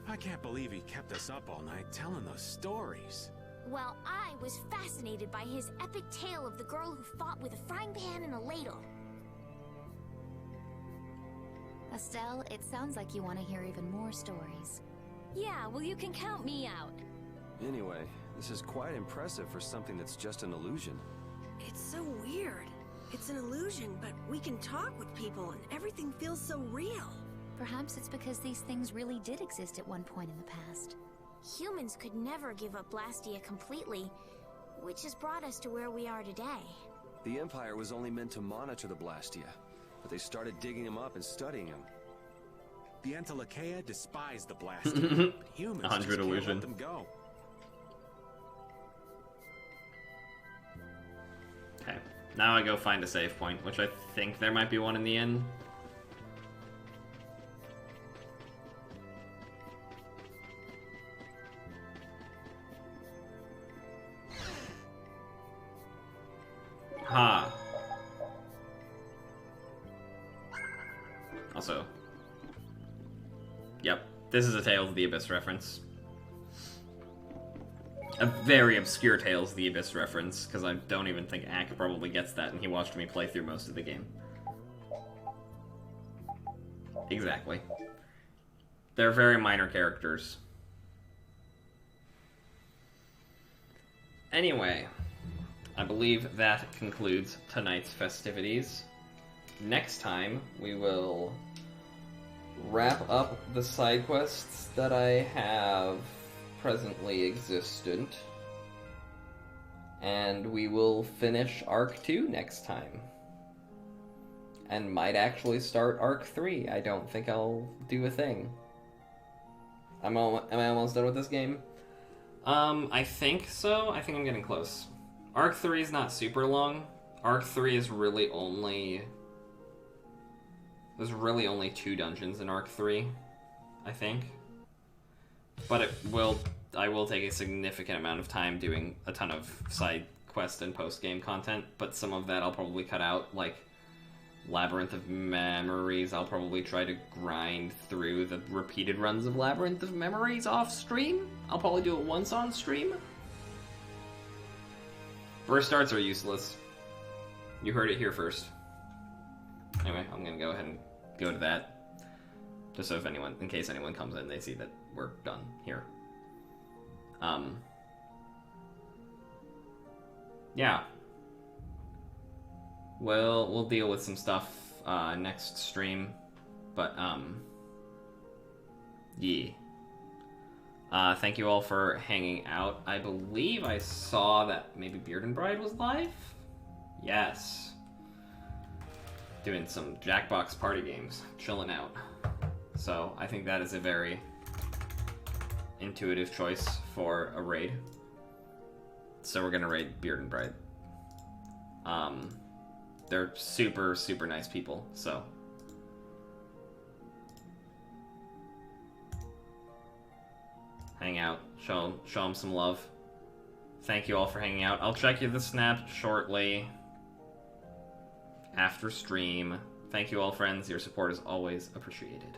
I can't believe he kept us up all night telling those stories. Well, I was fascinated by his epic tale of the girl who fought with a frying pan and a ladle. Estelle, it sounds like you want to hear even more stories. Yeah, well, you can count me out. Anyway, this is quite impressive for something that's just an illusion. It's so weird. It's an illusion, but we can talk with people and everything feels so real. Perhaps it's because these things really did exist at one point in the past. Humans could never give up Blastia completely, which has brought us to where we are today. The Empire was only meant to monitor the Blastia, but they started digging them up and studying them. The Entelekea despise the Blastia. Humans 100 just can't illusion. let them go. Okay, now I go find a save point, which I think there might be one in the inn. Ha. Also, yep, this is a Tales of the Abyss reference. A very obscure Tales of the Abyss reference, because I don't even think Ack probably gets that, and he watched me play through most of the game. Exactly. They're very minor characters. Anyway, I believe that concludes tonight's festivities. Next time, we will wrap up the side quests that I have presently existent, and we will finish Arc 2 next time. And might actually start Arc 3. I don't think I'll do a thing. Am I almost done with this game? I think so. I think I'm getting close. Arc 3 is not super long. Arc 3 is really only... There's really only 2 dungeons in Arc 3, I think. But I will take a significant amount of time doing a ton of side quest and post-game content, but some of that I'll probably cut out, like Labyrinth of Memories. I'll probably try to grind through the repeated runs of Labyrinth of Memories off stream. I'll probably do it once on stream. Burst darts are useless. You heard it here first. Anyway, I'm gonna go ahead and go to that. Just so if anyone, in case anyone comes in, they see that we're done here. Yeah. Well, we'll deal with some stuff next stream, but yeah. Thank you all for hanging out. I believe I saw that maybe Beard and Bride was live? Yes. Doing some Jackbox party games, chilling out. So I think that is a very intuitive choice for a raid. So we're gonna raid Beard and Bride. They're super, super nice people, so. Hang out, show them some love. Thank you all for hanging out. I'll check you the snap shortly after stream. Thank you all, friends. Your support is always appreciated.